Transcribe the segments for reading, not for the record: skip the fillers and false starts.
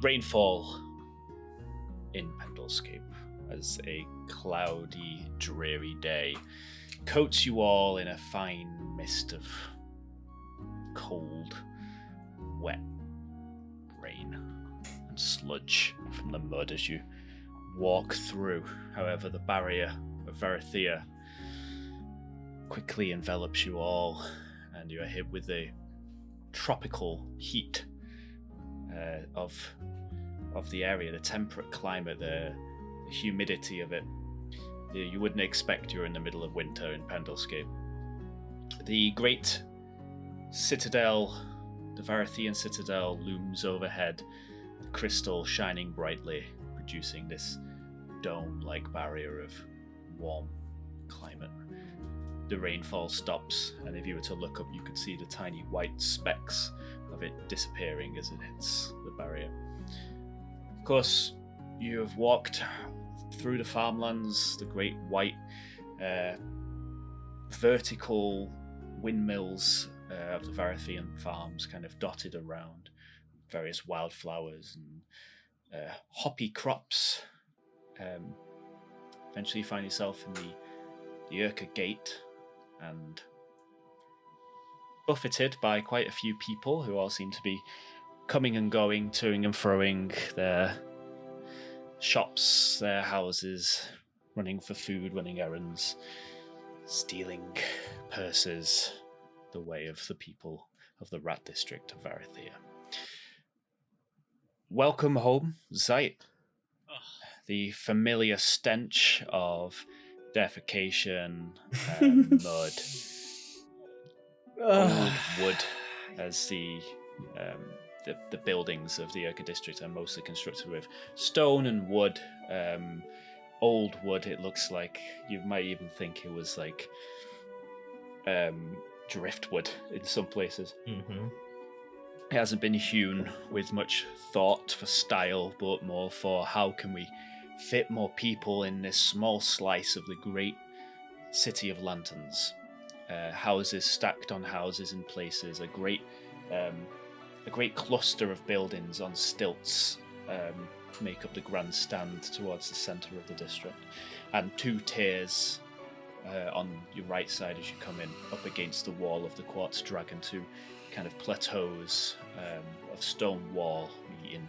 Rainfall in Pendlescape as a cloudy, dreary day coats you all in a fine mist of cold, wet rain and sludge from the mud as you walk through. However, the barrier of Varatheia quickly envelops you all, and you are hit with the tropical heat of the area, the temperate climate, the humidity of it. You wouldn't expect you're in the middle of winter in Pendlescape. The great citadel, the Varatheian citadel, looms overhead, the crystal shining brightly, producing this dome-like barrier of warm climate. The rainfall stops, and if you were to look up, you could see the tiny white specks of it disappearing as it hits the barrier. Of course, you have walked through the farmlands, the great white vertical windmills of the Varathean farms kind of dotted around, various wildflowers and hoppy crops. Eventually you find yourself in the Urka Gate, and buffeted by quite a few people who all seem to be coming and going, toing and froing their shops, their houses, running for food, running errands, stealing purses, the way of the people of the Rat District of Varatheia. Welcome home, Zeit. The familiar stench of defecation, mud, old wood, as the buildings of the Urka district are mostly constructed with stone and wood. Old wood, it looks like. You might even think it was like driftwood in some places. Mm-hmm. It hasn't been hewn with much thought for style, but more for how can we fit more people in this small slice of the great city of lanterns. Houses stacked on houses in places, a great cluster of buildings on stilts make up the grandstand towards the centre of the district, and two tiers on your right side as you come in, up against the wall of the Quartz Dragon, two kind of plateaus of stone wall meeting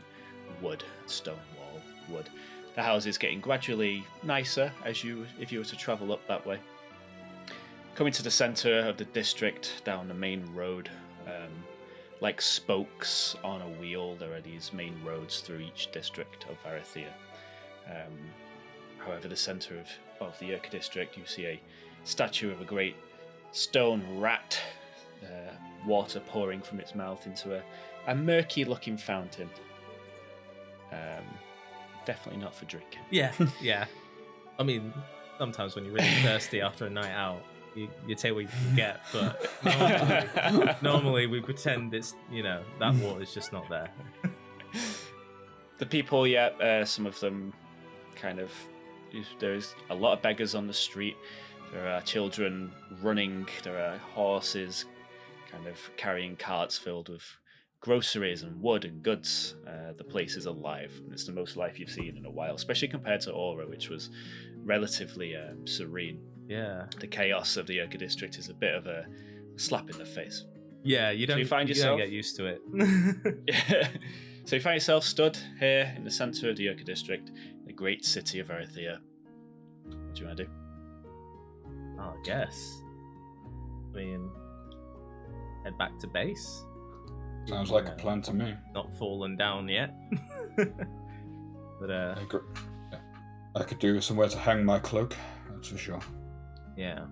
wood, stone wall, wood. The house is getting gradually nicer if you were to travel up that way. Coming to the centre of the district, down the main road, like spokes on a wheel, there are these main roads through each district of Varatheia. However, the centre of the Urka district, you see a statue of a great stone rat, water pouring from its mouth into a murky-looking fountain. Definitely not for drinking. Yeah. I mean, sometimes when you're really thirsty after a night out, you take what you can get, but normally we pretend it's, that water's just not there. The people, some of them kind of, there's a lot of beggars on the street. There are children running, there are horses kind of carrying carts filled with groceries and wood and goods. The place is alive, and it's the most life you've seen in a while, especially compared to Aura, which was relatively serene. Yeah. The chaos of the Urka district is a bit of a slap in the face. Yeah, you don't don't get used to it. Yeah. So you find yourself stood here in the centre of the Urka district, the great city of Varatheia. What do you want to do? Oh, I guess. I mean, head back to base. Sounds like a plan to me. Not fallen down yet. But I could do somewhere to hang my cloak, that's for sure. Yeah.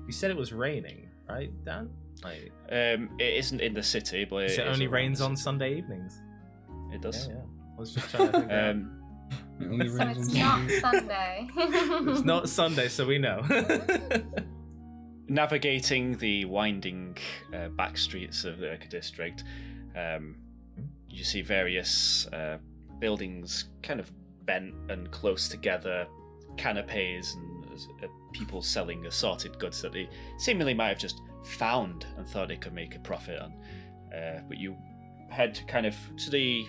You said it was raining, right, Dan? It isn't in the city, but it only rains on Sunday evenings. It does. Yeah. I was just trying to think So it's not Sunday. It's not Sunday, so we know. Navigating the winding back streets of the Urka district, you see various buildings kind of bent and close together, canapes and people selling assorted goods that they seemingly might have just found and thought they could make a profit on. But you head kind of to the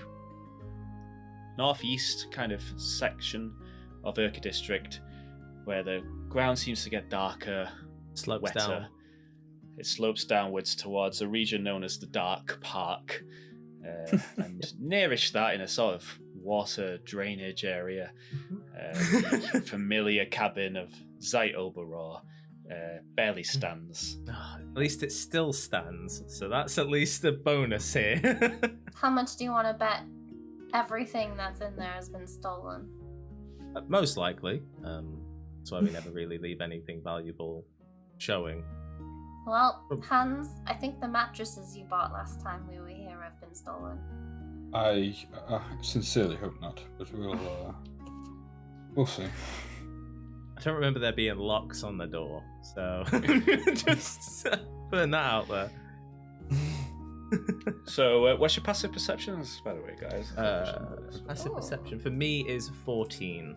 northeast kind of section of Urca District, where the ground seems to get darker, Slopes wetter. down. It slopes downwards towards a region known as the Dark Park, and nearish that, in a sort of water drainage area, the familiar cabin of Zeit Oberrohr barely stands. At least it still stands, so that's at least a bonus here. How much do you want to bet everything that's in there has been stolen? Most likely. That's why we never really leave anything valuable showing. Well, Hans, I think the mattresses you bought last time we were here have been stolen. I sincerely hope not, but we'll see. I don't remember there being locks on the door, so just putting that out there. So, what's your passive perceptions, by the way, guys? Passive Ooh. perception for me is 14.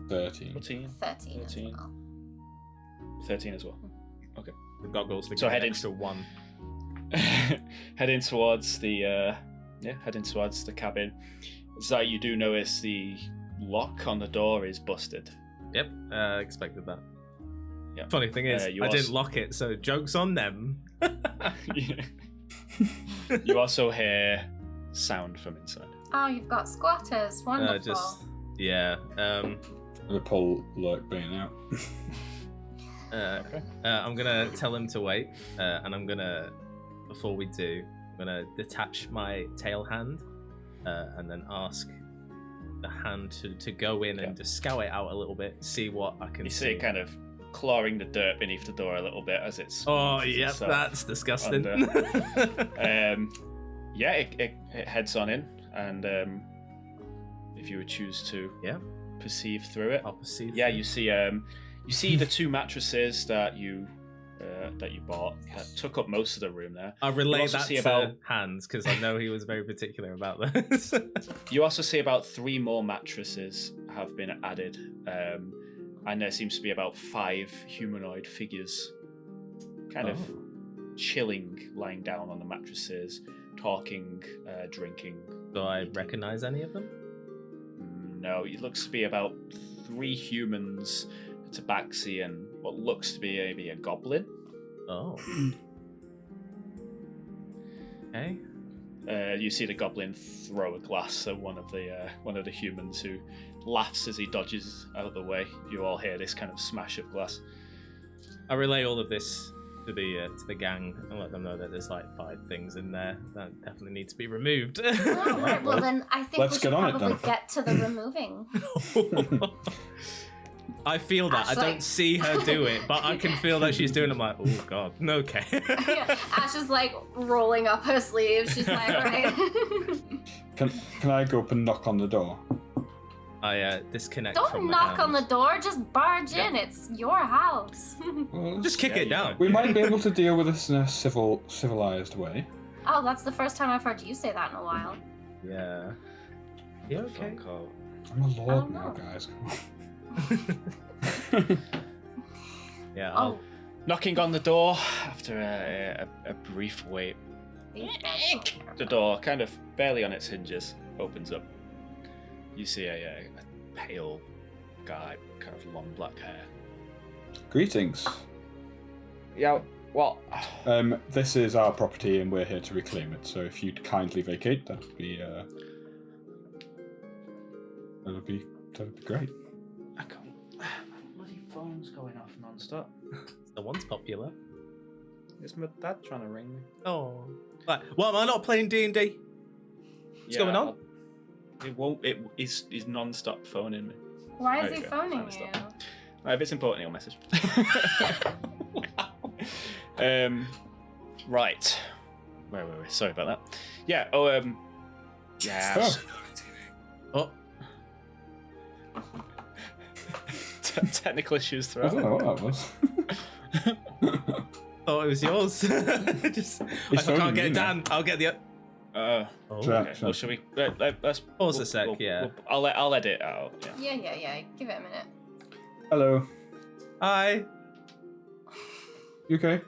13. 14? 13 as 13. well. 13 as well. The goggles, So head extra one. Heading towards the cabin. Zai, you do notice the lock on the door is busted. Yep, expected that. Yep. Funny thing is, you I also- didn't lock it, so joke's on them. You also hear sound from inside. Oh, you've got squatters. Wonderful. Yeah. We pull Lurk Bane out. Okay. I'm gonna tell him to wait, and I'm gonna, before we do, I'm gonna detach my tail hand, and then ask the hand to go in and just scout it out a little bit, see what I can You see. see it kind of clawing the dirt beneath the door a little bit as it's. Oh, yep, that's disgusting. Yeah, it heads on in, and if you would choose to perceive through it, I'll perceive. yeah, you see the two mattresses that you bought that took up most of the room there. I'll relay also that see to about- Hans because I know he was very particular about this. You also see about 3 more mattresses have been added, and there seems to be about 5 humanoid figures, kind of chilling, lying down on the mattresses, talking, drinking. Do I recognize any of them? No, it looks to be about 3 humans, a tabaxi, and what looks to be maybe a goblin. Oh. Okay. You see the goblin throw a glass at one of the humans, who laughs as he dodges out of the way. You all hear this kind of smash of glass. I relay all of this to the gang and let them know that there's like 5 things in there that definitely need to be removed. Oh, right. Well, then I think Let's we should get on it, probably then. get to the removing. I feel that. Ash, I like- don't see her do it, but I can feel that she's doing it. I'm like, oh god, okay. Yeah, Ash is like rolling up her sleeves. She's like, right. Can I go up and knock on the door? I disconnect Don't from knock the on the hand. door. Just barge in. It's your house. Well, Just kick Yeah, it you down. know. we might be able to deal with this in a civilized way. Oh, that's the first time I've heard you say that in a while. Yeah. You okay? Phone call. I'm a lord Oh, now, no. guys. Yeah. Oh, Knocking on the door after a brief wait. these guys The door, kind of barely on its hinges, opens up. You see a pale guy, kind of long black hair. Greetings. Yeah, what? This is our property and we're here to reclaim it. So if you'd kindly vacate, that'd be great. I can't. My bloody phone's going off non-stop. The one's popular. Is my dad trying to ring me? Oh. Like, well, am I not playing D&D? What's going on? It won't. It's non-stop phoning me. Why There is you he go, phoning finally you? stopped. If it's important, he'll message. Right. Where were we? Sorry about that. Yeah. Yeah. Oh, Oh. Technical issues I throughout. don't know what that was. Oh, it was yours. Just, He's if I can't phoning get me it now. down, I'll get the. Oh. Oh. Okay. Well, shall we? Let's Pause a sec, yeah. I'll edit it out. Yeah. Yeah. Give it a minute. Hello. Hi. You okay?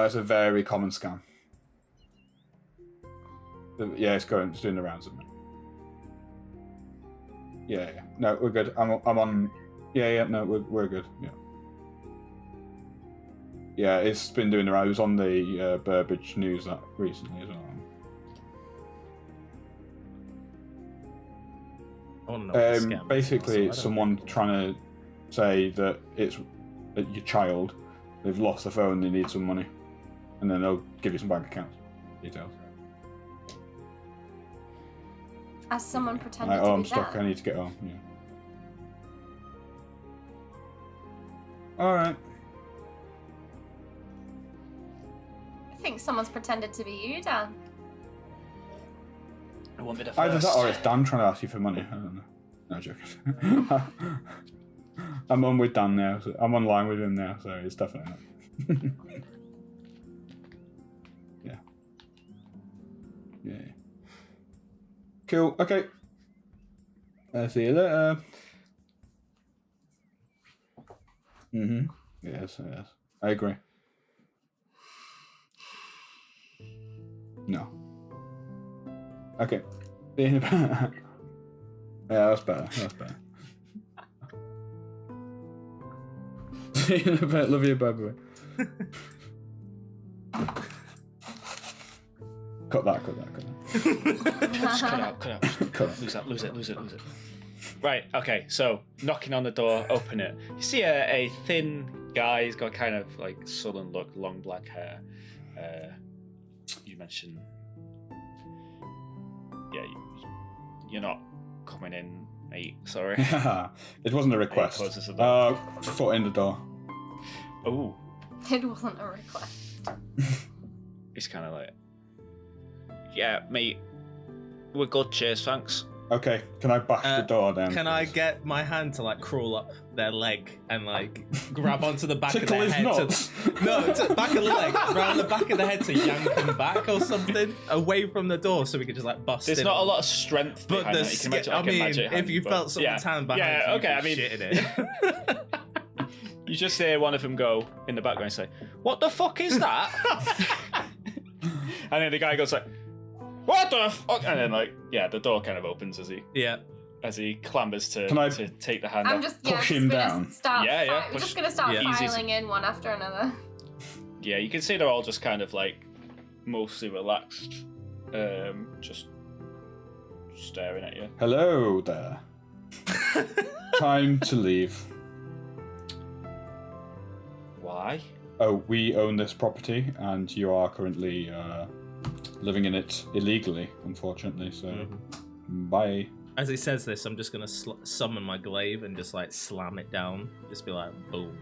It's a very common scam. Yeah, it's doing the rounds at the minute. Yeah. No, we're good. I'm on. Yeah. No, we're good. Yeah. Yeah, it's been doing the rounds. It was on the Burbage News that recently as well. I want to know what the scam is. Basically, it's Also, I don't someone think- trying to say that it's your child. They've lost their phone. They need some money, and then they'll give you some bank account details. As someone pretended Like, to oh, be I'm stuck. them. I need to get home. Yeah. All right. I think someone's pretended to be you, Dan. I won't be the Either first. that or it's Dan trying to ask you for money. I don't know. No joking. I'm on with Dan now. So I'm online with him now, so it's definitely not. Yeah. Cool. Okay. See you later. Yes. I agree. No. Okay. See you in a bit. Yeah, that's better. See you in a bit. Love you. Bye bye. Cut that. Just cut out. Cut that. Lose it. Right, okay, so knocking on the door, open it. You see a thin guy, he's got kind of like sullen look, long black hair. You mentioned, yeah, you're not coming in, mate, sorry. It wasn't a request. closes the door. Foot in the door. Ooh, It wasn't a request. he's kind of like, yeah, mate, we're good, cheers, thanks. Okay, can I bash the door down? Can I get my hand to like crawl up their leg and like grab onto the back Tickle of their his head? nuts? To back of the leg, round the back of the head to yank him back or something away from the door so we could just like bust There's him. not a lot of strength But behind the that. You can imagine like a magic hand, if you but- felt someone's hand behind you, okay, I you'd mean, shit in it. you just hear one of them go in the background and say, "What the fuck is that?" And then the guy goes like, "What the fuck?" And then like, yeah, the door kind of opens as he clambers to Can I- to take the hand I'm off. just Push just him gonna down? Start Yeah, we're push- just gonna start yeah. Easy. filing in one after another. Yeah, you can see they're all just kind of like mostly relaxed, just staring at you. Hello there. Time to leave. Why? Oh, we own this property, and you are currently living in it illegally, unfortunately. So, bye. As he says this, I'm just gonna summon my glaive and just like slam it down. Just be like, boom.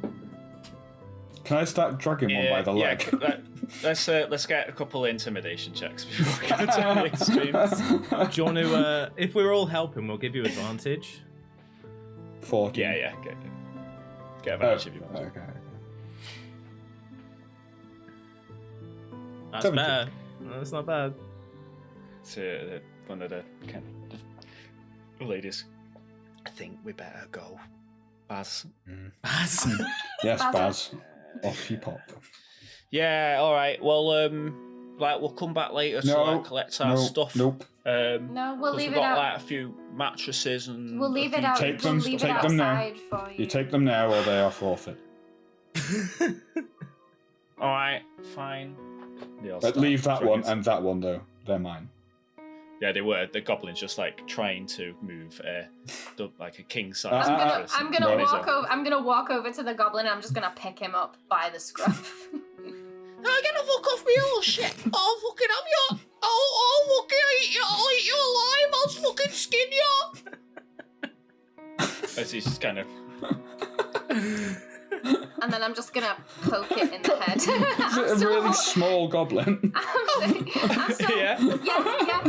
Can I start dragging one by the leg? Let's get a couple intimidation checks before we go to the extremes. Do you want to? If we're all helping, we'll give you advantage. 14. Yeah, get advantage if you want. Okay. That's 17. better. No, that's not bad. To one of the kind of ladies. I think we better go, Baz. Yes, Baz. Baz. Off you pop. Yeah, all right. Well, like we'll come back later to No, like collect our stuff. Nope. No, we'll 'cause leave we've it got out. like a few mattresses and We'll leave it out. Take We'll them- leave take it them now. outside for you. You take them now, or they are forfeit. All right, fine. They all But start leave that one dragging- and that one though. They're mine. Yeah, they were. The goblin's just like trying to move like a king size I'm mattress. I'm gonna on his walk own. over. I'm gonna walk over to the goblin. And I'm just gonna pick him up by the scruff. No, get the fuck off me, oh shit! I'll fucking have you! I'll fucking eat you alive! I'll fucking skin you! As he's just kind of... And then I'm just gonna poke it in the head. Is it a really small goblin? I'm still, Yeah? yeah.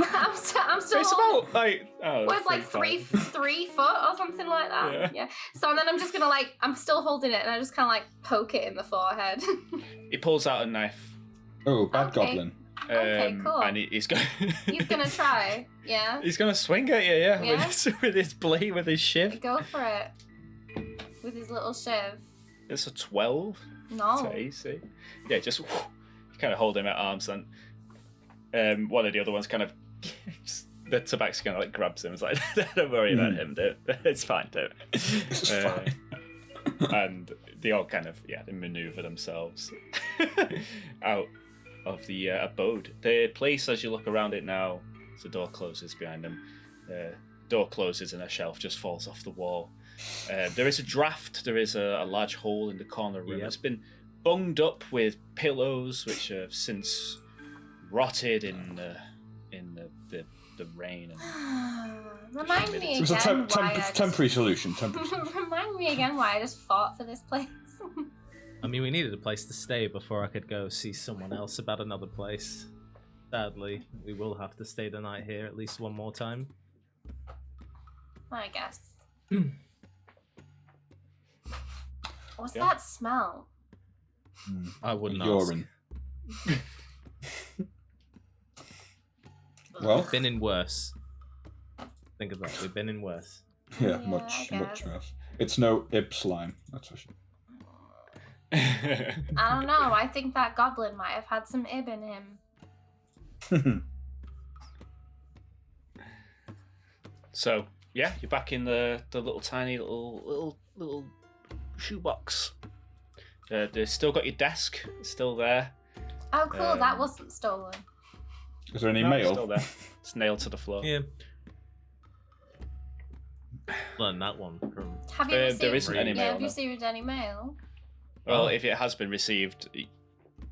I'm still. It's holding- about like... Oh, Well, it's like fine. 3 foot or something like that. Yeah. So then I'm just gonna like, I'm still holding it and I just kind of like poke it in the forehead. He pulls out a knife. Oh, bad Okay. goblin. Okay, cool. And he's going... He's gonna try. Yeah. He's gonna swing at you, yeah? Yeah? With his blade, with his shiv. Go for it. With his little shiv. It's a 12 No. to AC. Yeah, just kind of hold him at arm's length. One of the other ones kind of, the tabaxi kind of like grabs him. It's like, don't worry about him, dude. It's fine, dude. It's fine. And they all kind of, they maneuver themselves out of the abode. The place, as you look around it now, the door closes behind them. Door closes and a shelf just falls off the wall. There is a draft. There is a large hole in the corner room. Yep. It's been bunged up with pillows, which have since rotted in the rain. And Remind me It was a again why temporary solution. Remind me again why I just fought for this place. I mean, we needed a place to stay before I could go see someone else about another place. Sadly, we will have to stay the night here at least one more time. I guess. What's that smell? I wouldn't Urine. ask. Well, We've been in worse. Think of that. We've been in worse. yeah, I much guess. worse. It's no Ib slime, that's for sure. I don't know. I think that goblin might have had some ib in him. So you're back in the little tiny little shoebox. They've still got your desk. It's still there. Oh, cool. That wasn't stolen. Is there any No, it's mail? still there. It's nailed to the floor. Yeah. Learned that one from. Have you received? there isn't any yeah, mail, have you no. received any mail? Well, if it has been received,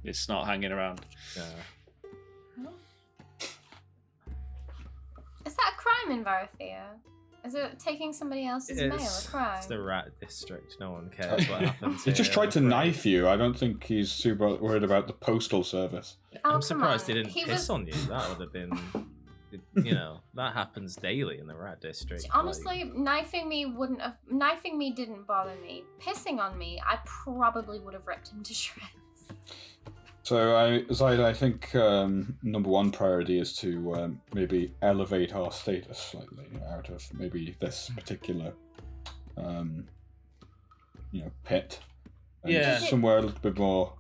it's not hanging around. Is that a crime in Varatheia? Is it taking somebody else's mail a crime? It's the rat district. No one cares what happens. He just here, tried to I'm afraid. knife you. I don't think he's super worried about the postal service. Oh, I'm surprised come he on. didn't piss on you. That would have been, that happens daily in the rat district. Honestly, knifing me didn't bother me. Pissing on me, I probably would have ripped him to shreds. So I think number one priority is to maybe elevate our status slightly out of maybe this particular, pit. And Yeah. somewhere a little bit more,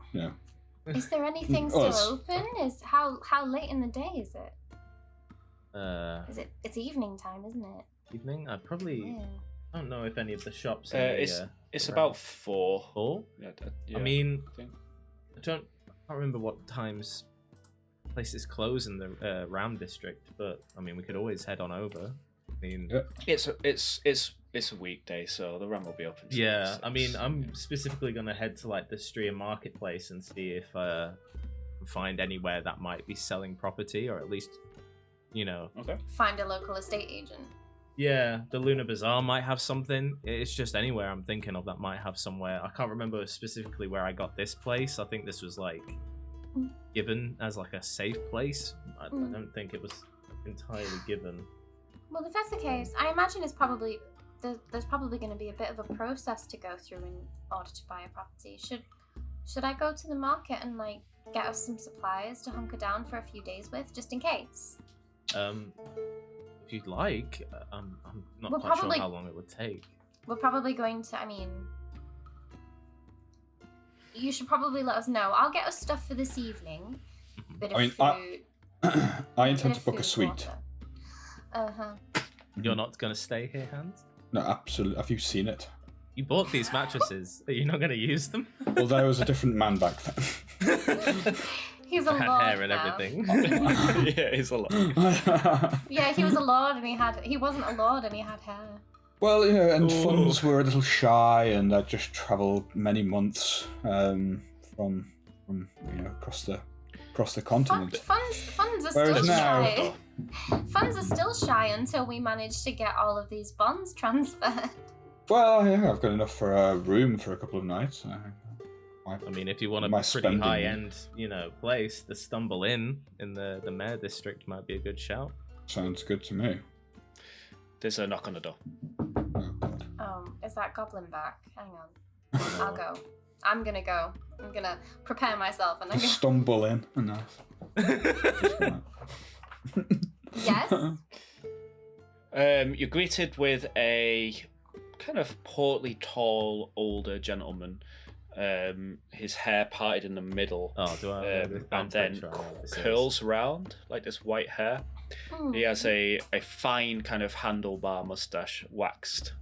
Is there anything still Us. open? How late in the day is it? It's evening time, isn't it? Evening. I probably Yeah. don't know if any of the shops. It's about 4. 4. Yeah, I mean, I think. I can't remember what times places close in the Ram district, but I mean, we could always head on over. I mean, It's a weekday, so the run will be open. till yeah. 6. I mean, I'm specifically gonna head to like the Stria marketplace and see if find anywhere that might be selling property, or at least, Okay. Find a local estate agent. Yeah, the Lunar Bazaar might have something. It's just anywhere I'm thinking of that might have somewhere. I can't remember specifically where I got this place. I think this was like given as like a safe place. I don't think it was entirely given. Well, if that's the case, I imagine there's probably going to be a bit of a process to go through in order to buy a property. Should I go to the market and like get us some supplies to hunker down for a few days with, just in case? If you'd like, I'm not We'll quite probably- sure how long it would take. We're probably going to. I mean, you should probably let us know. I'll get us stuff for this evening. Bit of food. I intend bit to of book a food, suite. water. You're not gonna stay here, Hans? No, absolutely. Have you seen it? You bought these mattresses. Are you not gonna use them? Well, there was a different man back then. He's a Had lord hair and now. everything. Yeah, it's a lot. Yeah, he was a lord and he wasn't a lord and he had hair. Well, and Ooh. funds were a little shy, and I just travelled many months from across the continent. Funds are Whereas still now- shy. Funds are still shy until we manage to get all of these bonds transferred. Well, yeah, I've got enough for a room for a couple of nights. I mean, if you want a My pretty spending. high-end, place to stumble in the Mare district might be a good shout. Sounds good to me. There's a knock on the door. Oh, God. Is that goblin back? Hang on. I'll go. I'm gonna go. I'm gonna prepare myself and then Just go. stumble in. And Yes? You're greeted with a kind of portly, tall, older gentleman his hair parted in the middle, Oh, do I? and then curls round like this white hair. He has a fine kind of handlebar mustache, waxed,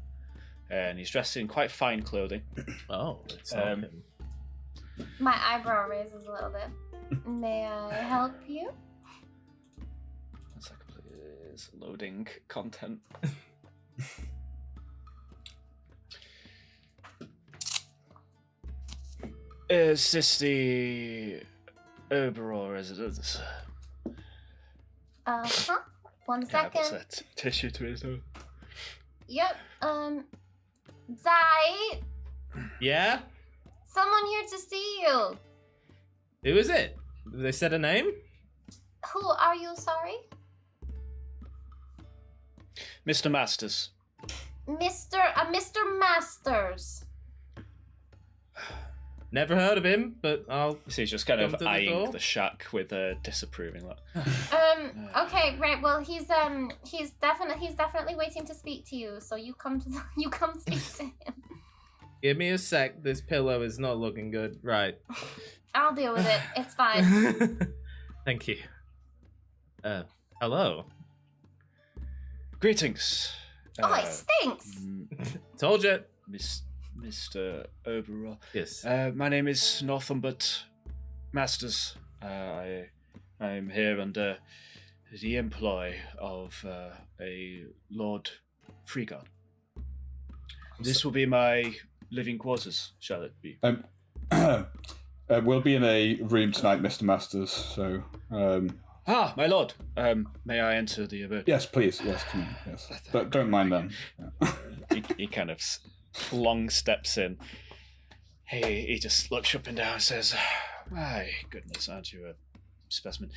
and he's dressed in quite fine clothing. Oh, it's not him. My eyebrow raises a little bit. May I help you? One second, please. Loading content. Is this the Oberol residence? Uh-huh. One Yeah, what's second. that? Tissue to his own. Yep. Zai, Yeah? someone here to see you. Who is it? They said a name? Who are you, sorry? Mr. Masters. Mr. Masters. Never heard of him, but I'll... So he's just kind Come of to the eyeing door. the shack with a disapproving look. Okay, right. Well, he's definitely waiting to speak to you. So you come speak to him. Give me a sec. This pillow is not looking good. Right. I'll deal with it. It's fine. Thank you. Hello. Greetings. Oh, it stinks. Told you. Mr. Oberol. Yes. My name is Northumbert Masters. I'm here under the employ of a Lord Freeguard. This will be my living quarters, shall it be? We'll be in a room tonight, Mr. Masters. So, Ah, my lord. May I enter the abode? yes, please. Yes, come on. Yes, but don't mind them. Yeah. He kind of long steps in. He just looks up and down and says, "My goodness, aren't you a specimen?"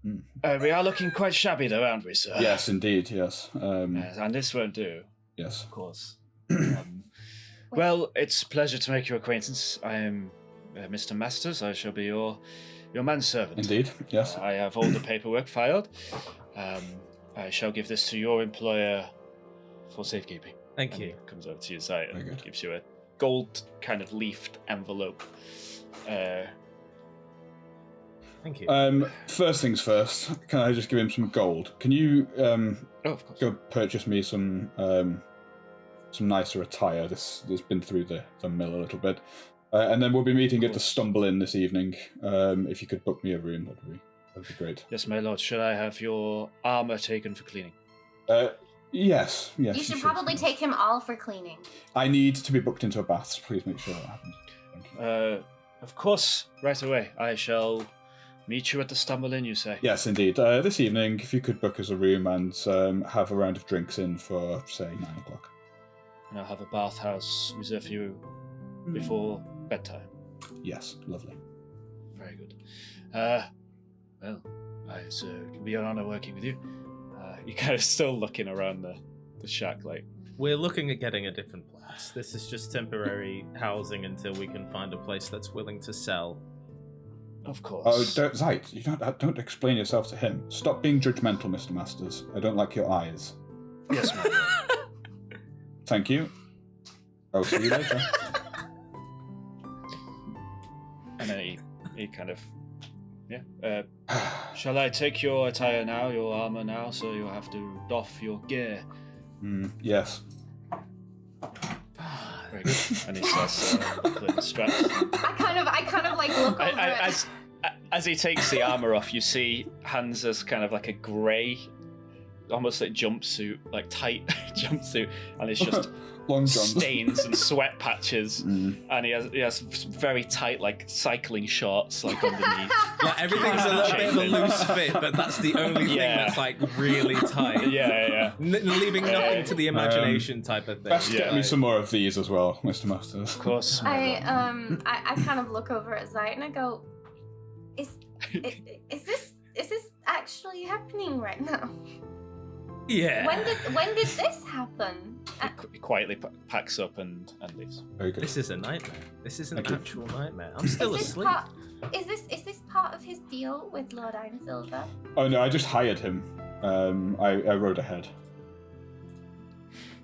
We are looking quite shabby though, aren't we, sir? Yes, indeed. Yes. Yes, and this won't do, Yes. of course. Well, it's a pleasure to make your acquaintance. I am Mr. Masters. I shall be your manservant. Indeed. Yes. I have all the paperwork filed. I shall give this to your employer for safekeeping. Thank And you. he comes over to your side Very and good. gives you a gold kind of leafed envelope. Thank you. First things first. Can I just give him some gold? Can you Oh, of course. go purchase me some nicer attire? This has been through the mill a little bit, and then we'll be meeting at the Stumble Inn this evening. If you could book me a room, that'd be great. Yes, my lord. Should I have your armor taken for cleaning? Yes. You should probably take him all for cleaning. I need to be booked into a bath. So please make sure that happens. Thank you. Of course, right away. I shall meet you at the Stumble Inn, you say? Yes, indeed. This evening, if you could book us a room and have a round of drinks in for, say, 9 o'clock. And I'll have a bathhouse reserved for you before bedtime. Yes, lovely. Very good. Well, it's it'll be an honor working with you. You're kind of still looking around the shack, like... We're looking at getting a different place. This is just temporary housing until we can find a place that's willing to sell. Of course. Oh, Zeit, you don't explain yourself to him. Stop being judgmental, Mr. Masters. I don't like your eyes. Yes, my lord. Thank you. I'll see you later. And then he kind of... Yeah. Shall I take your attire now, your armor now, so you'll have to doff your gear? Yes. Very good. And he starts pulling the straps. I kind of like look over it. As he takes the armor off, you see Hans's kind of like a grey, almost like jumpsuit, like tight jumpsuit, and it's just Long John. stains and sweat patches, and he has very tight like cycling shorts like underneath. Like everything's a little bit of a loose fit, but that's the only thing that's like really tight. Yeah. Leaving nothing to the imagination type of thing. Best get me like- some more of these as well, Mr. Masters. Of course. my lord. I kind of look over at Zite and I go, is this actually happening right now? Yeah. When did this happen? He quietly packs up and leaves. Very good. This is a nightmare. This is an Thank you. actual nightmare. I'm still Is this asleep. Is this part of his deal with Lord Einsilver? Oh no, I just hired him. I rode ahead.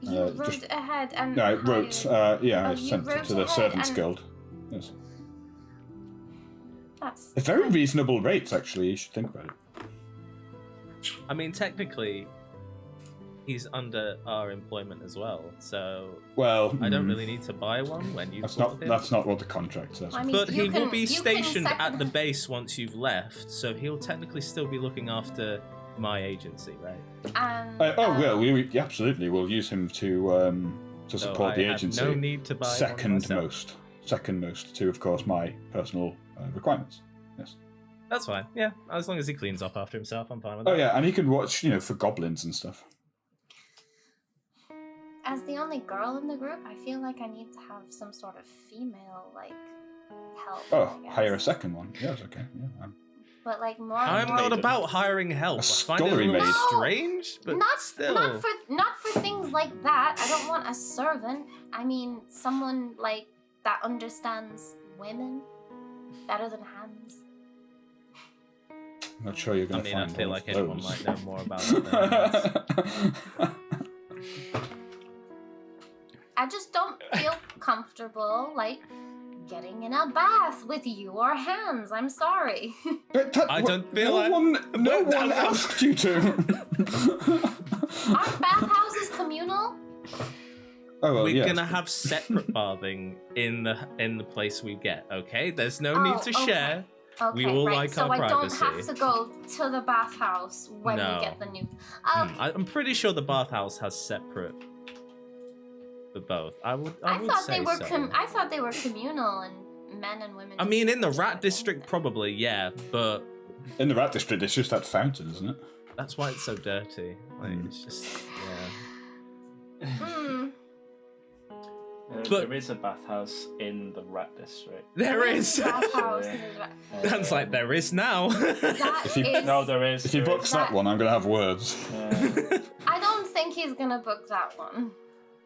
You rode ahead and No, I wrote. hired- I you sent it wrote to the ahead Servants and- Guild. Yes. That's They're very reasonable rates, actually. You should think about it. I mean, technically, he's under our employment as well, so Well, I don't really need to buy one when you've That's bought not. him. That's not what the contract says. I mean, But you he will can- be you can stationed at second- the base once you've left, so he'll technically still be looking after my agency, right? Well, we absolutely. We'll use him to So support I the have agency. no need to buy one Second myself. most to, of course, my personal requirements. Yes. That's fine. Yeah, as long as he cleans up after himself, I'm fine with Oh that. yeah, and he can watch, for goblins and stuff. As the only girl in the group, I feel like I need to have some sort of female help. Oh, I guess. hire a second one. Yes, okay. Yeah. But more. I'm more, not about hiring help. A I find it a scullery little maid. strange, but still. not for things like that. I don't want a servant. I mean, someone that understands women better than hands. I'm not sure you're going to I find feel all like of anyone those. might know more about it than us. I just don't feel comfortable getting in a bath with your hands. I'm sorry. But I don't feel no like- one, no But- one asked you to. Aren't bathhouses communal? Oh well, We're yes. gonna have separate bathing in the place we get. Okay, there's no need to okay. share. Okay, We all right. like so our I don't have privacy. to go to the bathhouse when No. we get the new. I'm pretty sure the bathhouse has separate for both. I would I thought say they were. so. I thought they were communal and men and women. I just mean, in the touch Rat each District, probably, yeah, but In the Rat District, it's just that fountain, isn't it? that's why it's so dirty. It's just, yeah. other. Hmm. But- there is a bathhouse in the Rat District. There is. Bathhouse. Sounds like there is now. That If you- is- No, there is. If he there books is. that one, I'm going to have words. I don't think he's gonna book that one.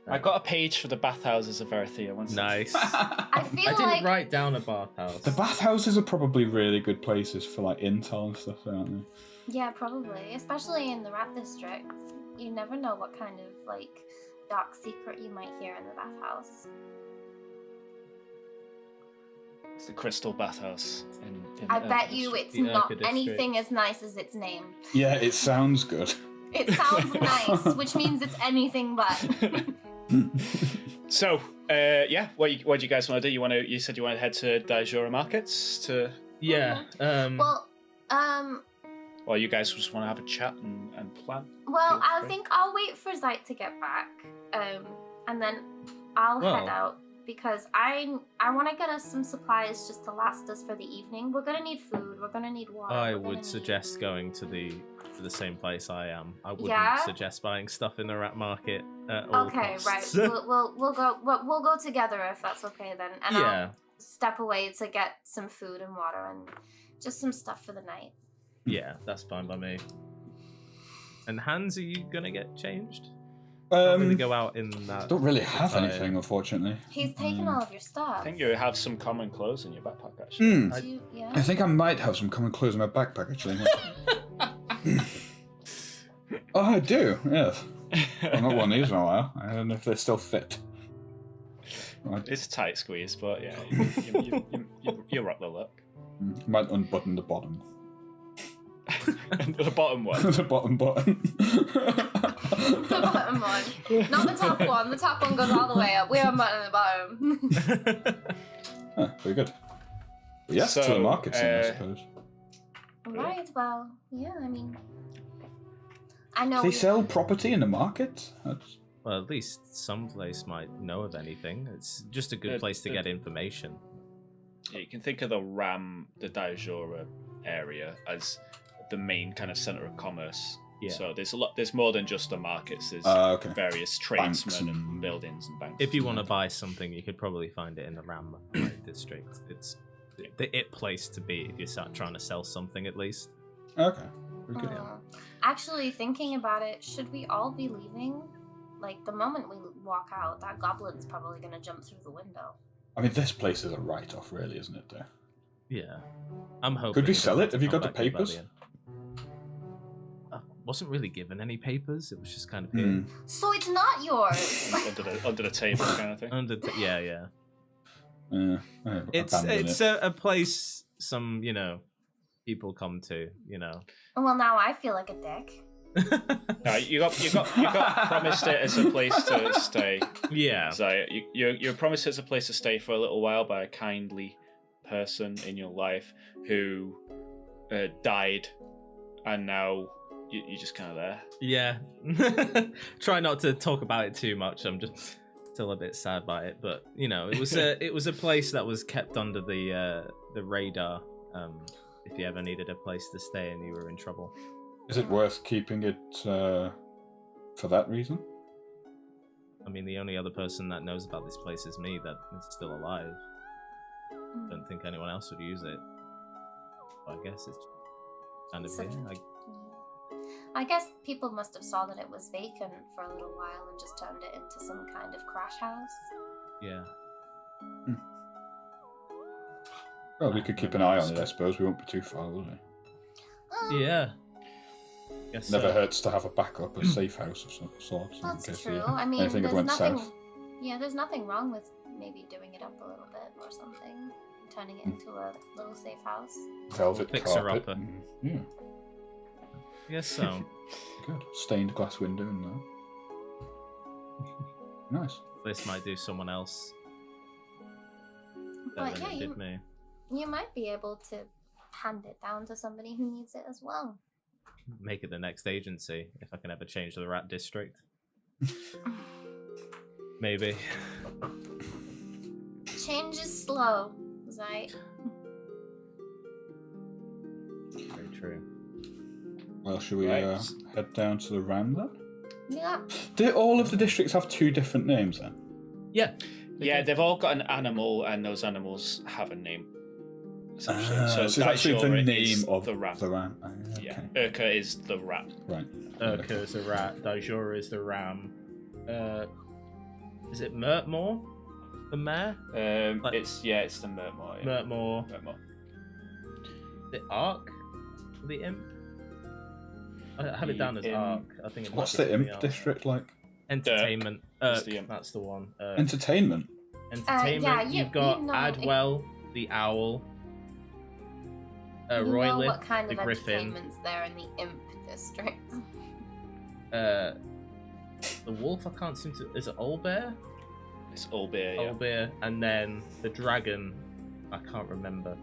I got a page for the bathhouses of Varatheia. One second. Nice. I feel I didn't like write down a bathhouse. The bathhouses are probably really good places for intel and stuff, aren't they? yeah, probably, especially in the Rat District. You never know what kind of dark secret you might hear in the bathhouse. It's the Crystal Bathhouse. In I the bet Urca you District. it's The not Urca District. anything as nice as its name. Yeah, it sounds good. It sounds nice, which means it's anything but. So, yeah, what do you guys want to do? You said you want to head to Daijura Markets to. Yeah. Well, Or you guys just want to have a chat and plan? Well, Feel I free. think I'll wait for Zeit to get back, and then I'll head Well- out because I want to get us some supplies just to last us for the evening. We're gonna need food. We're gonna need water. I we're gonna would need- going to the same place I am. I wouldn't Yeah? suggest buying stuff in the rat market at all Okay, right. costs. We'll go together if that's okay then, and Yeah. I'll step away to get some food and water and just some stuff for the night. Yeah, that's fine by me. And Hans, are you gonna get changed? Not really go out in that. Don't really have attire. anything, unfortunately. He's taking all of your stuff. I think you have some common clothes in your backpack, actually. Hmm. Do you- yeah. I think I might have some common clothes in my backpack, actually. Oh, I do, yes. I've not worn these in a while. I don't know if they still fit. Right. It's a tight squeeze, but yeah, you rock the look. Might unbutton the bottom. The bottom one. The bottom button. The bottom one. Not the top one. The top one goes all the way up. We have a button at the bottom. Huh, very good. Yes, to the So, markets, then, I suppose. Right, well, yeah, I mean... I know They we- sell property in the market? That's... Well, at least some place might know of anything. It's just a good place to get information. Yeah, you can think of the Daijura area as the main kind of center of commerce. Yeah. So there's more than just the markets. There's okay. various Banks tradesmen and and- buildings and banks. If you want to buy something, you could probably find it in the Ram district. It's the it place to be if you start trying to sell something, at least. Okay. Very good. Actually, thinking about it, should we all be leaving? The moment we walk out, that goblin's probably gonna jump through the window. I mean, this place is a write-off, really, isn't it, though? Yeah, I'm hoping. Could we you don't sell have it? to Have you come got the back in by papers? end. I wasn't really given any papers. It was just kind of here. Hmm. So it's not yours. under the table kind of thing. Yeah. It's a place some people come to. Well, now I feel like a dick. No, you got promised it as a place to stay. Yeah. So you're promised it as a place to stay for a little while by a kindly person in your life who died, and now you're just kind of there. Yeah. Try not to talk about it too much. I'm just still a bit sad by it, but it was a place that was kept under the radar. If you ever needed a place to stay and you were in trouble. Is it worth keeping it for that reason? I mean, the only other person that knows about this place is me that is still alive. I don't think anyone else would use it. I guess it's kind of here. I guess people must have saw that it was vacant for a little while and just turned it into some kind of crash house. Yeah. Well, we could keep an eye on it, I suppose. We won't be too far, will we? Yeah. Guess Never hurts to have a backup, a safe house of some sort. That's true. I mean, there's nothing. south. Yeah, there's nothing wrong with maybe doing it up a little bit or something, turning it into a little safe house. Velvet carpet. Fixer-upper. Yeah. I guess so. Good. Stained glass window in there. Nice. This might do someone else. But better than yeah, it did me. you might be able to hand it down to somebody who needs it as well. Make it the next agency if I can ever change the rat district. Maybe. Change is slow, right? Very true. Well, should we Right. head down to the Ram then? Yeah. Do all of the districts have two different names then? Yeah. Yeah, they've all got an animal, and those animals have a name. Essentially. So it's actually the Daishora name is of the ram. The Ram. Ah, okay. Yeah, Urka is the rat. Right. Urka is the rat. Daijora is the ram. Is it Mertmore? The mare? It's the Mertmore. Yeah. Mertmore. Mertmore. The Ark? The Imp? I have it down as The Imp. Ark. I think it might What's be the something Imp else. district like? Entertainment. That's the Imp. That's the one. Entertainment. Entertainment. yeah, You've got you know Adwell, the owl. You know Roylith, what kind the of griffin. entertainment's there in the Imp district? The wolf. I can't seem to. Is it Owlbear? It's Owlbear, yeah. Owlbear, and then the dragon. I can't remember.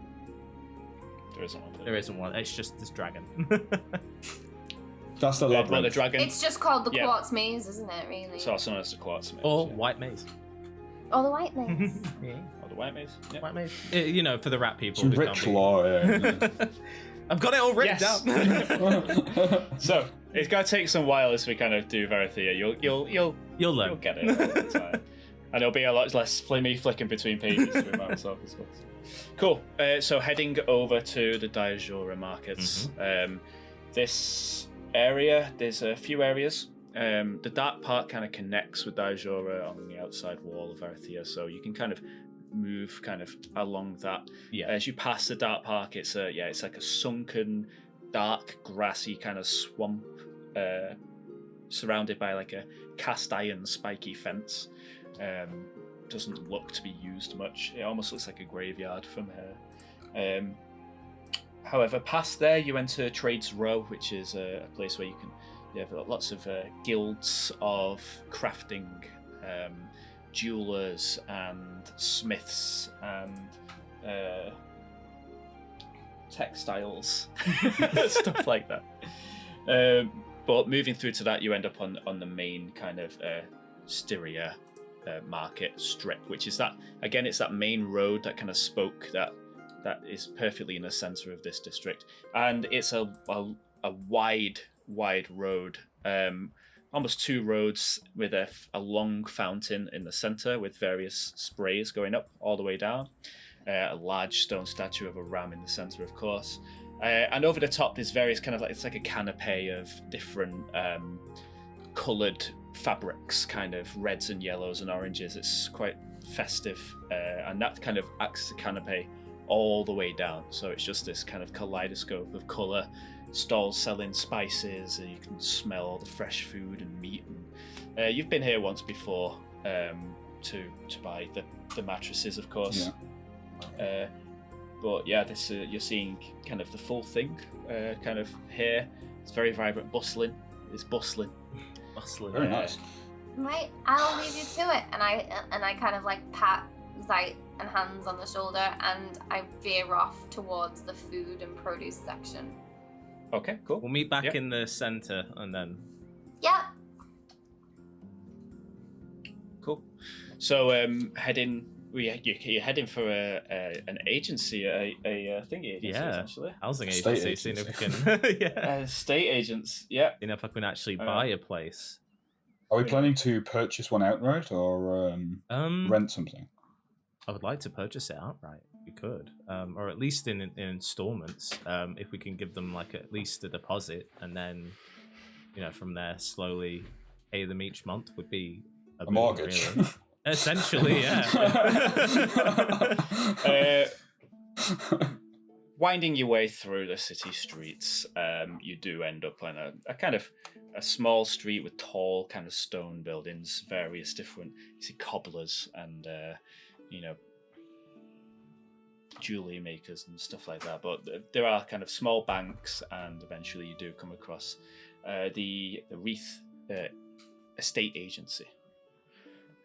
There isn't one. There isn't one. It's just this dragon. That's the Well, labyrinth. the dragon. It's just called the Yeah. Quartz Maze, isn't it, really? It's also known as the Quartz Maze. or yeah. White Maze. Oh, the White Maze. Yeah. Or the White Maze. Yeah. White Maze. For the rat people. Some who rich can't be- lore. Yeah. I've got it all written Yes. down. So it's gonna take some while as we kind of do Varatheia. You'll You'll learn. You'll get it over time. And it'll be a lot less me flicking between pages with myself as well. Cool. So heading over to the Daijora markets. This area, there's a few areas. The dark part kind of connects with Daijora on the outside wall of Varatheia, so you can kind of move kind of along that. Yeah. As you pass the dark park, it's like a sunken, dark, grassy kind of swamp, surrounded by like a cast iron spiky fence. Doesn't look to be used much. It almost looks like a graveyard from here. However, past there you enter Trades Row, which is a place where you have lots of guilds of crafting, jewelers and smiths and textiles, stuff like that. But moving through to that, you end up on the main kind of Styria market strip, which is that again. It's that main road that kind of spoke that is perfectly in the center of this district, and it's a wide road, almost two roads with a long fountain in the center with various sprays going up all the way down. A large stone statue of a ram in the center, of course, and over the top there's various kind of it's like a canopy of different coloured fabrics, kind of reds and yellows and oranges. It's quite festive, and that kind of acts as a canopy all the way down, so it's just this kind of kaleidoscope of colour. Stalls selling spices, and you can smell all the fresh food and meat. And you've been here once before, to buy the mattresses, of course. Yeah. But yeah, this you're seeing kind of the full thing, kind of here. It's very vibrant, bustling. It's bustling. Bustling. Very nice. Right, I'll leave you to it. And I kind of like pat Zeit and Hans on the shoulder, and I veer off towards the food and produce section. Okay, cool. We'll meet back in the center, and then. Yeah. Cool. So you're heading for an agency, a thingy agency, essentially. Housing State agency. Seeing if we can. State agents. Yeah. Seeing if I can actually buy a place. Are we planning to purchase one outright or rent something? I would like to purchase it outright. We could, or at least in installments. If we can give them like at least a deposit, and then, from there slowly pay them each month would be a mortgage. Really. Essentially, yeah. Winding your way through the city streets, you do end up on a kind of a small street with tall kind of stone buildings, various different, you see cobblers and jewelry makers and stuff like that. But there are kind of small banks, and eventually you do come across the Wreath Estate Agency.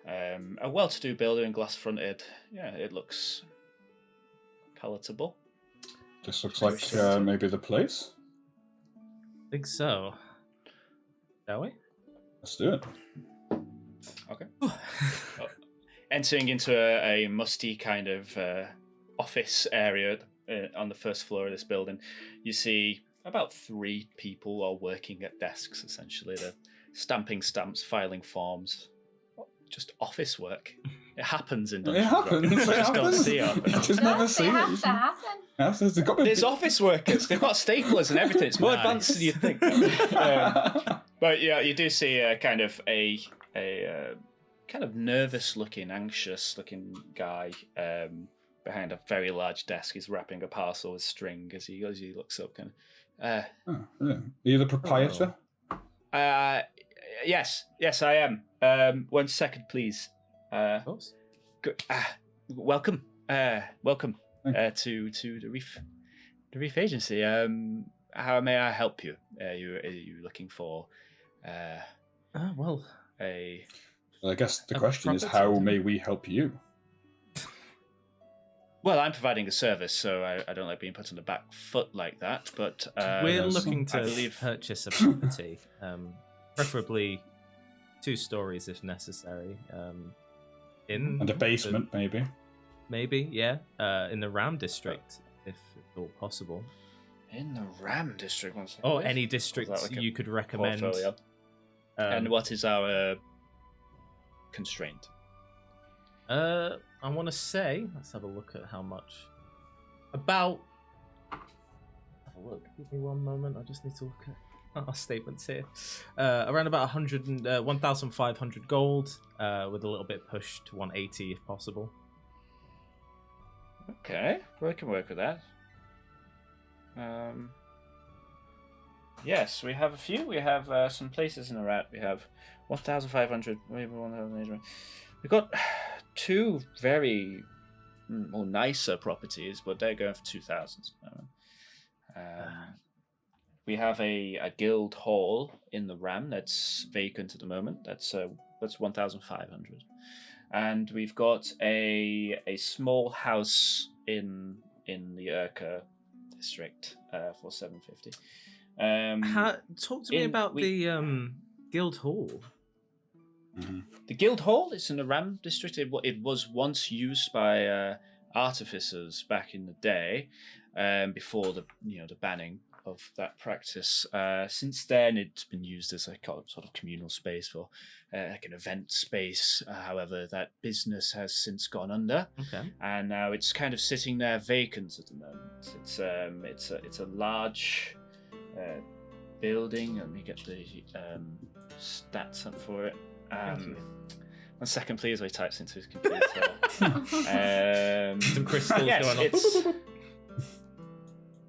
A well-to-do building, glass-fronted. Yeah, it looks palatable. This looks like maybe the place. I think so. Shall we? Let's do it. Okay. Entering into a musty kind of office area on the first floor of this building, you see about 3 people are working at desks, essentially. They're stamping stamps, filing forms. Just office work. It happens in Dungeons. It happens. You just don't see it. I just never see it. Has to happen. There's office workers. They've got staplers and everything. It's more advanced than you think. But yeah, you do see a kind of a kind of nervous-looking, anxious-looking guy behind a very large desk. He's wrapping a parcel with string as he looks up. Kind of. Are you the proprietor? Yes, I am. 1 second, please. Of course. Welcome to the Reef Agency. How may I help you? Are you looking for well, I guess the question is, how may we help you? Well, I'm providing a service, so I don't like being put on the back foot like that. But we're looking to purchase a property, preferably 2 stories if necessary. And a basement, maybe. Maybe, yeah. In the Ram district, if at all possible. In the Ram district, or any district you could recommend. And what is our constraint? I want to say, let's have a look at how much. Have a look. Give me 1 moment. I just need to look at our statements here. Around about 1,500 gold, with a little bit push to 180 if possible. Okay, we can work with that. Yes, we have a few. We have some places in the rat. We have 1,500, maybe 1,800. We've got 2 very more nicer properties, but they're going for 2,000. We have a guild hall in the Ram that's vacant at the moment. That's 1,500, and we've got a small house in the Urka district for 750. Talk to me about the guild hall. Mm-hmm. The guild hall is in the Ram district. It was once used by artificers back in the day, before the banning of that practice. Since then, it's been used as a sort of communal space for like an event space. However, that business has since gone under, and now it's kind of sitting there vacant at the moment. It's a large building. Let me get the stats up for it. Thank you. 1 second, please. I types into his computer. Some crystals going on.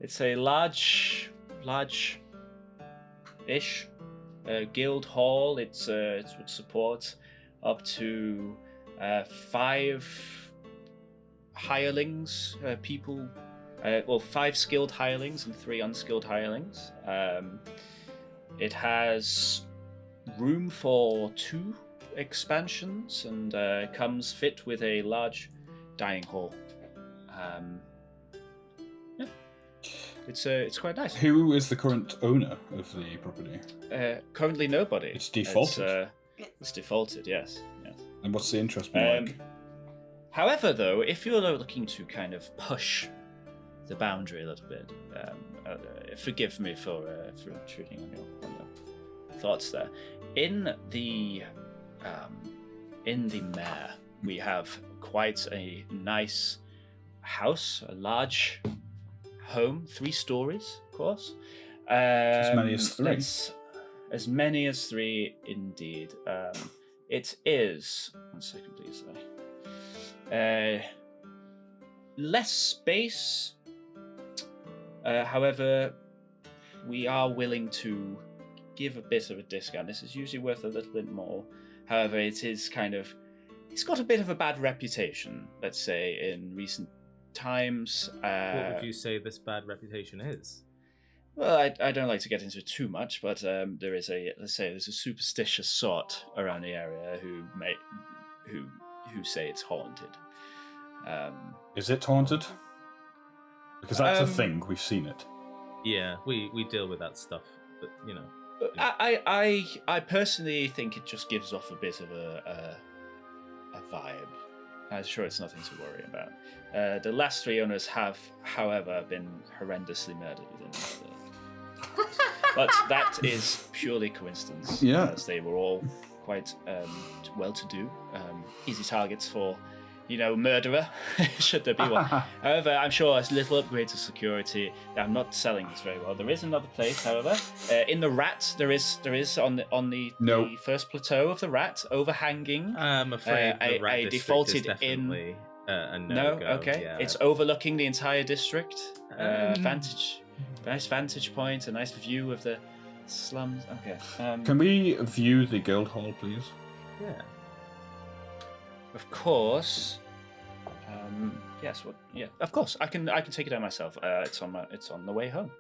It's a large-ish guild hall. It would support up to 5 hirelings, people. 5 skilled hirelings and 3 unskilled hirelings. It has room for 2 expansions and comes fit with a large dining hall. Yeah, it's quite nice. Who is the current owner of the property? Currently, nobody. It's defaulted. It's defaulted. Yes. And what's the interest been like? However, though, if you're looking to kind of push the boundary a little bit, forgive me for intruding on your thoughts there. In the Mare, we have quite a nice house, a large home, 3 stories, of course. As many as 3. As many as 3, indeed. It is. 1 second, please. Less space. However, we are willing to give a bit of a discount. This is usually worth a little bit more. However, it's got a bit of a bad reputation, let's say, in recent times. What would you say this bad reputation is? Well, I don't like to get into it too much, but there's a superstitious sort around the area who say it's haunted. Is it haunted? Because that's a thing. We've seen it. Yeah, we deal with that stuff, but you know. I personally think it just gives off a bit of a vibe. I'm sure it's nothing to worry about. The last 3 owners have, however, been horrendously murdered within the but that is purely coincidence. Yeah. As they were all quite well-to-do, easy targets for, murderer, should there be one. However, I'm sure a little upgrade to security. I'm not selling this very well. There is another place, however, in the Rat. There is on the first plateau of the Rat, overhanging. I'm afraid the Rat district defaulted is definitely a no. no-go. Okay, Yeah. it's overlooking the entire district. Nice vantage point, a nice view of the slums. Okay. Can we view the guild hall, please? Yeah. Of course. Yes. What? Yeah. Of course. I can take it out myself. It's on the way home.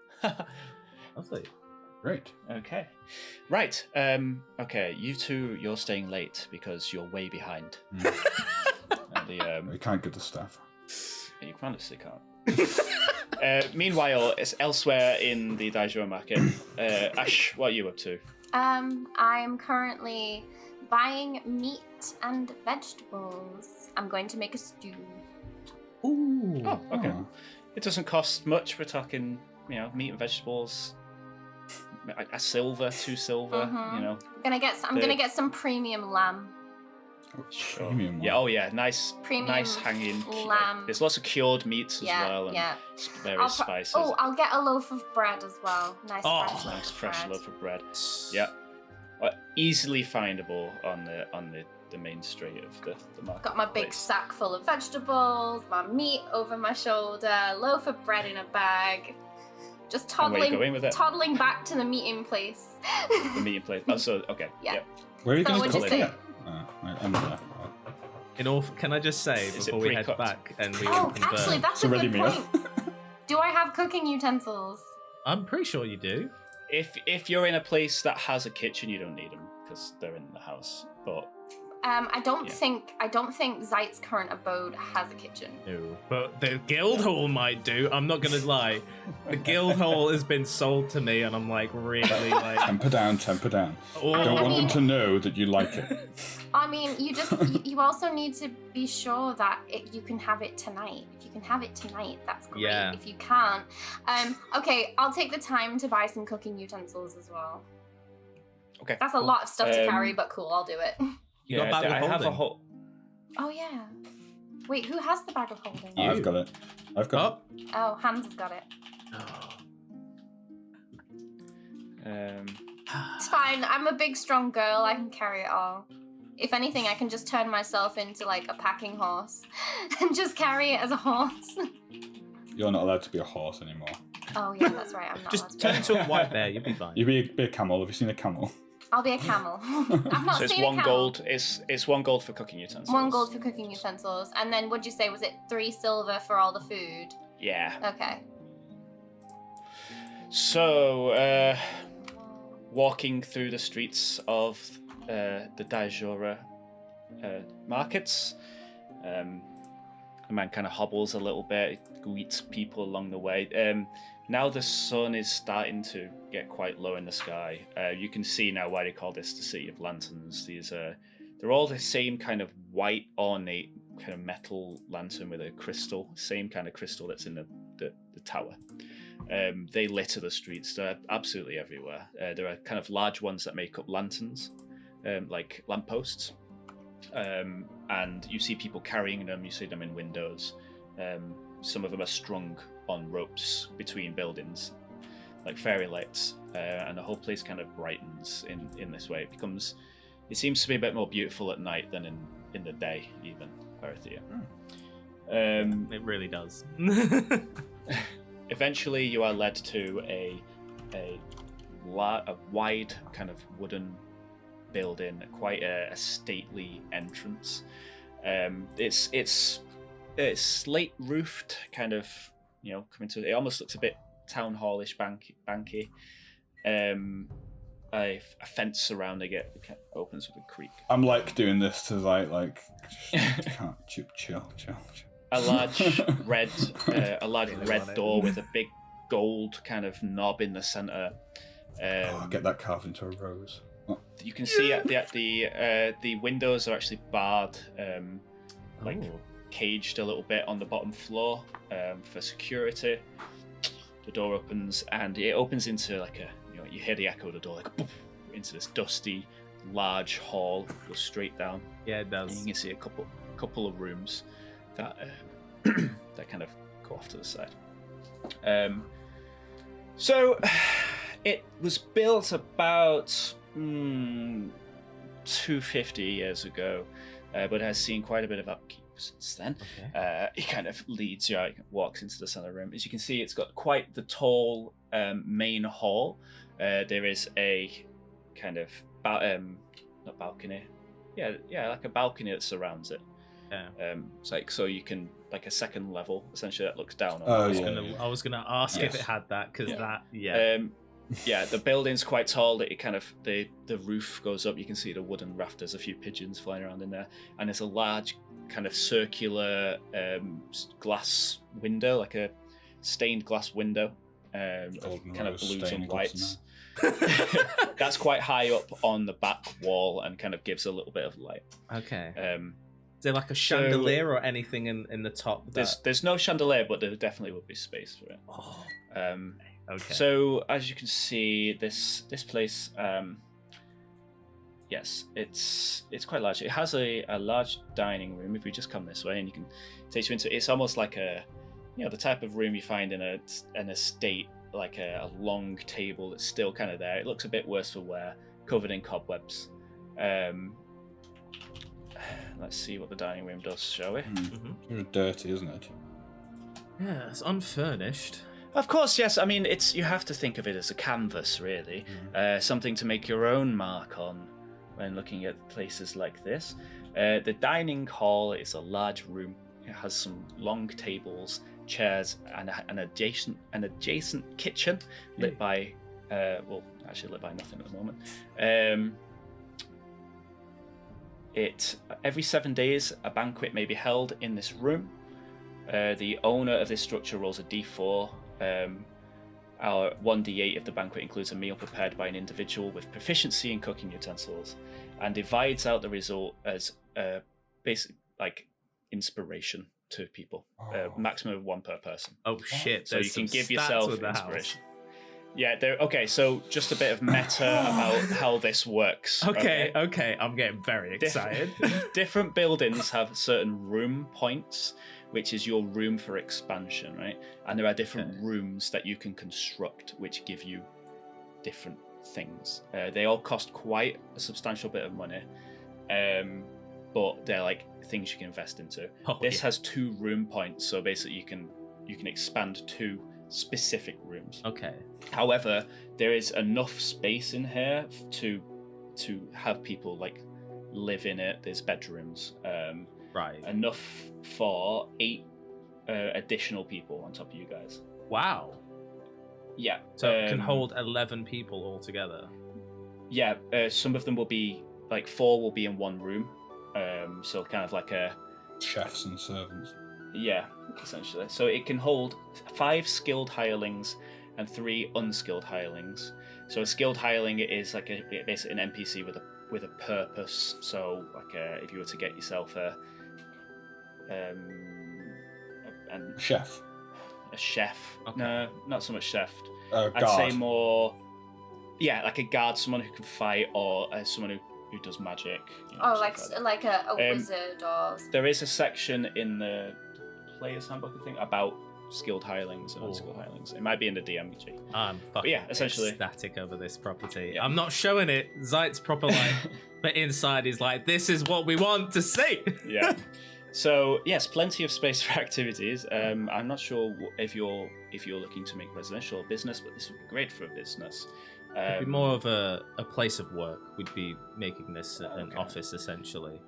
Lovely. Great. Okay. Right. Okay. You two, you're staying late because you're way behind. We can't get the staff. You honestly can't. Meanwhile, it's elsewhere in the Daijuro market. Ash, what are you up to? I am currently buying meat and vegetables. I'm going to make a stew. Ooh. Oh, okay. It doesn't cost much. We're talking, meat and vegetables. A silver, 2 silver. I'm gonna get some premium lamb. Sure. Premium Yeah. Oh, yeah. Nice. Premium nice hanging. lamb. There's lots of cured meats as well, and various spices. I'll get a loaf of bread as well. Nice Fresh loaf of bread. Yeah. Easily findable on the main street of the market. Got my big sack full of vegetables, my meat over my shoulder, loaf of bread in a bag. Just toddling back to the meeting place. The meeting place. Oh, so okay. Yeah. Where are you So going to what'd you cook say? I'm there. Can I just say Is it before we head pre-cooked? back and we Oh, convert, actually, that's It's a a ready good meal. point. Do I have cooking utensils? I'm pretty sure you do. If you're in a place that has a kitchen, you don't need them because they're in the house. But I don't think Zeit's current abode has a kitchen. No, but the guild hall might do. I'm not gonna lie. The guild hall has been sold to me, and I'm really like. Temper down. Oh. I don't want them to know that you like it. I mean, you also need to be sure that you can have it tonight. If you can have it tonight, that's great. Yeah. If you can't, okay, I'll take the time to buy some cooking utensils as well. okay. That's a lot of stuff to carry, but cool, I'll do it. You got a bag of I have a holding? whole. Oh yeah. Wait, who has the bag of holding? You. I've got it. Oh, Hans has got it. It's fine. I'm a big, strong girl. I can carry it all. If anything, I can just turn myself into a packing horse and just carry it as a horse. You're not allowed to be a horse anymore. Oh yeah, that's right. I'm not allowed Just to turn be. into a white bear. You'll be fine. You'd be a camel. Have you seen a camel? I'll be a camel. I've not So it's seen one a camel. gold. It's 1 gold for cooking utensils. 1 gold for cooking utensils, and then would you say was it 3 silver for all the food? Yeah. Okay. So, walking through the streets of the Daijora markets, the man kind of hobbles a little bit, greets people along the way. Now the sun is starting to get quite low in the sky. You can see now why they call this the City of Lanterns. They're all the same kind of white ornate kind of metal lantern with a crystal, same kind of crystal that's in the tower. They litter the streets. They're absolutely everywhere. There are kind of large ones that make up lanterns, like lampposts. And you see people carrying them. You see them in windows. Some of them are strung on ropes between buildings, like fairy lights, and the whole place kind of brightens in this way. It seems to be a bit more beautiful at night than in the day, even, Varatheia. It really does. Eventually, you are led to a wide kind of wooden building, quite a stately entrance. It's slate roofed, kind of, coming to it. Almost looks a bit town hallish, banky. A fence surrounding it opens with a creak. I'm like doing this to like can't chill. A large red door with a big gold kind of knob in the center. Get that carved into a rose. You can see at the windows are actually barred, caged a little bit on the bottom floor for security. The door opens, and it opens into like you hear the echo of the door, like poof, into this dusty, large hall. Goes straight down. Yeah, it does. And you can see a couple of rooms that that kind of go off to the side. So it was built about 250 years ago, but has seen quite a bit of upkeep since then. Okay. He kind of leads you out, walks into the center room. As you can see, it's got quite the tall main hall. There is a kind of not balcony, like a balcony that surrounds it. Yeah. It's like, so you can, like, a second level essentially that looks down on. I was gonna ask if it had that, because the building's quite tall. That it kind of the roof goes up. You can see the wooden rafters, a few pigeons flying around in there, and there's a large kind of circular glass window, like a stained glass window, of kind of blues and whites. That's quite high up on the back wall and kind of gives a little bit of light. Okay. Is there like a chandelier or anything in the top? There's no chandelier, but there definitely would be space for it. Oh. Okay. So as you can see, this place, yes, it's quite large. It has a large dining room. If we just come this way, and you can take you into, it's almost like the type of room you find in an estate, like a long table that's still kind of there. It looks a bit worse for wear, covered in cobwebs. Let's see what the dining room does, shall we? Mm-hmm. It's dirty, isn't it? Yeah, it's unfurnished. Of course, yes. I mean, you have to think of it as a canvas, really. Something to make your own mark on when looking at places like this. The dining hall is a large room. It has some long tables, chairs, and an adjacent kitchen lit by, lit by nothing at the moment. Every 7 days, a banquet may be held in this room. The owner of this structure rolls a d4. Our 1d8 of the banquet includes a meal prepared by an individual with proficiency in cooking utensils, and divides out the result as basic, like, inspiration to people. Maximum of 1 per person. Oh shit! So you can give yourself inspiration. House. Yeah, okay, so just a bit of meta about how this works. Okay, I'm getting very excited. Different buildings have certain room points, which is your room for expansion, right? And there are different rooms that you can construct, which give you different things. They all cost quite a substantial bit of money, but they're like things you can invest into. This has 2 room points, so basically you can expand 2 specific rooms. Okay. However, there is enough space in here to to have people like live in it. There's bedrooms, Right. enough for 8 additional people on top of you guys. Wow. Yeah. So it can hold 11 people altogether. Yeah. Some of them will be like 4 will be in one room. So kind of like a Chefs and servants. Yeah, essentially. So it can hold 5 skilled hirelings and 3 unskilled hirelings. So a skilled hireling is like basically an NPC with a purpose. So like if you were to get yourself a Chef. A chef. Okay. No, not so much chef. Guard. I'd say more. Yeah, like a guard, someone who can fight, or someone who does magic. Like a wizard or. There is a section in the player's handbook, I think, about skilled hirelings and unskilled hirelings. It might be in the DMG. I'm fucking essentially ecstatic over this property. Yeah. I'm not showing it. Zite's proper like, but inside he's like, this is what we want to see. Yeah. So yes, plenty of space for activities. I'm not sure if you're looking to make residential or business, but this would be great for a business. It'd be more of a place of work. We'd be making this an office essentially.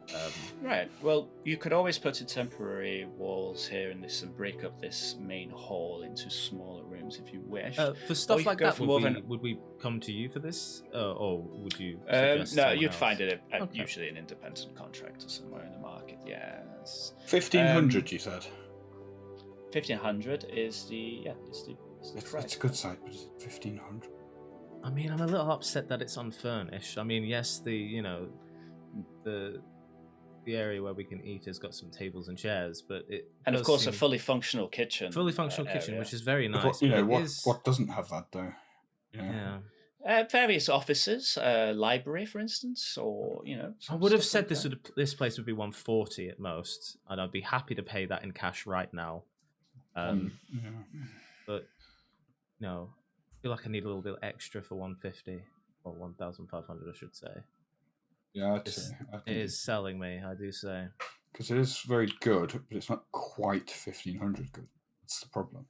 Right. Well, you could always put in temporary walls here in this and break up this main hall into smaller rooms if you wish. For stuff like that, would would we come to you for this, or would you? No, someone you'd else? find it usually an independent contractor somewhere in the market. Yes. 1,500, you said. 1,500 is the price. It's a good site, but it's 1,500. I mean, I'm a little upset that it's unfurnished. I mean, yes, the area where we can eat has got some tables and chairs, but and of course a fully functional kitchen. Fully functional kitchen, which is very nice. What doesn't have that though? Yeah. Various offices, library, for instance, or I would have said this place would be 140 at most, and I'd be happy to pay that in cash right now. But no, I feel like I need a little bit extra for 150 or 1,500, I should say. Yeah, it is selling me, I do say. Because it is very good, but it's not quite 1,500 good. That's the problem.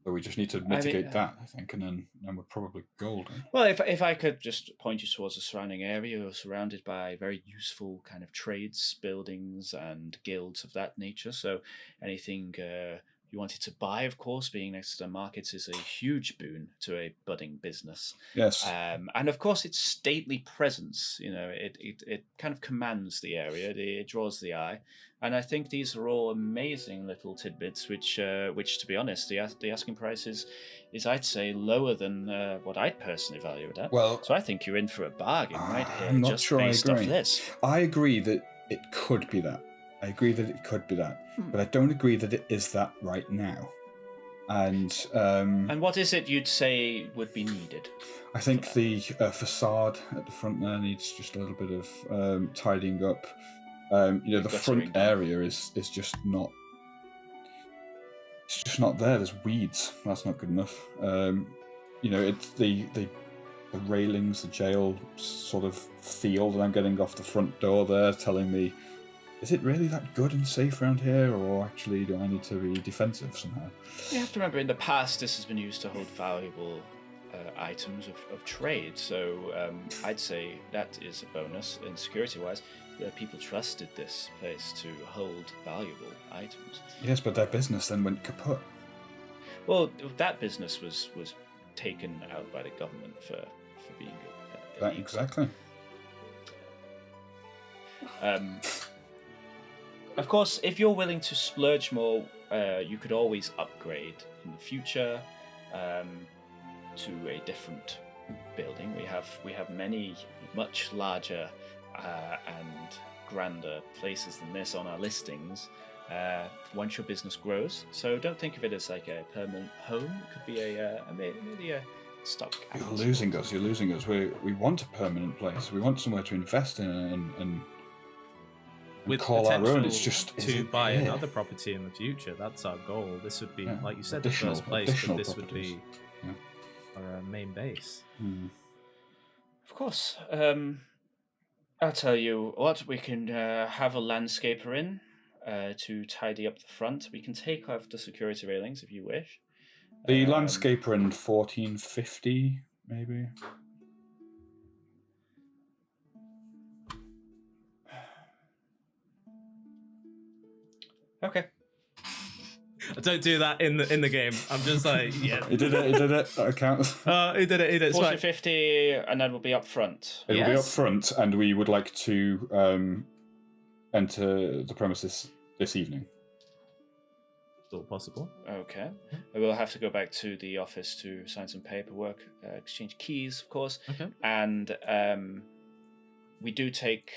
So we just need to mitigate that, I think, and then we're probably golden. Well, if I could just point you towards the surrounding area, you're surrounded by very useful kind of trades, buildings, and guilds of that nature. So anything you wanted to buy, of course, being next to the markets is a huge boon to a budding business. Yes. And of course, its stately presence, it kind of commands the area. It draws the eye. And I think these are all amazing little tidbits, which to be honest, the asking price is I'd say lower than what I'd personally value it at. Well, so I think you're in for a bargain right here. I'm not just sure based I agree. off this. I agree that it could be that. But I don't agree that it is that right now. And what is it you'd say would be needed? I think the facade at the front there needs just a little bit of tidying up. The front area is just not. It's just not there. There's weeds. That's not good enough. It's the railings, the jail sort of feel that I'm getting off the front door there, telling me, is it really that good and safe around here, or actually do I need to be defensive somehow? You have to remember, in the past, this has been used to hold valuable items of trade. So I'd say that is a bonus. And security-wise, people trusted this place to hold valuable items. Yes, but their business then went kaput. Well, that business was taken out by the government for being that exactly. Of course, if you're willing to splurge more, you could always upgrade in the future to a different building. We have many much larger and grander places than this on our listings once your business grows. So don't think of it as like a permanent home. It could be maybe a stock. You're losing us. We want a permanent place. We want somewhere to invest in and with call our own. It's just to buy another property in the future. That's our goal. This would be, like you said, the first place, but this would be our main base. Of course. I'll tell you what, we can have a landscaper in to tidy up the front. We can take off the security railings if you wish. The landscaper in 1450, maybe. Okay. I don't do that in the game. I'm just like, yeah. He did it. That counts. He did it. It's 40, fine. 50, and then we'll be up front. It will be up Yes. front, and we would like to enter the premises this evening. It's all possible. Okay. We'll have to go back to the office to sign some paperwork, exchange keys, of course. Okay. And we do take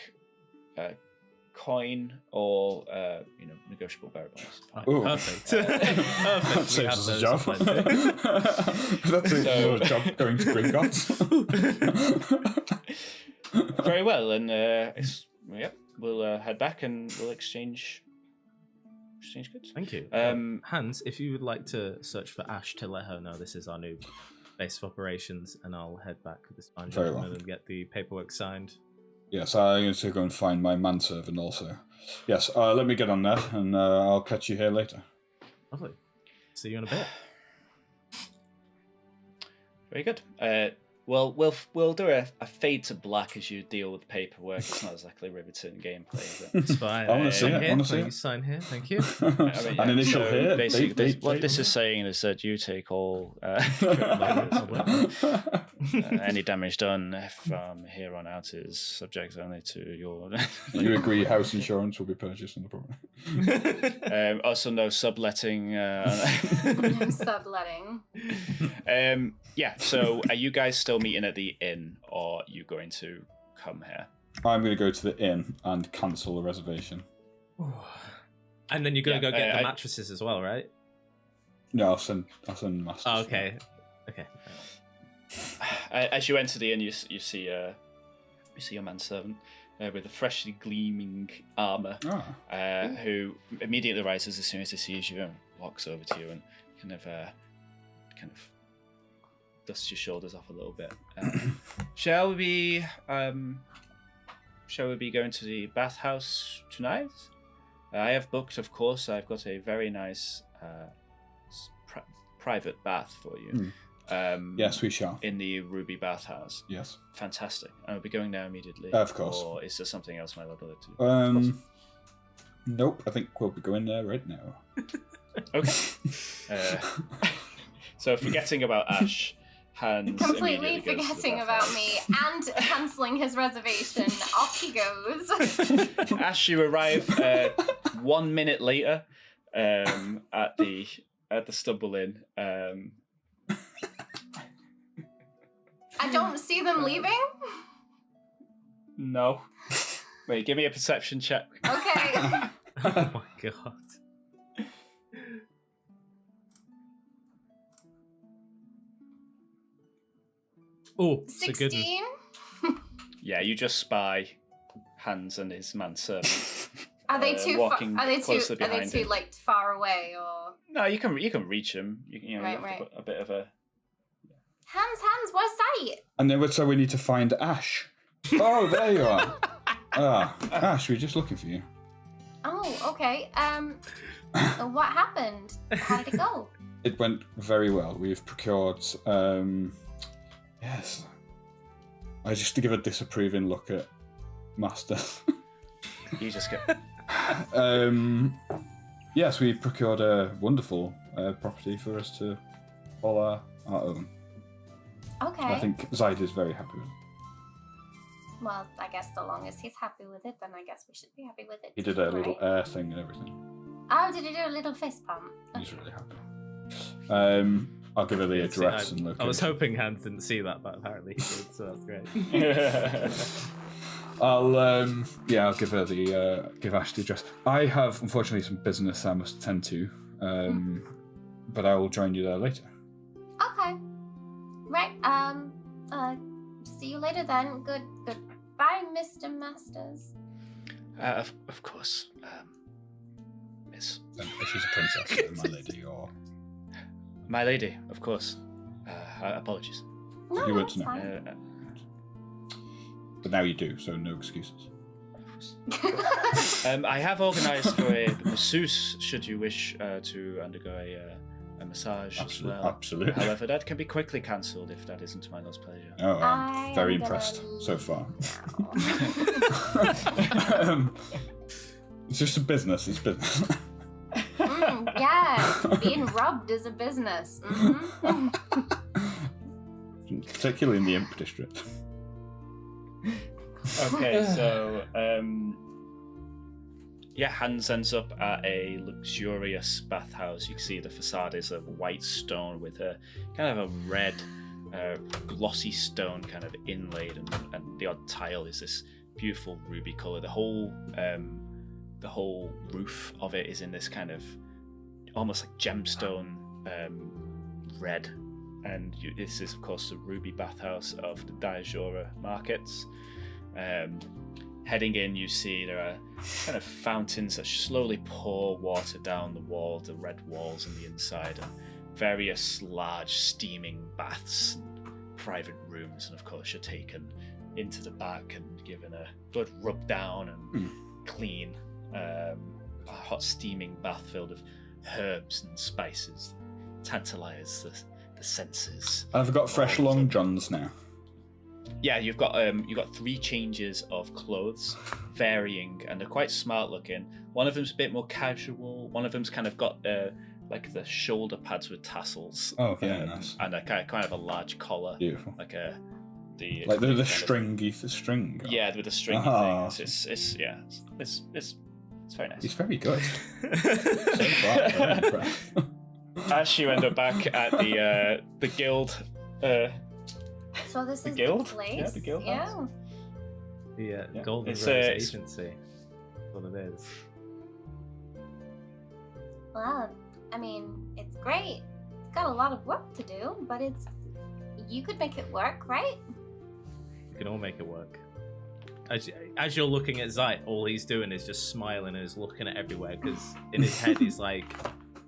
coin or negotiable bearer bonds. Ooh. Perfect. That Perfect. We saves have us a those job. plenty. That's So- a job going to Gringotts. Very well, and we'll head back and we'll exchange goods. Thank you. Hans, if you would like to search for Ash to let her know this is our new base of operations, and I'll head back with this fine Very gentleman well. and get the paperwork signed. Yes, I'm going to go and find my manservant also. Yes, let me get on that, and I'll catch you here later. Lovely. See you in a bit. Very good. Well, we'll do a fade to black as you deal with the paperwork. It's not exactly riveting gameplay, is it? It's fine. I wanna see Sign it, I here. wanna see Please it. sign here. Thank you. An initial so here. Basically, date, what date. this is saying is that you take all any damage done from here on out is subject only to your. You agree house insurance will be purchased on the property. Also, no subletting. Subletting. Yeah. So, are you guys still meeting at the inn, or are you going to come here? I'm going to go to the inn and cancel the reservation. And then you're gonna Yeah, go get the I- mattresses as well, right? No, I'll send masters. Oh, okay. Okay. As you enter the inn, you see your manservant with a freshly gleaming armor, Ah, who immediately rises as soon as he sees you and walks over to you and kind of dusts your shoulders off a little bit. Shall we be going to the bathhouse tonight? I have booked, of course. I've got a very nice private bath for you. yes, we shall. In the Ruby bathhouse. Yes. Fantastic. I'll be going there immediately. Of course. Or is there something else my ability to? Nope. I think we'll be going there right now. Okay. So forgetting about Ash, Hans Completely immediately goes to the forgetting about bathhouse. me and cancelling his reservation. Off he goes. Ash, you arrive 1 minute later at the Stumble Inn. I don't see them leaving. No. Wait, give me a perception check. Okay. Oh my god. Oh, it's a good one. 16. Yeah, you just spy Hans and his manservant. Are they too? walking Are they too? closely Are they behind too him. like far away or? No, you can reach him. You Right, have to right. put a bit of a. Hans, where's sight? And then so we need to find Ash. Oh, there you are. Ash, we're just looking for you. Oh, okay. What happened? How did it go? It went very well. We've procured. Yes. I just to give a disapproving look at Master. You just get. Yes, we procured a wonderful property for us to call our own. Okay. I think Zaid is very happy with it. Well, I guess so long as he's happy with it, then I guess we should be happy with it. He did a too, little right? air thing and everything. Oh, did he do a little fist pump? He's really happy. I'll give her the See, address and location. I was hoping Hans didn't see that, but apparently he did, so that's great. I'll give her the give Ash the address. I have unfortunately some business I must attend to, but I will join you there later. Okay. Right. See you later then. Goodbye, Mr. Masters. Of course, Miss. She's a princess, my lady, or My lady, of course. Apologies. No, You would that's know. fine. but now you do, so no excuses. I have organised for a masseuse should you wish to undergo a massage as well. Absolutely. However, that can be quickly cancelled if that isn't my lord's pleasure. Oh, I I'm very am gonna impressed so far. now. It's just a business. It's business. Yeah, being robbed is a business. Mm-hmm. Particularly in the Imp District. Okay, so Hans ends up at a luxurious bathhouse. You can see the facade is of white stone with a kind of a red, glossy stone kind of inlaid, and the odd tile is this beautiful ruby color. The whole roof of it is in this kind of almost like gemstone red. And this is, of course, the ruby bathhouse of the Diajora markets. Heading in, you see there are kind of fountains that slowly pour water down the wall, the red walls on the inside, and various large steaming baths and private rooms. And of course, you're taken into the back and given a good rub down and clean, a hot steaming bath filled with herbs and spices, tantalize the senses. I've got fresh long johns now. Yeah, you've got 3 changes of clothes, varying, and they're quite smart looking. One of them's a bit more casual. One of them's kind of got like the shoulder pads with tassels. Oh, okay, nice. And a kind of a large collar. Beautiful. Like the string. Yeah, with the string things. It's very nice. He's very good. So far, very impressed. As you end up back at the guild. So this the is guild? the place? Yeah, the guild house. The Golden It's, Rose it's- Agency. That's what it is. Well, I mean, it's great. It's got a lot of work to do, but you could make it work, right? We can all make it work. As you're looking at Zeit, all he's doing is just smiling and is looking at everywhere, because in his head he's like,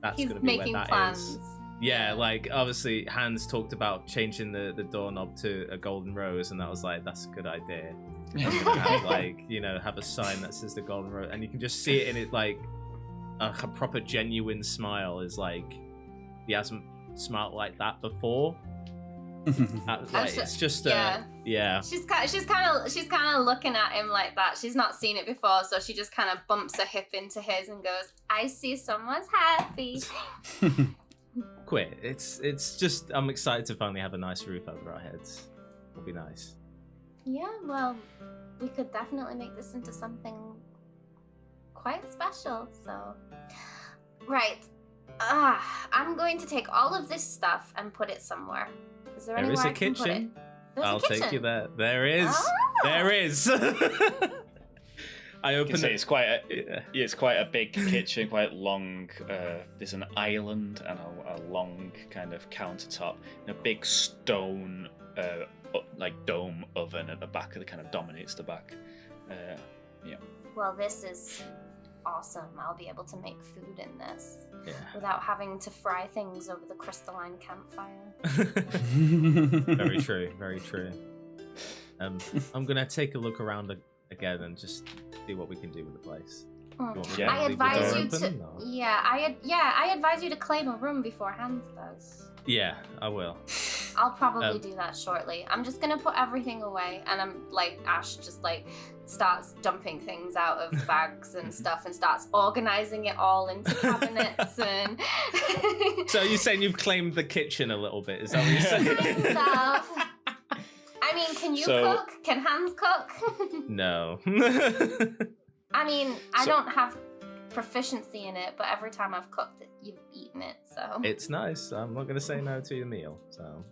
that's He's going to be where making that plans. is. Yeah, like obviously Hans talked about changing the doorknob to a golden rose, and that was like, that's a good idea. I'm gonna have, like, have a sign that says the golden rose, and you can just see it in it, like a proper genuine smile. Is like he hasn't smiled like that before. It's just yeah. She's kind of looking at him like that. She's not seen it before, so she just kind of bumps her hip into his and goes, "I see someone's happy." Quit. It's just I'm excited to finally have a nice roof over our heads. It'll be nice. Yeah, well, we could definitely make this into something quite special. So, right. I'm going to take all of this stuff and put it somewhere. Is there There is anywhere a I can put it? kitchen. There's I'll a kitchen. take you there. There is. Ah! There is. I You can open see it. it's quite a big kitchen, quite long. There's an island and a long kind of countertop, and a big stone like dome oven at the back that kind of dominates the back. Well, this is awesome. I'll be able to make food in this Yeah. without having to fry things over the crystalline campfire. Very true. Very true. I'm gonna take a look around again and just see what we can do with the place. Hmm. You want me to Yeah. I leave the advise door you open, to. or- I advise you to claim a room before Hans does. Yeah, I will. I'll probably do that shortly. I'm just gonna put everything away, and I'm like Ash just like starts dumping things out of bags and stuff, and starts organizing it all into cabinets and. So you're saying you've claimed the kitchen a little bit? Is that what you're saying? Kind of. I mean, can you cook? Can Hans cook? No. I mean, I don't have proficiency in it, but every time I've cooked it, you've eaten it, so. It's nice. I'm not gonna say no to your meal. So.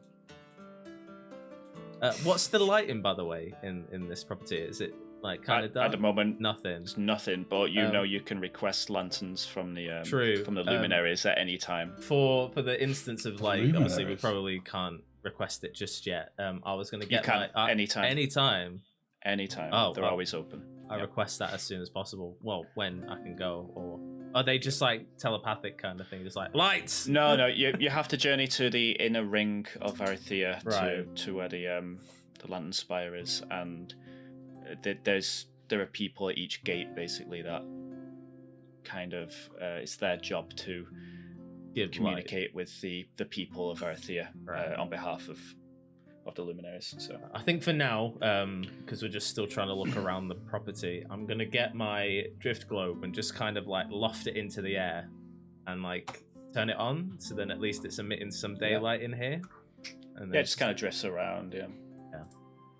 What's the lighting, by the way, in this property? Is it like kind of dark? At the moment, Nothing. there's nothing, but you can request lanterns from the True. from the luminaries at any time. For the instance of like, obviously we Luminaries. probably can't request it just yet. I was gonna You get can anytime. Anytime. Anytime. Oh, they're well. always open. I Yep. request that as soon as possible. Well, when I can go, or are they just like telepathic kind of thing? Just like lights. No, you have to journey to the inner ring of Varatheia Right. to where the Lantern Spire is, and there are people at each gate basically that kind of it's their job to Give communicate with the people of Varatheia Right. on behalf of the luminaries. So I think for now, because we're just still trying to look around the property, I'm gonna get my drift globe and just kind of like loft it into the air, and like turn it on, so then at least it's emitting some daylight in here. And Yeah, it just kind of drifts around. Yeah.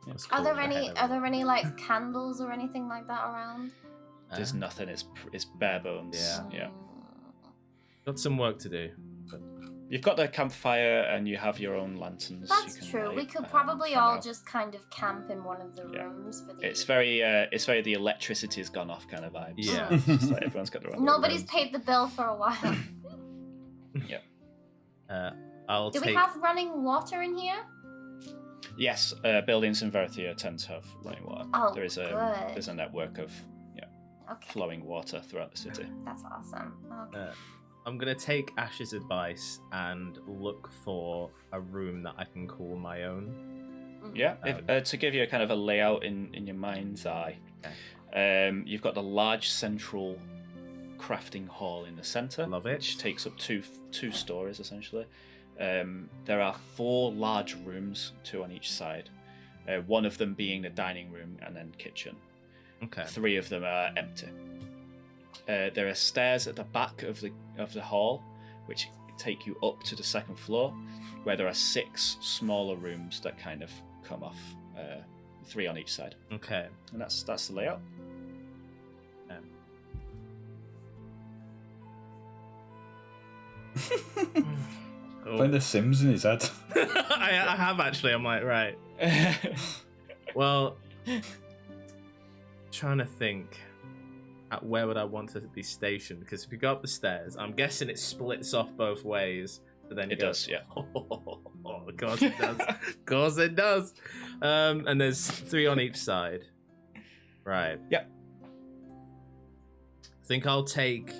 That's Are cool. there any like candles or anything like that around? There's nothing. It's bare bones. Yeah. Got some work to do. But... You've got the campfire and you have your own lanterns. That's you can true. light, We could probably for all now. just kind of camp in one of the rooms for the. It's very the electricity's gone off kind of vibes. Yeah. Just like everyone's got their own. Nobody's rooms. paid the bill for a while. I'll Do take... we have running water in here? Yes, buildings in Varatheia tend to have running water. Oh, There's good. a network of Okay, flowing water throughout the city. that's awesome. Okay. I'm going to take Ash's advice and look for a room that I can call my own. Yeah, to give you a kind of a layout in your mind's eye, you've got the large central crafting hall in the center. Love it. Which takes up two stories essentially. There are 4 large rooms, 2 on each side. One of them being the dining room and then kitchen. Okay. 3 of them are empty. There are stairs at the back of the hall, which take you up to the 2nd floor, where there are 6 smaller rooms that kind of come off, 3 on each side. Okay. And that's the layout. Playing The Sims in his head. I have actually. I'm like, right. Well, trying to think at where would I want to be stationed, because if you go up the stairs, I'm guessing it splits off both ways. But then It does, yeah. Oh, of course it does. Of course it does. And there's 3 on each side. Right. Yep. I think I'll take.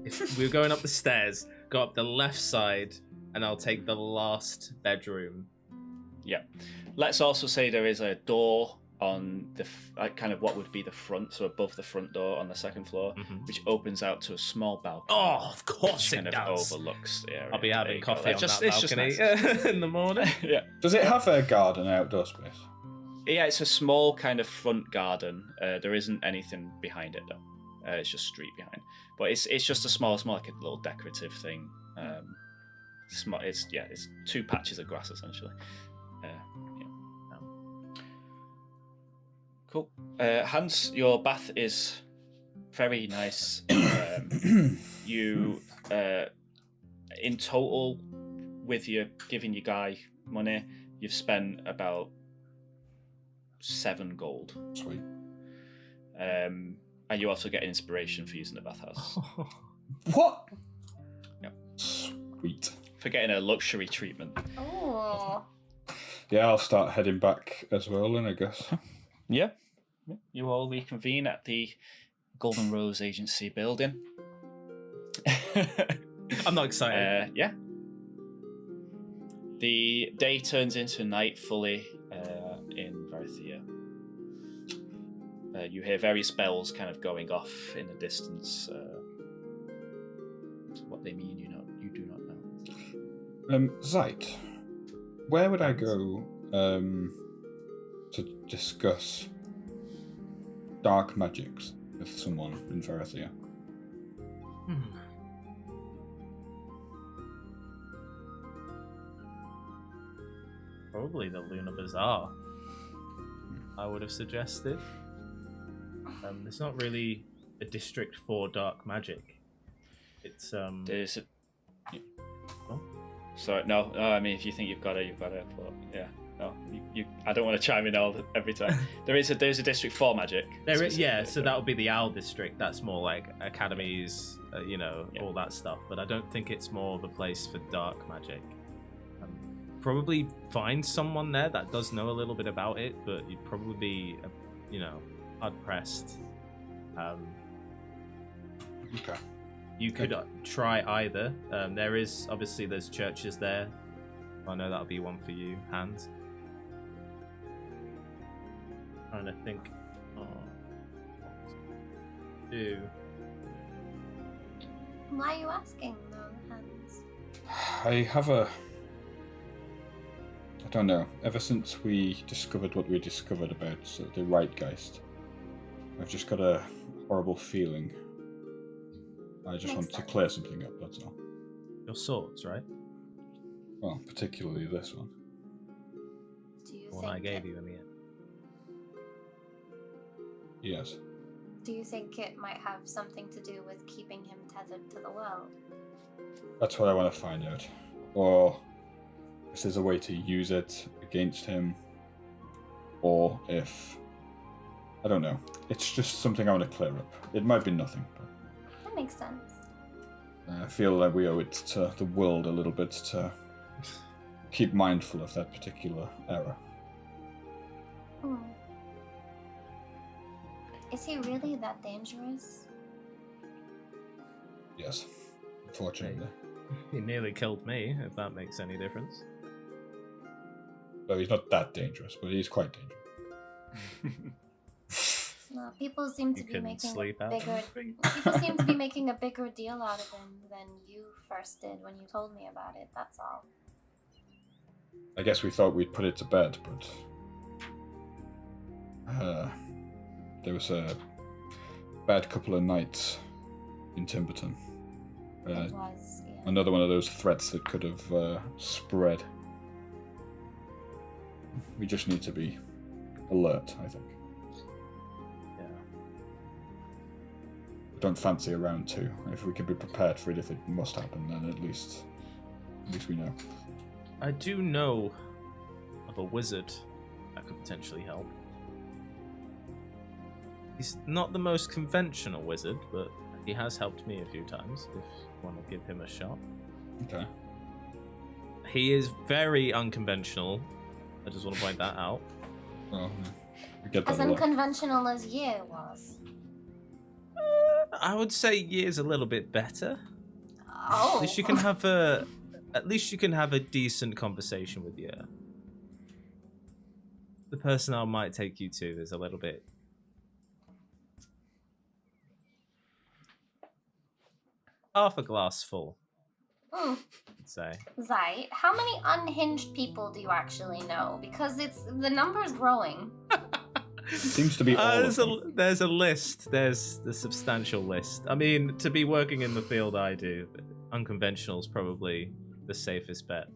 If we're going up the stairs, go up the left side, and I'll take the last bedroom. Yeah. Let's also say there is a door on the kind of what would be the front, so above the front door on the 2nd floor, which opens out to a small balcony. Oh, of course which it kind does. of overlooks the area. I'll be There having you go. coffee on It's that just balcony nice. in the morning. Yeah. Does it have a garden outdoor space? Yeah, it's a small kind of front garden. There isn't anything behind it though. It's just street behind. But it's just a small like a little decorative thing. It's 2 patches of grass essentially. Cool. Hans, your bath is very nice. You, in total, with your giving your guy money, you've spent about 7 gold. Sweet. And you also get inspiration for using the bathhouse. What? Yep. Sweet. For getting a luxury treatment. Oh. Yeah, I'll start heading back as well then, I guess. Yeah. You all reconvene at the Golden Rose Agency building. I'm not excited. Yeah. The day turns into night fully in Varatheia. You hear various bells kind of going off in the distance. What they mean, you do not know. Zeit, where would I go to discuss dark magics with someone in Varatheia? Probably the Lunar Bazaar, I would have suggested. There's not really a district for dark magic. It's There's a... Oh. Sorry, no. I mean, if you think you've got it, but yeah, no. You I don't want to chime in every time. There's a district for magic. there is, yeah. So specifically, that would be the Owl district. That's more like academies, Yeah. all that stuff. But I don't think it's more of a place for dark magic. Probably find someone there that does know a little bit about it, but you'd probably be, hard pressed. Okay. You could try either. There's churches there. I know that'll be one for you, Hans. Trying to think. Why are you asking though, Hans? I don't know. Ever since we discovered what we discovered about the Rightgeist, I've just got a horrible feeling I just Makes want to sense. clear something up, that's all. Your swords, right? Well, particularly this one. Do you The one I think gave it, you in the end. Yes. do you think it might have something to do with keeping him tethered to the world? That's what I want to find out. Or if there's a way to use it against him. Or if... I don't know. It's just something I want to clear up. It might be nothing, but That makes sense. I feel like we owe it to the world a little bit to keep mindful of that particular error. Hmm. Is he really that dangerous? Yes. Unfortunately. He nearly killed me, if that makes any difference. Though he's not that dangerous, but he's quite dangerous. No, people seem to You be can making sleep a out. bigger. People seem to be making a bigger deal out of him than you first did when you told me about it. That's all. I guess we thought we'd put it to bed, but there was a bad couple of nights in Timberton. It was. Yeah. Another one of those threats that could have spread. We just need to be alert, I think. Yeah. Don't fancy a round two. If we could be prepared for it, if it must happen, then at least we know. I do know of a wizard that could potentially help. He's not the most conventional wizard, but he has helped me a few times, if you want to give him a shot. Okay. He is very unconventional. I just want to point that out. Well, we get that As a lot. unconventional as Ye was. I would say Ye's a little bit better. Oh. At least you can have a decent conversation with Ye. The person I might take you to is a little bit. Half a glass full, Hmm. I'd say. Zait, how many unhinged people do you actually know? Because the number's growing. Seems to be all of them. There's a list. There's the substantial list. I mean, to be working in the field I do, unconventional is probably the safest bet.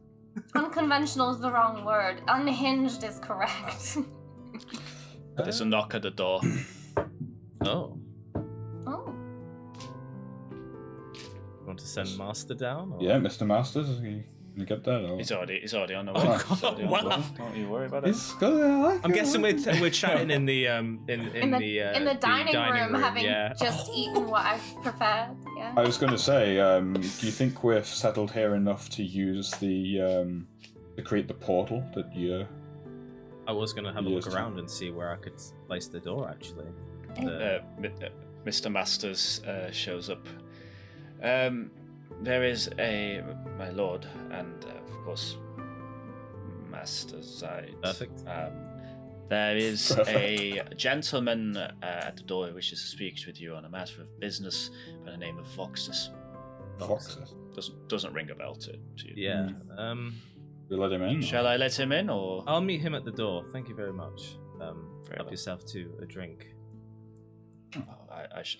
Unconventional is the wrong word. Unhinged is correct. There's a knock at the door. Oh, Oh. you want to send Master down? Or? Yeah, Mr. Masters, can you get that? Or... He's already on the Oh, way. God, He's already on the what? way. Don't you worry about it. It's good, I like I'm it, guessing I like it. we're chatting in the In the dining room, having yeah. just eaten what I've prepared. Yeah. I was going to say, do you think we're settled here enough to use the to create the portal that you? I was gonna have a Yes. look around and see where I could place the door. Actually, Mr. Masters shows up. There is my lord, and of course, Master Zide. Perfect. There is a Perfect. gentleman at the door who wishes to speak with you on a matter of business by the name of Voxus. Foxes. Doesn't ring a bell to you. yeah. We let him in. Shall I let him in, or I'll meet him at the door. Thank you very much. Very Help well. yourself to a drink.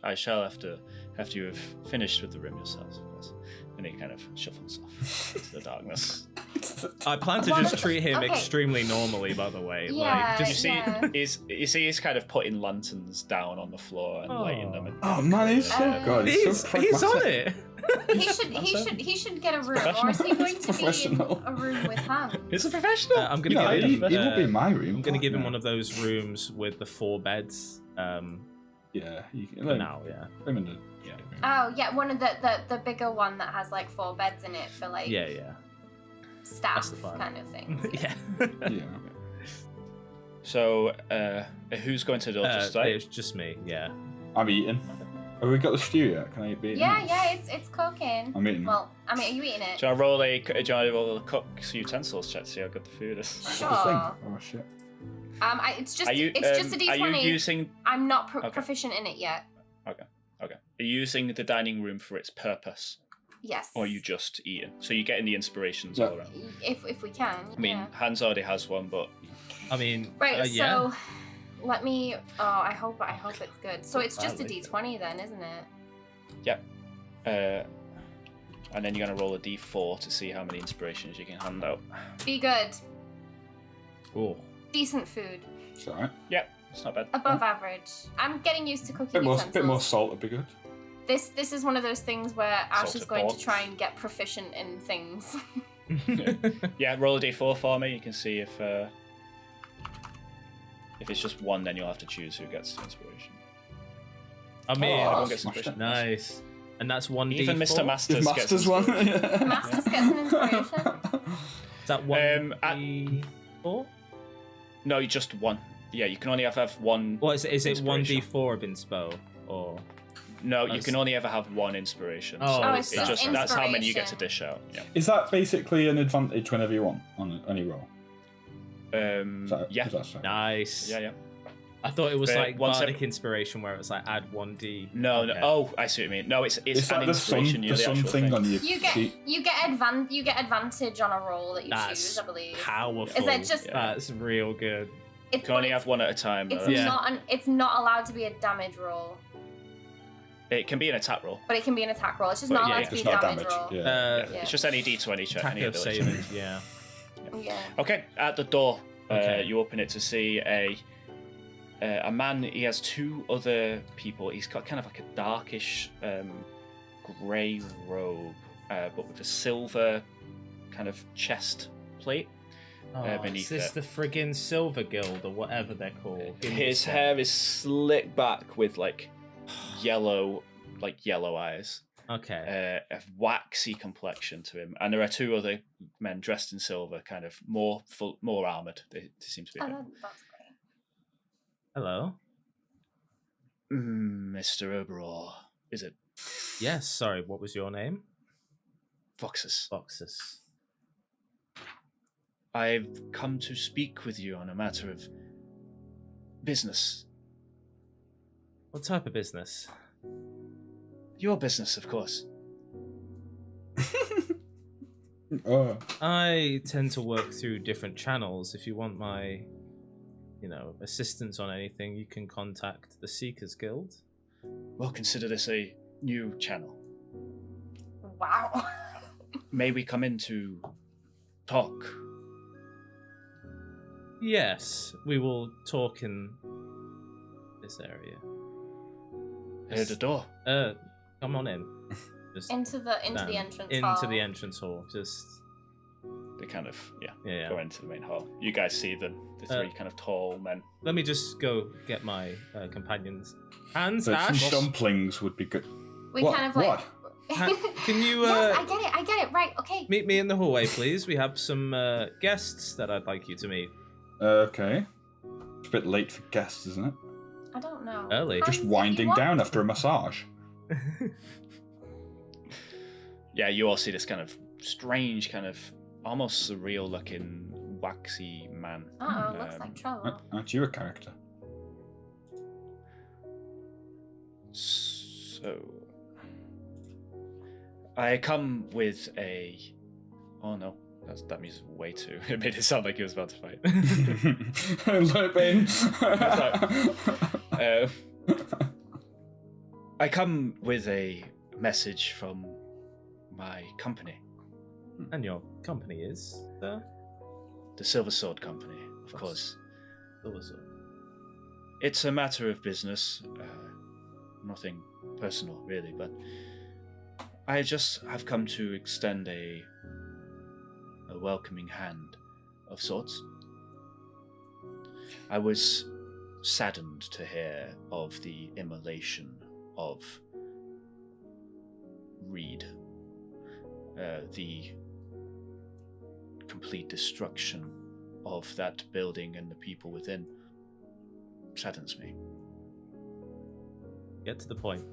I shall after you have finished with the room yourselves, of course. And he kind of shuffles off into the darkness. I plan to Well, just treat him okay. extremely normally, by the way. Yeah, Like, just yeah. He's kind of putting lanterns down on the floor and lighting them. And, Oh man, he's so good. he's so on pragmatic. it. He should get a room, or is he going to be in Professional. a room with Ham? He's a professional. I'm gonna No, give him. he will be my room. I'm gonna give him Yeah. one of those rooms with the 4 beds. Yeah, you can For now, yeah. put him in the. Yeah. Oh yeah, one of the bigger one that has like 4 beds in it for like Yeah, yeah. staff That's the plan. kind of things. yeah. Yeah. So, who's going to the door to stay? It's just me, yeah. I'm eating. Have we got the stew yet? Can I eat beef? Yeah, it's cooking. I'm eating. Well, I mean, are you eating it? Do you want to roll a cook's utensils check to see how good the food is? That's Sure. the thing. Oh shit. It's just Are you, it's just a Are D20. you using? I'm not Okay. proficient in it yet. Okay. Are you using the dining room for its purpose, Yes. or are you just eating? So you're getting the inspirations Yeah. all around. If we can. I mean, yeah. Hans already has one, but I mean, Right. yeah. So let me. Oh, I hope it's good. So it's just a Badly. D20 then, isn't it? Yep. And then you're going to roll a d4 to see how many inspirations you can hand out. Be good. Oh. Decent food. It's alright. Yep, it's not bad. Above average. I'm getting used to cooking utensils. Bit more salt would be good. This is one of those things where Ash Salted is going to pork. try and get proficient in things. Yeah, roll a d4 for me. You can see if it's just one, then you'll have to choose who gets inspiration. I mean, Everyone gets smashed inspiration. nice. And that's 1d4? Even Mr. Masters gets Masters one. inspiration. Masters gets an inspiration. Is that 1d4? No, you just one. Yeah, you can only have one. What is it? Is it inspiration. 1d4 of inspo? Or No, you That's- can only ever have one inspiration. Oh, so it's just that's how many you get to inspiration. dish out. Yeah. Is that basically an advantage whenever you want on any roll? Yeah. Is that so? nice. Yeah. I thought it was But like once bardic inspiration where it was like add 1d. No. Okay. Oh, I see what you mean. No, it's It's an like the sun, inspiration. the you're sun actual thing on your You get sheet. you get advantage on a roll that you That's choose, I believe. powerful. Is it just- That's real good. You can only have one at a time. Though. It's Yeah. it's not allowed to be a damage roll, It can be an attack roll. but it can be an attack roll. It's just But not yeah, allowed it's to be It's a not damage, damage. roll. Yeah. Yeah. It's just any d20 check. Attack Any of ability. savings, yeah. Yeah. Okay, at the door, Okay. you open it to see a man. He has two other people. He's got kind of like a darkish grey robe, but with a silver kind of chest plate. Oh, beneath is this it. the friggin' Silver Guild or whatever they're called? Give me His the hair is slicked back with like yellow eyes. Okay. A waxy complexion to him, and there are two other men dressed in silver, kind of more armored. They seem to be. Oh, that's great. Hello. Mr. Oberor, is it Yes. Sorry. What was your name? Foxes? Boxes. I've come to speak with you on a matter of business. What type of business? Your business, of course. Oh. I tend to work through different channels. If you want my, assistance on anything, you can contact the Seekers Guild. Well, consider this a new channel. Wow. May we come in to talk? Yes, we will talk in this area. Here's the door. Come on in. Just into the stand entrance into hall. the entrance hall. Just They kind of, yeah. go into the main hall. You guys see them, the three kind of tall men. Let me just go get my companions. Hands, But some Ash. dumplings would be good. We What? kind of like. What? Can you Yes, I get it. Right, okay. meet me in the hallway, please? We have some guests that I'd like you to meet. Okay. It's a bit late for guests, isn't it? I don't know. Early. Hands, Just if you winding want. down after a massage. Yeah, you all see this kind of strange, kind of almost surreal looking, waxy man. Uh-oh, looks like trouble. Aren't you a character? So, I come with a. Oh no, that music is way too. It made it sound like he was about to fight. Look in. I come with a message from my company, And your company is the the Silver Sword Company, of course. Silver Sword. It's a matter of business, nothing personal really, but I just have come to extend a welcoming hand of sorts. I was saddened to hear of the immolation of Reed, the complete destruction of that building and the people within saddens me. Get to the point.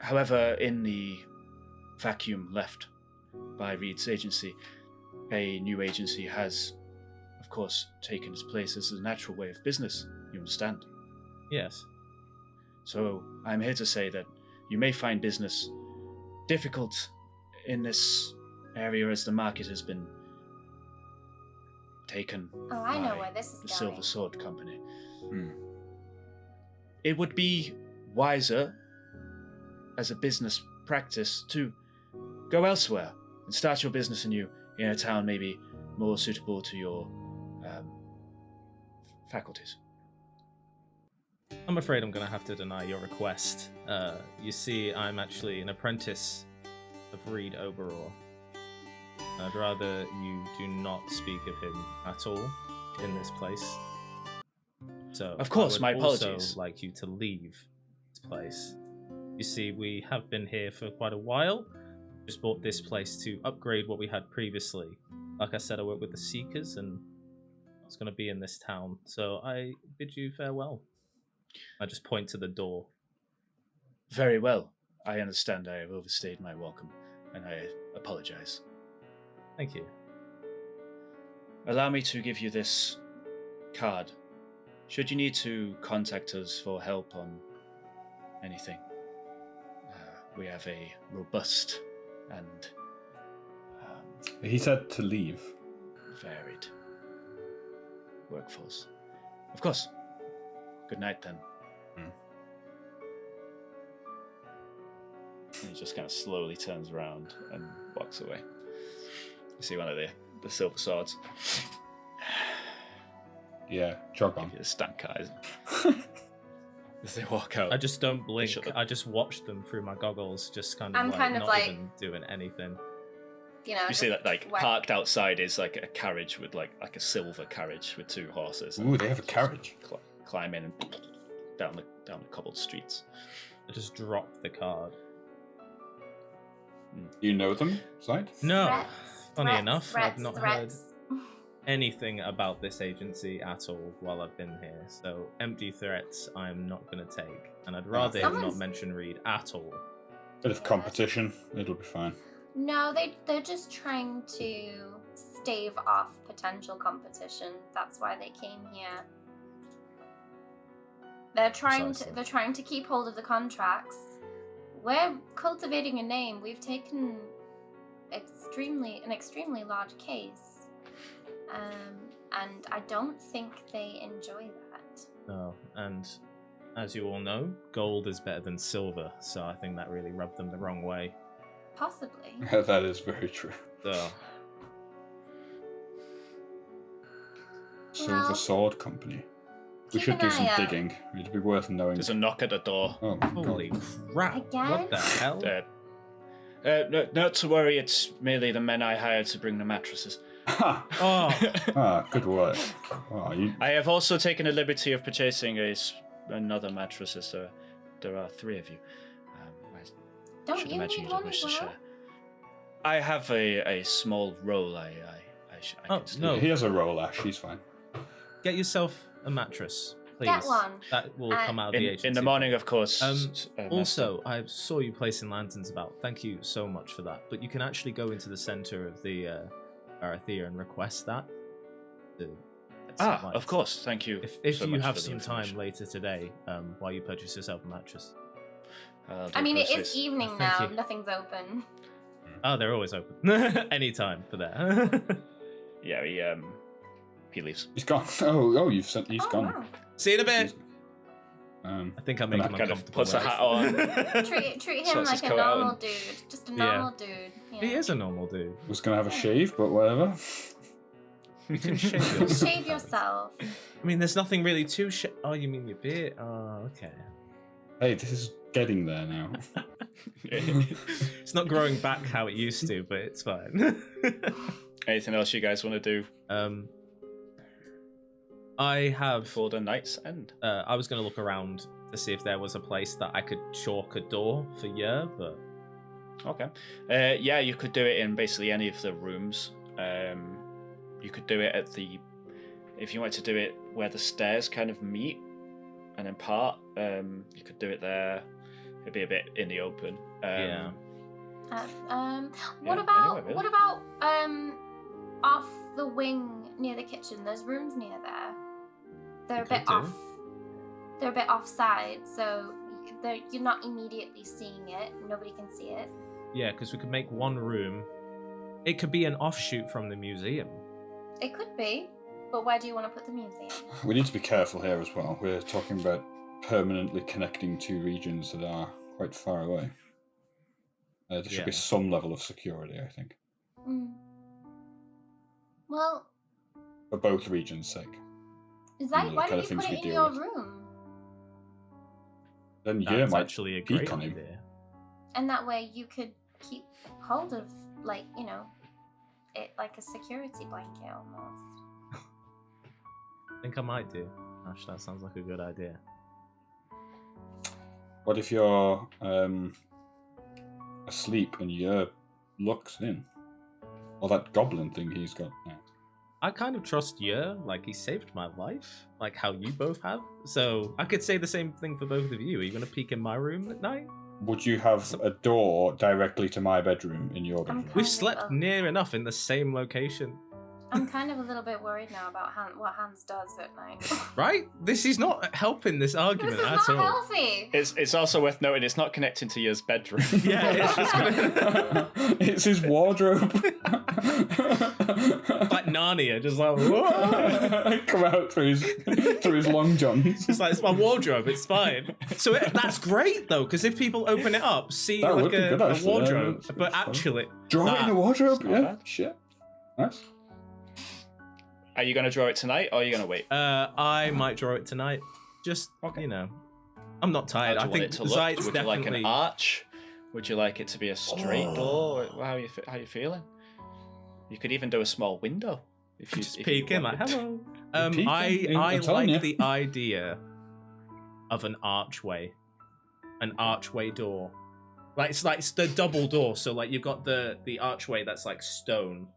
However, in the vacuum left by Reed's agency, a new agency has, of course, taken its place as a natural way of business, you understand? Yes. So I'm here to say that you may find business difficult in this area as the market has been taken Oh, I know by where this is the going. Silver Sword Company. Hmm. It would be wiser as a business practice to go elsewhere and start your business in a town maybe more suitable to your faculties. I'm afraid I'm going to have to deny your request. You see, I'm actually an apprentice of Reed Oberor. I'd rather you do not speak of him at all in this place. So, of course, I would my apologies. Also like you to leave this place. You see, we have been here for quite a while. Just bought this place to upgrade what we had previously. Like I said, I work with the Seekers, and I was going to be in this town. So I bid you farewell. I just point to the door. Very well. I understand I have overstayed my welcome, and I apologize. Thank you. Allow me to give you this card. Should you need to contact us for help on anything, we have a robust and He said to leave. varied workforce. Of course. Good night, then. And he just kind of slowly turns around and walks away. You see one of the silver swords. Yeah, jog on. Give you the stank eyes as they walk out. I just don't blink. Shut up. I just watch them through my goggles, just kind of I'm like kind of not like- even doing anything. You know, You see just that like whack- parked outside is like a carriage with like a silver carriage with two horses. Ooh, they have a carriage. Climb in and down the cobbled streets. I just drop the card. You know them, Sight? No, Threats, funny threats, enough, threats, I've not threats. heard anything about this agency at all while I've been here. So empty threats I'm not going to take, and I'd rather him not Someone's- mention Reed at all. Bit of competition, it'll be fine. No, they're just trying to stave off potential competition. That's why they came here. They're trying to keep hold of the contracts. We're cultivating a name. We've taken an extremely large case, and I don't think they enjoy that. No, and as you all know, gold is better than silver, so I think that really rubbed them the wrong way. Possibly. That is very true. So, Silver Well, Sword Company. We keep should an do some eye out. digging. It'd be worth knowing. There's a knock at the door. Oh, my holy God. crap! Again? What the hell? No, not to worry, it's merely the men I hired to bring the mattresses. Ha! Oh, Good work. Oh, I have also taken the liberty of purchasing another mattress, so there are three of you. I Don't should you imagine need you'd one wish as to well? share. I have a small roll I Oh, can sleep no. in. He has a roll, Ash. He's fine. get yourself a mattress, please. Get one. That will come out of the agency. In the morning, of course. Also, I saw you placing lanterns about. Thank you so much for that. But you can actually go into the center of the Varatheia and request that. to get some light. Of course. Thank you. If so you much have for the some time information. later today, while you purchase yourself a mattress. I'll do I mean, it groceries. is evening Thank now. you. Nothing's open. Oh, they're always open. Anytime for that. Yeah, he leaves. He's gone. Oh, you've sent. He's Oh, gone. wow. See you in a bit. Um, I think I make him Kind of uncomfortable. puts a hat on. Treat him Sorts like his a coat out normal and- dude. Just a Yeah. normal dude. You He know. is a normal dude. was gonna have a shave, but whatever. You can shave yourself. Shave yourself. I mean, there's nothing really to shave. Oh, you mean your beard? Oh, okay. Hey, this is getting there now. It's not growing back how it used to, but it's fine. Anything else you guys want to do I have. before the night's end? I was going to look around to see if there was a place that I could chalk a door for Yer, but Okay. Yeah, you could do it in basically any of the rooms. You could do it at the... If you wanted to do it where the stairs kind of meet and then part, you could do it there. It'd be a bit in the open. Yeah. What Yeah, about anyway, really. what about off the wing near the kitchen? There's rooms near there. They're a You bit could do. off. They're a bit offside, so you're not immediately seeing it. Nobody can see it. yeah, because we could make one room. It could be an offshoot from the museum. It could be, but where do you want to put the museum? We need to be careful here as well. We're talking about permanently connecting two regions that are quite far away. There should Yeah. be some level of security, I think, Well, for both regions' sake. is that You know, the why kind don't of you things put we it in deal your with. room? Then That's might actually a peek great on him. idea. And that way you could keep hold of, like, you know, it like a security blanket almost. I think I might do. Ash, that sounds like a good idea. What if you're asleep and Yer looks in? Or that goblin thing he's got now. I kind of trust you. Like, he saved my life, like how you both have. So I could say the same thing for both of you. Are you going to peek in my room at night? Would you have a door directly to my bedroom in your bedroom? We've slept near enough in the same location. I'm kind of a little bit worried now about what Hans does at night. Right? This is not helping this argument This is at not all. healthy. It's also worth noting it's not connecting to Yer's bedroom. Yeah, it's just gonna... It's his wardrobe. like Narnia, just like, whoa! Come out through his long johns. It's like, it's my wardrobe, it's fine. So that's great, though, because if people open it up, see That would like be good, a actually. wardrobe, Yeah, but it's fun. actually... Draw it in a wardrobe? not Yeah, bad. shit. Nice. Are you going to draw it tonight, or are you going to wait? I might draw it tonight. Just, Okay. you know, I'm not How tired. do I you want think it to look? Zite's Would definitely... you like an arch? Would you like it to be a straight door? How are you feeling? You could even do a small window. If you just if peek you in like, wanted. hello. peeking. I I'm telling like you. the idea of an archway door. Like it's the double door. So like you've got the archway that's like stone,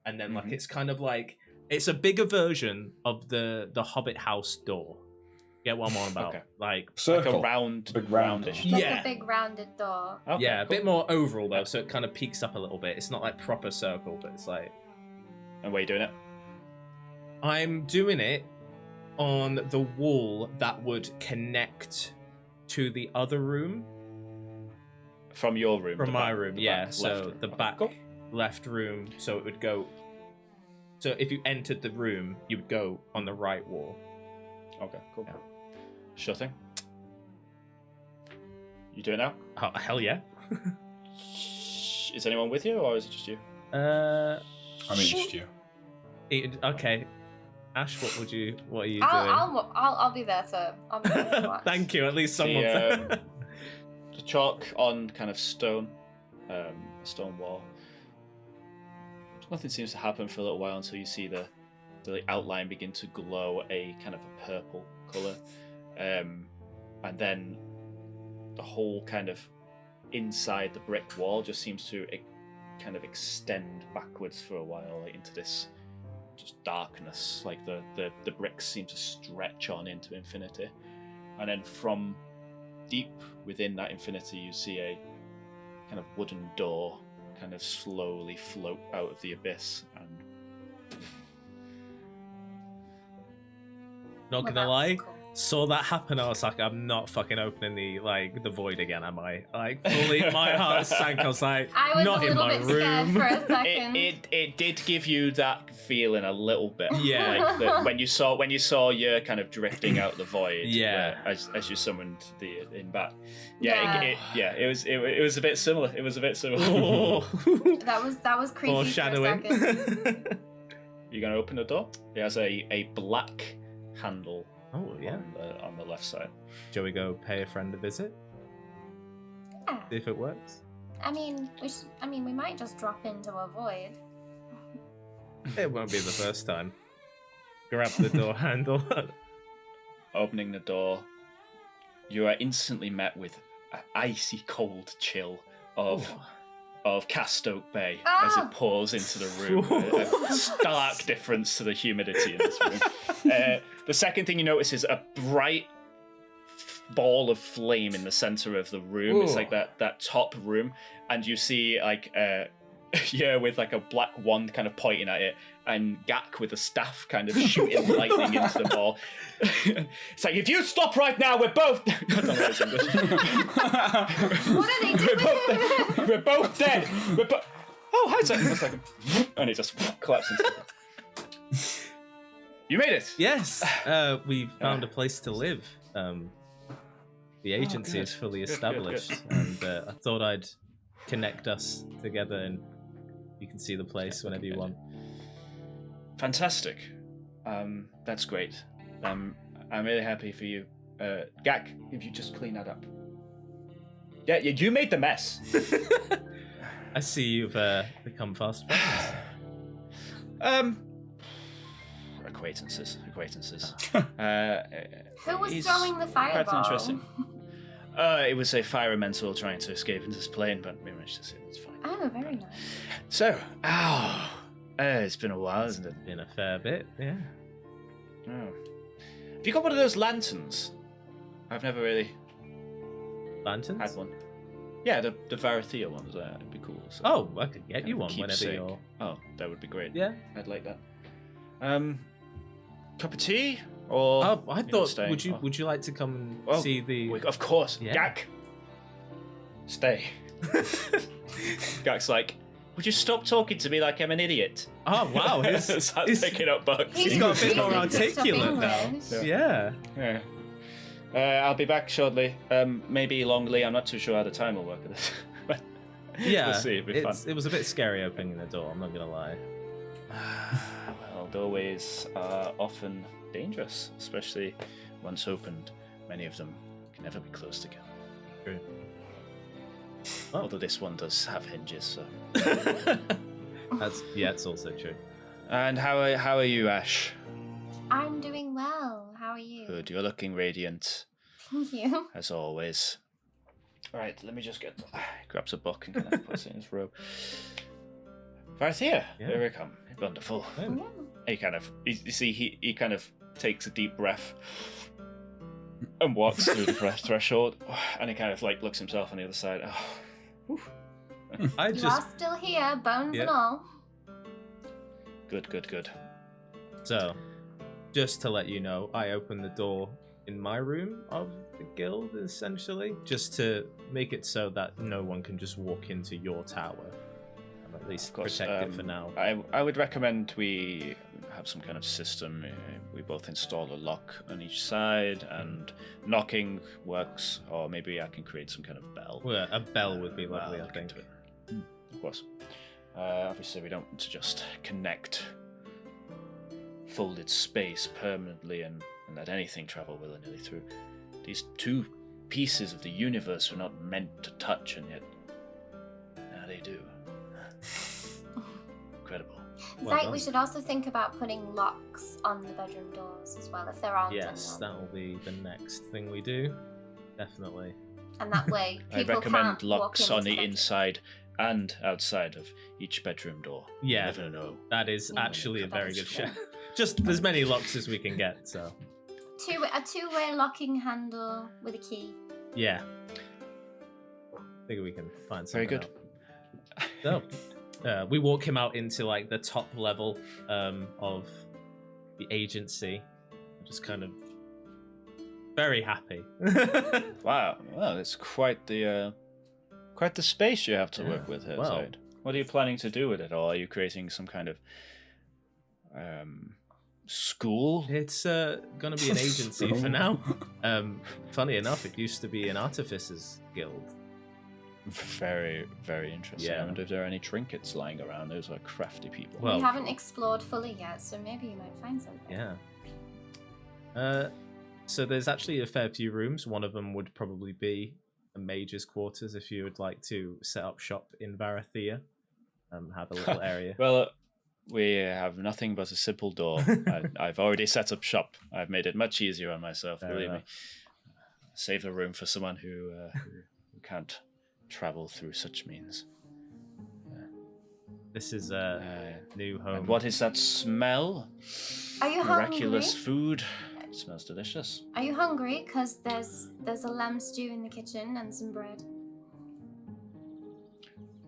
and then like Mhm. it's kind of like it's a bigger version of the Hobbit house door. Get what I'm on about? Okay. Like Like Circle. a round, Big round roundish. door. Like Yeah. a big rounded door. Okay, yeah, a cool. bit more oval though, so it kind of peaks up a little bit. It's not like proper circle, but it's like And where are you doing it? I'm doing it on the wall that would connect to the other room From your room. from the my back- room. the Yeah, back so left room. the Okay, back cool. left room. So it would go. So if you entered the room, you would go on the right wall. Okay, cool. Yeah. Sure thing. You do it now? Oh, hell yeah. Is anyone with you, or is it just you? I mean, it's just you. Okay, Ash, what are you doing? I'll be there to. I'll be there to watch. Thank you. At least someone's The chalk on kind of stone, a stone wall. Nothing seems to happen for a little while until you see the outline begin to glow a kind of a purple color, and then the whole kind of inside the brick wall just seems to kind of extend backwards for a while, like, into this just darkness. Like the bricks seem to stretch on into infinity, and then from deep within that infinity you see a kind of wooden door kind of slowly float out of the abyss. And Not Well, gonna that's lie, cool. saw that happen. I was like, I'm not fucking opening the void again, am I? Like, fully, my heart sank. I was like, I was not a in little my bit scared room. for a second. it did give you that feeling a little bit. Yeah. Like when you saw you kind of drifting out the void. Yeah. As you summoned the in back. Yeah. It was a bit similar. It was a bit similar. Oh. That was creepy for a Foreshadowing. second. You're gonna open the door. It has a black handle Oh yeah. on the left side. Shall we go pay a friend a visit? Yeah. See if it works. I mean, we might just drop into a void. It won't be the first time. Grab the door handle. Opening the door, you are instantly met with an icy cold chill of Castoke Bay as Ah! it pours into the room. A stark difference to the humidity in this room. The second thing you notice is a bright ball of flame in the center of the room. It's Ooh. like that top room, and you see like yeah, with like a black wand kind of pointing at it, and Gak with a staff kind of shooting lightning into the ball. It's like, if you stop right now, we're both. I don't know his English. What are they doing? We're both dead. Oh, hi, second. 1 second. And it just collapses. You made it. Yes, we found a place to live. The agency good. is fully Good, good, established, and I thought I'd connect us together, and you can see the place whenever you want. Fantastic. That's great. I'm really happy for you. Gak, if you just clean that up. Yeah, you made the mess. I see you've become fast friends. Acquaintances. Who was he's throwing the fireball? Quite interesting. It was a fire elemental trying to escape into this plane, but we managed to see it. It's fine. Oh, very nice. So, it's been a while, hasn't it? Been a fair bit, yeah. Oh. Have you got one of those lanterns? I've never really Lanterns? had one. Yeah, the Varatheia ones. It'd be cool. So Oh, I could get kind you of one whenever keepsake. you're. Oh, that would be great. Yeah. I'd like that. Cup of tea or? Oh, I you're not thought. staying? Would you Oh, Would you like to come and well, see the? of course. Yeah. Gak. Stay. Gak's like, would you stop talking to me like I'm an idiot? Oh wow, Starts picking up bugs. He's got a bit more really picked up articulate now. English. Yeah. Yeah. I'll be back shortly. Maybe longly. I'm not too sure how the time will work with this. But Yeah. we'll see. It'll be fun. It was a bit scary opening the door. I'm not gonna lie. Well, doorways are often dangerous, especially once opened. Many of them can never be closed again. True. Although this one does have hinges. So. It's also true. And how are you, Ash? I'm doing well. How are you? Good. You're looking radiant Thank you. as always. All right. Let me just get. Grabs a book and kind of puts it in his robe. Varatheia, Yeah. here we come. Wonderful. Yeah. He kind of, you see, he kind of takes a deep breath and walks through the threshold, and he kind of like looks himself on the other side. Oh, whew. I You just are still here, bones Yeah. and all. Good. So, just to let you know, I opened the door in my room of the guild, essentially, just to make it so that no one can just walk into your tower. I'm at least Of course, protected for now. I would recommend we have some kind of system. We both install a lock on each side, and knocking works, or maybe I can create some kind of bell. Well, a bell would be lovely, I'll I look think. into it. Of course. Obviously, we don't want to just connect folded space permanently and let anything travel willy-nilly through. These two pieces of the universe were not meant to touch, and yet now they do. Incredible. Well Zach, done. we should also think about putting locks on the bedroom doors as well, if there aren't Yes, any. that will be the next thing we do. Definitely. And that way, I people recommend can't locks walk on the into inside and outside of each bedroom door. Yeah. You never know. That is Yeah, actually a that very is good true. shout. Just as many locks as we can get, so. A two-way locking handle with a key. Yeah. I think we can find Very something good. out. So, we walk him out into like the top level of the agency. Just kind of very happy. Wow. Well, it's quite the space you have to Yeah. work with here, Well. Zaid. What are you planning to do with it, or are you creating some kind of school? It's gonna be an agency for now. Funny enough, it used to be an artificers guild. Very, very interesting. Yeah. I wonder if there are any trinkets lying around. Those are crafty people. Well- we haven't explored fully yet, so maybe you might find something. Yeah. So there's actually a fair few rooms. One of them would probably be a mage's quarters if you would like to set up shop in Varatheia. Have a little area. Well, we have nothing but a simple door. I've already set up shop. I've made it much easier on myself, Fair believe me. enough. Save the room for someone who can't travel through such means. This is a new home. And what is that smell? Are you Miraculous hungry? food. It smells delicious. Are you hungry? Because there's a lamb stew in the kitchen and some bread.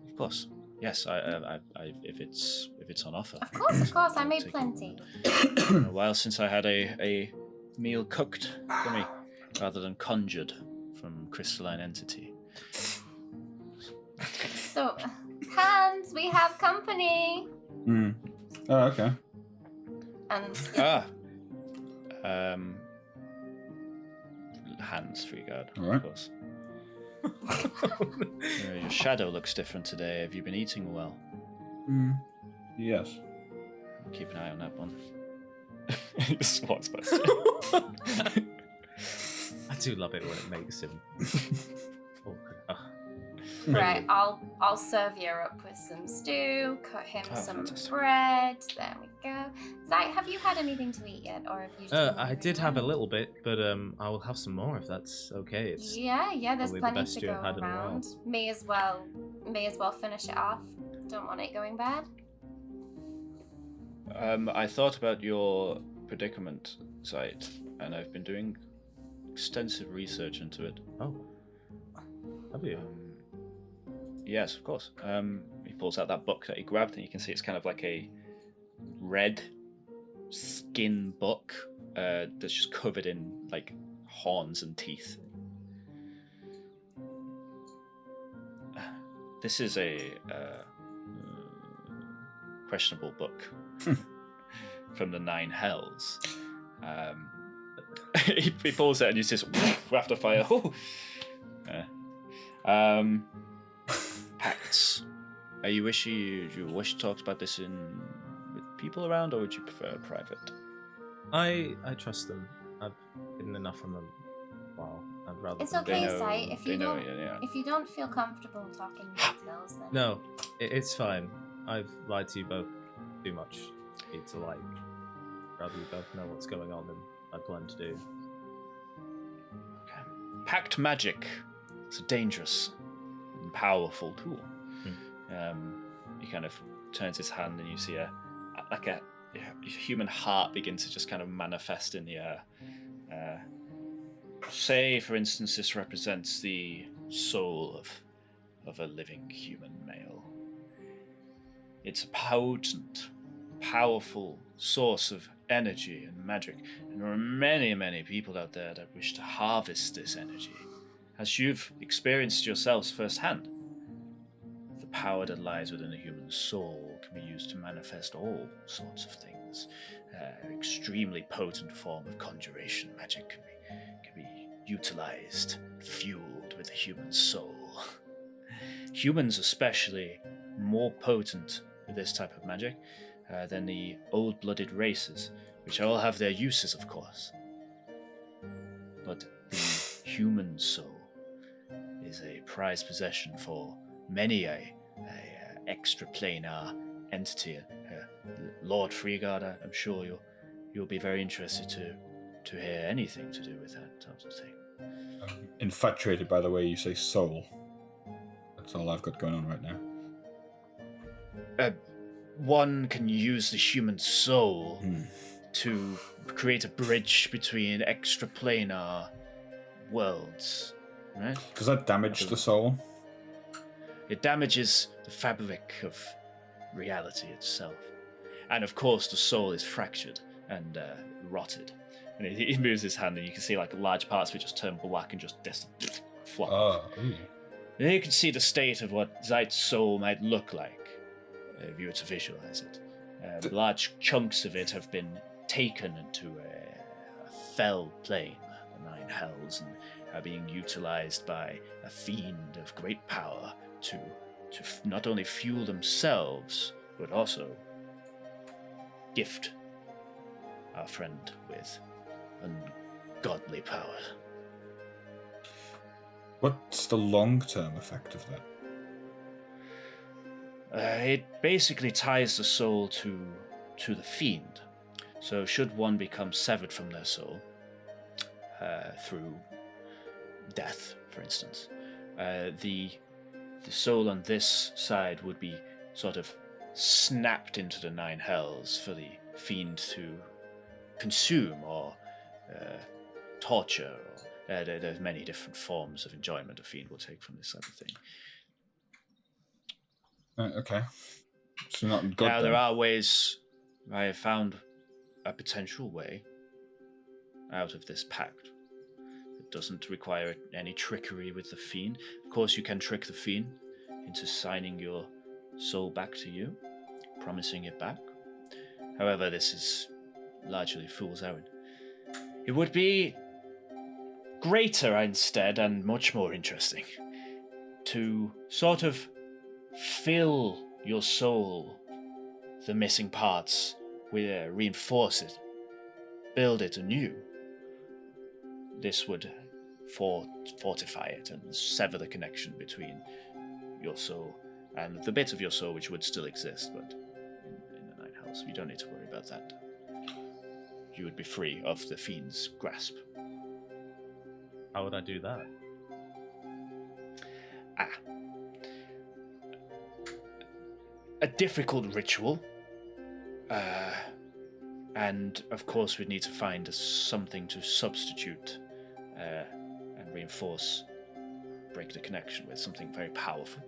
Of course. Yes, I if it's on offer. Of course, I I'll made take it. plenty. It's been a while since I had a meal cooked for me, rather than conjured from crystalline entity. So, Hans, we have company. Oh, okay. And Hans Freegard, Alright. of course. Your shadow looks different today. Have you been eating well? Yes. Keep an eye on that one. He just walks past you. I do love it when it makes him. Right, I'll serve you up with some stew, cut him some fantastic. bread. There we go. Zai, have you had anything to eat yet, or have you? Just I did have a little bit, but I will have some more if that's okay. It's Yeah, there's probably the plenty best to stew go I've had in a while. around. May as well finish it off. Don't want it going bad. I thought about your predicament site, and I've been doing extensive research into it. Oh, have you? Yes, of course. He pulls out that book that he grabbed, and you can see it's kind of like a red skin book that's just covered in like horns and teeth. This is a questionable book from the Nine Hells. He pulls it and you just after fire. Pacts. You wish to talk about this with people around, or would you prefer private? I trust them. I've hidden enough from them. Wow, I'd rather. It's them- okay, know- Sai. If you they know, don't, yeah. if you don't feel comfortable talking details, then No, it's fine. I've lied to you both too much. Need to like. Rather you both know what's going on than I plan to do. Okay. Pact magic. It's a dangerous and powerful tool. He kind of turns his hand and you see a human heart begin to just kind of manifest in the air. Say, for instance, this represents the soul of a living human male. It's a potent, powerful source of energy and magic, and there are many, many people out there that wish to harvest this energy, as you've experienced yourselves firsthand. The power that lies within a human soul can be used to manifest all sorts of things. Extremely potent form of conjuration magic can be utilized, fueled with the human soul. Humans especially more potent with this type of magic than the old-blooded races, which all have their uses, of course. But the human soul is a prized possession for many a extraplanar entity. Lord Freegard, I'm sure you'll be very interested to hear anything to do with that type of thing. I'm infatuated by the way you say soul. That's all I've got going on right now. One can use the human soul to create a bridge between extraplanar worlds, right? Does that damage the soul? It damages the fabric of reality itself. And of course, the soul is fractured and rotted. And he moves his hand, and you can see like large parts of it just turn black and just flop. Ooh. And you can see the state of what Zeit's soul might look like if you were to visualize it. Large chunks of it have been taken into a fell plane, the Nine Hells, and are being utilized by a fiend of great power to not only fuel themselves, but also gift our friend with ungodly power. What's the long-term effect of that? It basically ties the soul to the fiend. So should one become severed from their soul through death, for instance, the soul on this side would be sort of snapped into the Nine Hells for the fiend to consume or torture. There's many different forms of enjoyment a fiend will take from this type of thing. Okay. So not good. Now, then. there are ways. I have found a potential way out of this pact. It doesn't require any trickery with the fiend. Of course, you can trick the fiend into signing your soul back to you, promising it back. However, this is largely a fool's errand. It would be greater instead and much more interesting to sort of fill your soul, the missing parts, reinforce it, build it anew. This would fortify it and sever the connection between your soul and the bit of your soul which would still exist, but in the Nine Hells, you don't need to worry about that. You would be free of the fiend's grasp. How would I do that? A difficult ritual. And of course we'd need to find something to substitute and reinforce, break the connection with, something very powerful.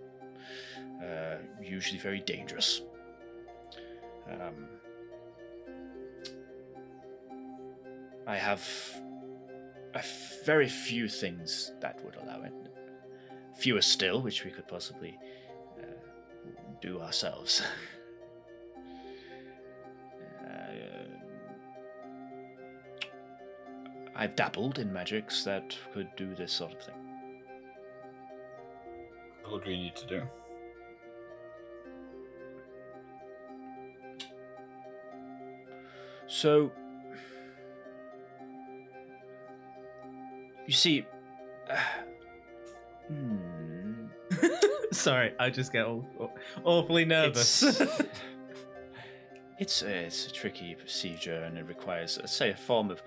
Usually very dangerous. I have very few things that would allow it. Fewer still, which we could possibly do ourselves. I've dabbled in magics that could do this sort of thing. What would we need to do? So, you see, Sorry, I just get awfully nervous. It's a tricky procedure, and it requires, let's say, a form of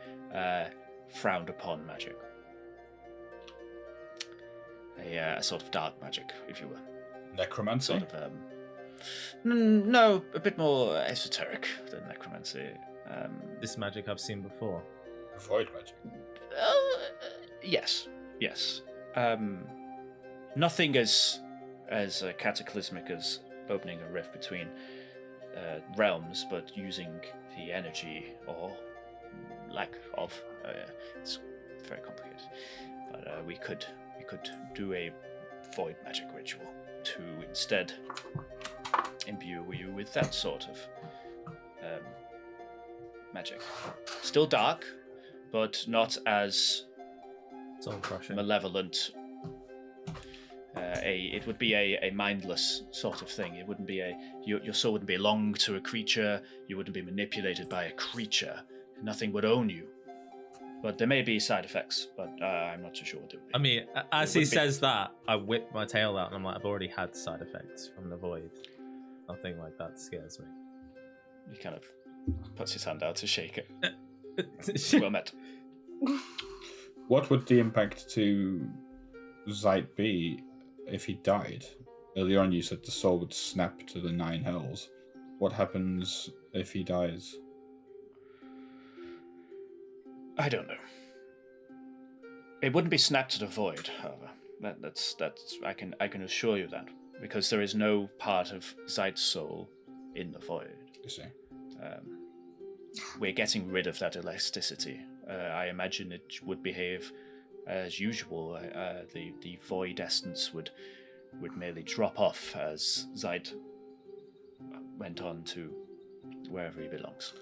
frowned upon magic. A sort of dark magic, if you will. Necromancy? Sort of, no, a bit more esoteric than necromancy. This magic I've seen before. Void magic? Yes. Nothing as cataclysmic as opening a rift between realms, but using the energy or lack of. It's very complicated, but we could do a void magic ritual to instead imbue you with that sort of magic. Still dark, but not as Soul crushing. malevolent. It would be a mindless sort of thing. It wouldn't be your soul wouldn't belong to a creature. You wouldn't be manipulated by a creature. Nothing would own you. But there may be side effects, but I'm not too sure what it would be. I mean, as he says that, I whip my tail out and I'm like, I've already had side effects from the void. Nothing like that scares me. He kind of puts his hand out to shake it. Well met. What would the impact to Zeit be if he died? Earlier on you said the soul would snap to the Nine Hells. What happens if he dies? I don't know. It wouldn't be snapped to the void, however. That's I can assure you that, because there is no part of Zeit's soul in the void. You see. We're getting rid of that elasticity. I imagine it would behave as usual. The void essence would merely drop off as Zeit went on to wherever he belongs.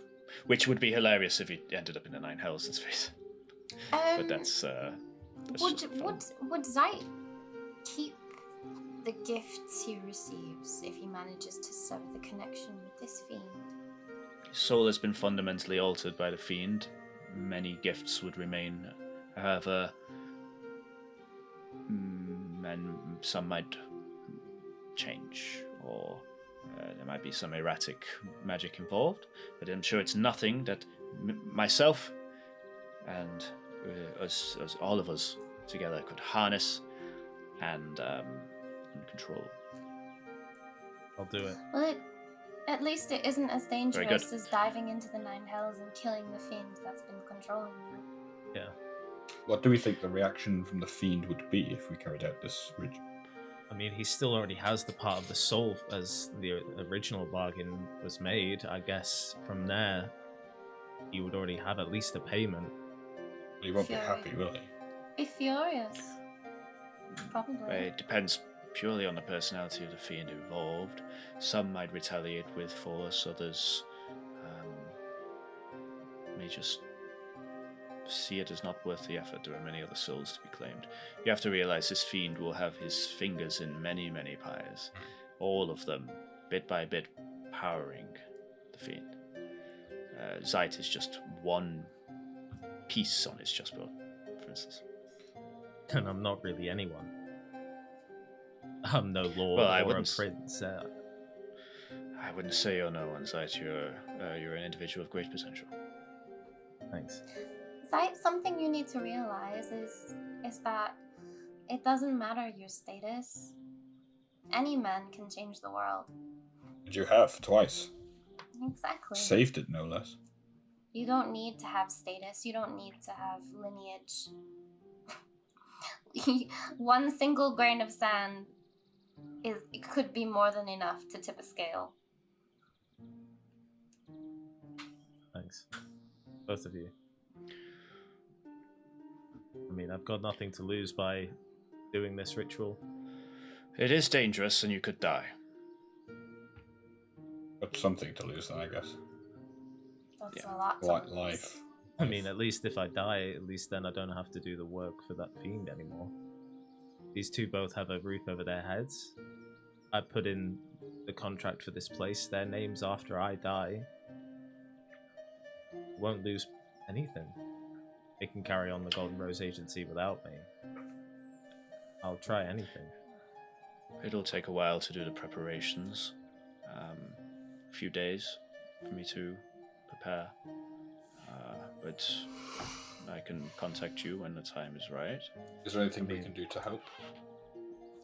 Which would be hilarious if he ended up in the Nine Hells, let's face it. But that's would Zeit keep the gifts he receives if he manages to sever the connection with this fiend? His soul has been fundamentally altered by the fiend. Many gifts would remain, however, and some might change, or there might be some erratic magic involved, but I'm sure it's nothing that myself and us all of us together could harness and control. I'll do it. Well, at least it isn't as dangerous as diving into the Nine Hells and killing the fiend that's been controlling you. Yeah. What do we think the reaction from the fiend would be if we carried out this ritual? I mean, he still already has the part of the soul as the original bargain was made. I guess from there, he would already have at least a payment. He won't be happy, will he? Be furious. Probably. It depends purely on the personality of the fiend involved. Some might retaliate with force, others may just see it as not worth the effort. There are many other souls to be claimed. You have to realize this fiend will have his fingers in many, many pies. All of them, bit by bit, powering the fiend. Zeit is just one piece on his chessboard, for instance. And I'm not really anyone. I'm no lord Well, I or a wouldn't prince. I wouldn't say you're no one, Zeit. You're an individual of great potential. Thanks. Zeit, something you need to realize is that it doesn't matter your status. Any man can change the world. And you have twice. Exactly. Saved it, no less. You don't need to have status. You don't need to have lineage. One single grain of sand could be more than enough to tip a scale. Thanks. Both of you. I mean, I've got nothing to lose by doing this ritual. It is dangerous, and you could die. Got something to lose, then, I guess. That's Yeah. a lot to Like lose. life. I mean, at least if I die, at least then I don't have to do the work for that fiend anymore. These two both have a roof over their heads. I put in the contract for this place, their names after I die. Won't lose anything. They can carry on the Golden Rose Agency without me. I'll try anything. It'll take a while to do the preparations. A few days for me to prepare. But I can contact you when the time is right. Is there anything we can do to help?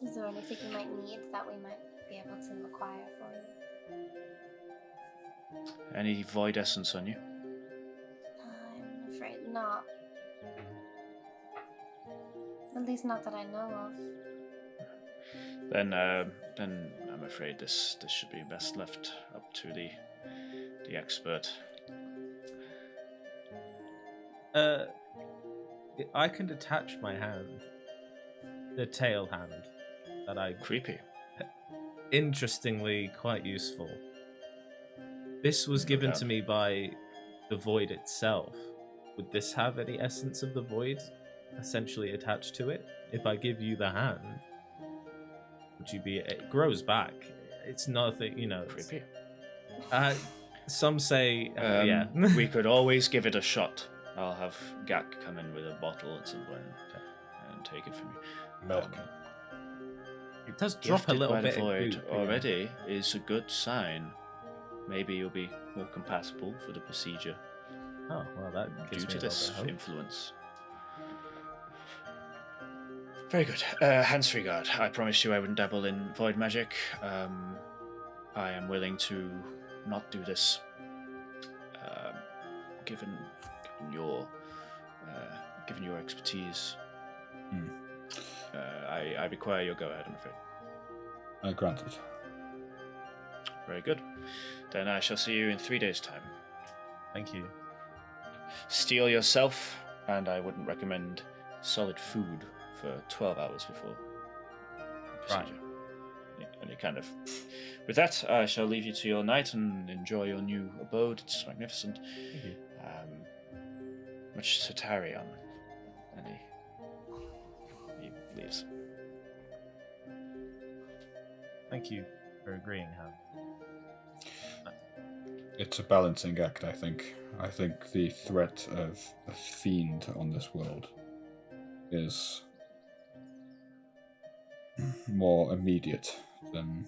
Is there anything you might need that we might be able to acquire for you? Any void essence on you? I'm afraid not. At least not that I know of. Then I'm afraid this should be best left up to the expert. I can detach my hand. The tail hand. That I... Creepy. Interestingly, quite useful. This was given to me by the void itself. Would this have any essence of the void essentially attached to it? If I give you the hand, would you be... It grows back. It's nothing, you know... Creepy. Some say... yeah. We could always give it a shot. I'll have Gak come in with a bottle at some point and take it from you. Milk. It does drop a Gifted little by the bit. void already is a good sign. Maybe you'll be more compatible for the procedure Oh, well, that gives due me to a this little bit of hope. influence. Very good. Hans Regard, I promised you I wouldn't dabble in void magic. I am willing to not do this. Given your expertise, I require your go-ahead, I'm afraid. Granted. Very good. Then I shall see you in 3 days' time. Thank you. Steel yourself, and I wouldn't recommend solid food for 12 hours before the Right. procedure. And you kind of... With that, I shall leave you to your night and enjoy your new abode. It's magnificent. Thank you. Much satire on. And he leaves. Thank you for agreeing, Ham. It's a balancing act, I think. I think the threat of a fiend on this world is more immediate than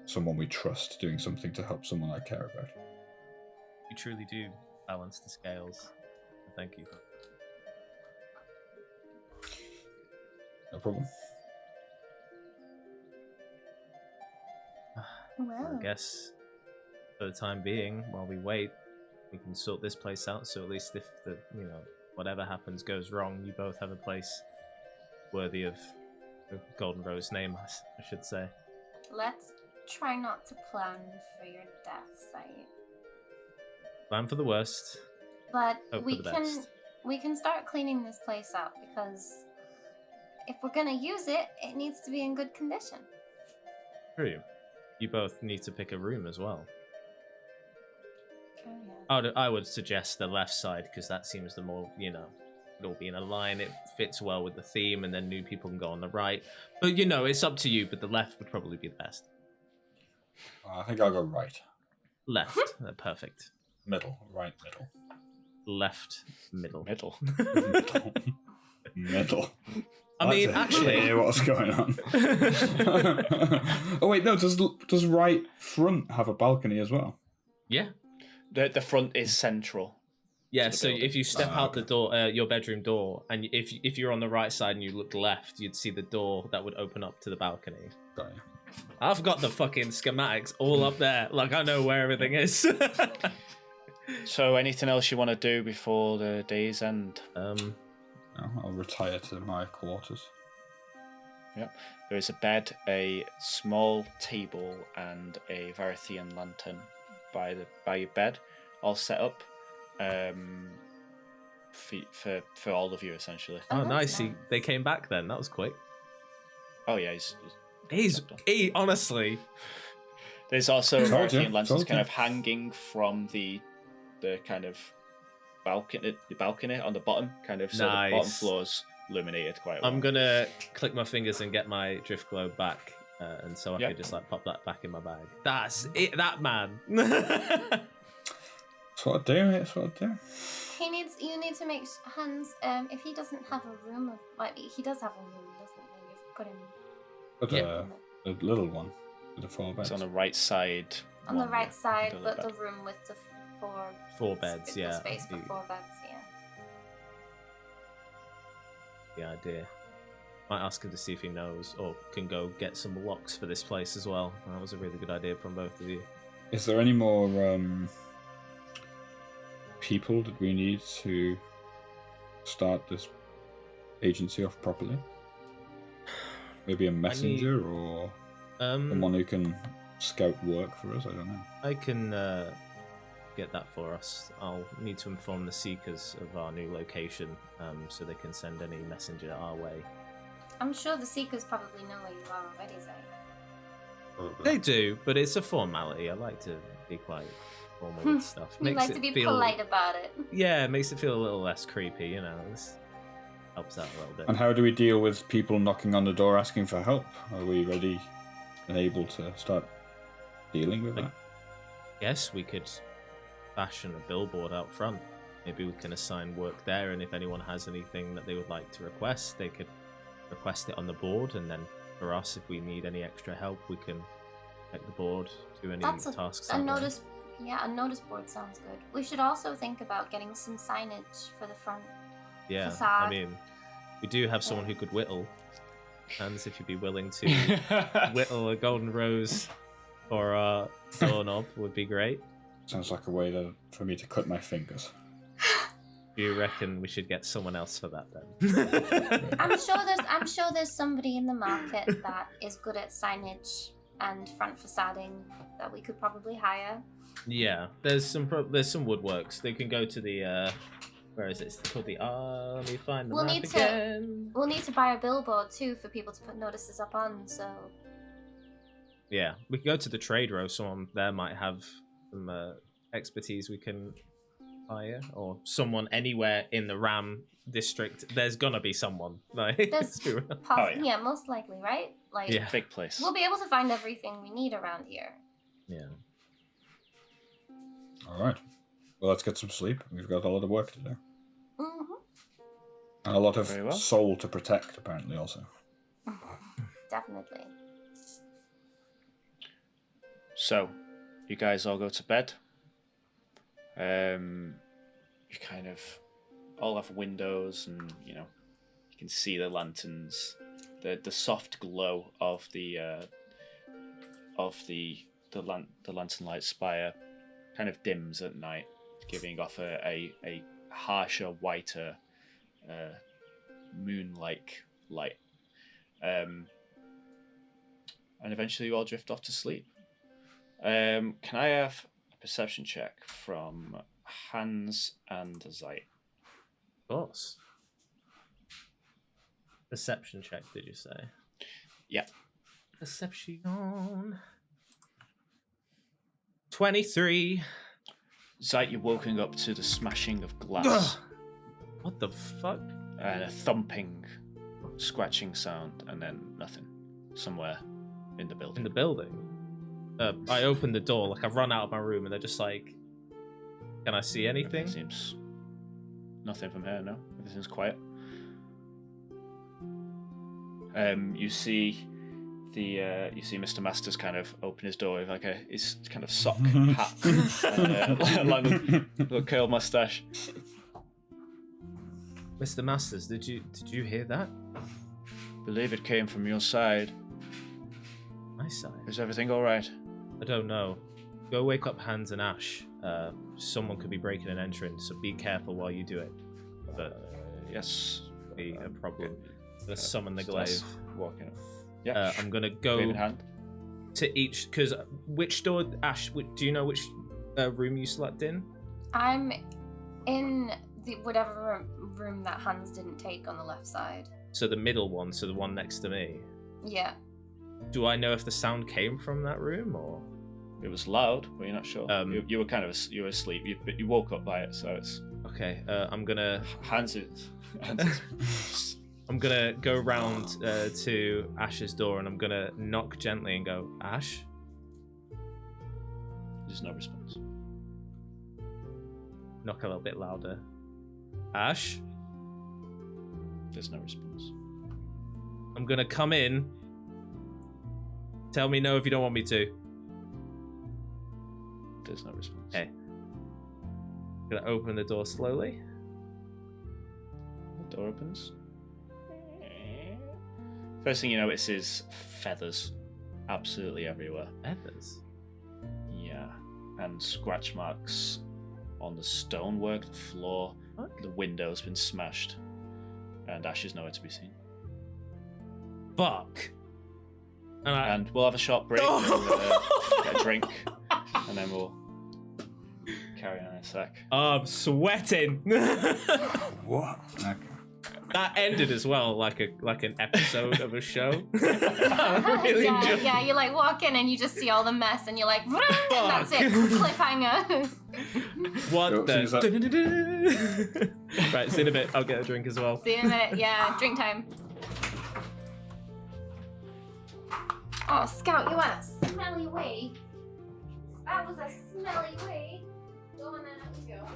someone we trust doing something to help someone I care about. You truly do balance the scales. Thank you. No problem. Well, I guess for the time being, while we wait, we can sort this place out. So at least if the whatever happens goes wrong, you both have a place worthy of the Golden Rose name, I should say. let's try not to plan for your death, Site. Plan for the worst. But Hope we for the can best. we can start cleaning this place up because if we're gonna use it, it needs to be in good condition. True. You both need to pick a room as well. Yeah. I would suggest the left side because that seems the more, it'll be in a line. It fits well with the theme, and then new people can go on the right. But it's up to you. But the left would probably be the best. I think I'll go right. Left, perfect. Middle, right, middle. Left, middle. Middle. I mean, actually, what's going on? Oh wait, no. Does right front have a balcony as well? Yeah. The front is central. Yeah. So building. if you step out the door, your bedroom door, and if you're on the right side and you look left, you'd see the door that would open up to the balcony. Got you. I've got the fucking schematics all up there. Like I know where everything is. So, anything else you want to do before the day's end? No, I'll retire to my quarters. Yep. There is a bed, a small table, and a Varathean lantern by your bed, all set up for all of you essentially. Oh, nice. They came back then. That was quick. Oh yeah, He honestly. There's also Varathean lanterns Told you. kind of hanging from the kind of balcony on the bottom, kind of, so Nice. the bottom floor's illuminated quite well. I'm gonna click my fingers and get my drift globe back, and so I Yeah. can just pop that back in my bag. That's it, that man. That's what I do. That's what I do. You need to make Hans. If he doesn't have a room of he does have a room, doesn't he? You've put him But Yeah. a little one with the 4 beds. It's on the right side. on the one right side, middle but bed. the room with the Four beds, the yeah. space for 4 beds, yeah. The idea. Might ask him to see if he knows or can go get some locks for this place as well. That was a really good idea from both of you. Is there any more people that we need to start this agency off properly? Maybe a messenger or someone who can scout work for us? I don't know. I can get that for us. I'll need to inform the Seekers of our new location so they can send any messenger our way. I'm sure the Seekers probably know where you are already, Zay. They do, but it's a formality. I like to be quite formal with stuff. You like to be polite about it. Yeah, it makes it feel a little less creepy, This helps out a little bit. And how do we deal with people knocking on the door asking for help? Are we ready and able to start dealing with that? Yes, we could fashion a billboard out front. Maybe we can assign work there, and if anyone has anything that they would like to request, they could request it on the board, and then for us, if we need any extra help, we can check the board, do any tasks. A notice board sounds good. We should also think about getting some signage for the front facade. I mean, we do have someone who could whittle. Hans, if you'd be willing to whittle a golden rose or a doorknob, would be great. Sounds like a way for me to cut my fingers. Do you reckon we should get someone else for that then? I'm sure there's somebody in the market that is good at signage and front facading that we could probably hire. Yeah, there's some woodworks. They can go to the where is it? It's called the let me find the map again. We'll need to buy a billboard too for people to put notices up on. So yeah, we can go to the trade row. Someone there might have some expertise we can hire, or someone anywhere in the Ram district. There's gonna be someone. Yeah, most likely, right? Big place. We'll be able to find everything we need around here. Yeah. All right. Well, let's get some sleep. We've got a lot of work to do. Mm-hmm. And a lot of Very well. soul to protect, apparently, also. Definitely. So, you guys all go to bed. You kind of all have windows, and you can see the lanterns, the soft glow of the lantern light spire kind of dims at night, giving off a harsher, whiter, moon-like light. And eventually you all drift off to sleep. Can I have a perception check from Hans and Zeit? Of course. Perception check, did you say? Yeah. Perception. 23. Zeit, you're woken up to the smashing of glass What the fuck? and a thumping, scratching sound, and then nothing. Somewhere in the building. In the building? I open the door, like I've run out of my room, and they're just like, can I see anything? Everything seems nothing from here. No, everything's quiet. You see Mr. Masters kind of open his door with like his kind of sock hat and like a little curl mustache. Mr. Masters, did you hear that? Believe it came from your side. My side? Is everything all right? I don't know. Go wake up Hans and Ash. Someone could be breaking and entering, so be careful while you do it. But Yes. be a problem. Let's summon the glaive. Walking up. Yeah. I'm gonna Glaive go in hand. to each, because which door, Ash? Do you know which room you slept in? I'm in the whatever room that Hans didn't take on the left side. So the middle one, so the one next to me. Yeah. Do I know if the sound came from that room or? It was loud, but you're not sure. You were you were asleep. You woke up by it, so it's Okay. I'm gonna. Hans is. I'm gonna go round to Ash's door and I'm gonna knock gently and go, Ash. There's no response. Knock a little bit louder. Ash. There's no response. I'm gonna come in. Tell me no if you don't want me to. There's no response. Okay. I'm gonna open the door slowly. The door opens. First thing you notice is feathers absolutely everywhere. Feathers? Yeah. And scratch marks on the stonework, the floor. What? The window's been smashed. And Ash is nowhere to be seen. Fuck. And we'll have a short break and get a drink. And then we'll carry on in a sec. I'm sweating. What? Okay. That ended as well, like an episode of a show. I really enjoyed. Yeah, you like walk in and you just see all the mess and you're like, and that's it, cliffhanger. What So the? Right, see you in a bit. I'll get a drink as well. See you in a minute. Yeah, drink time. Oh, Scout, you went a smelly way. That was a smelly way. Go on then, let's go.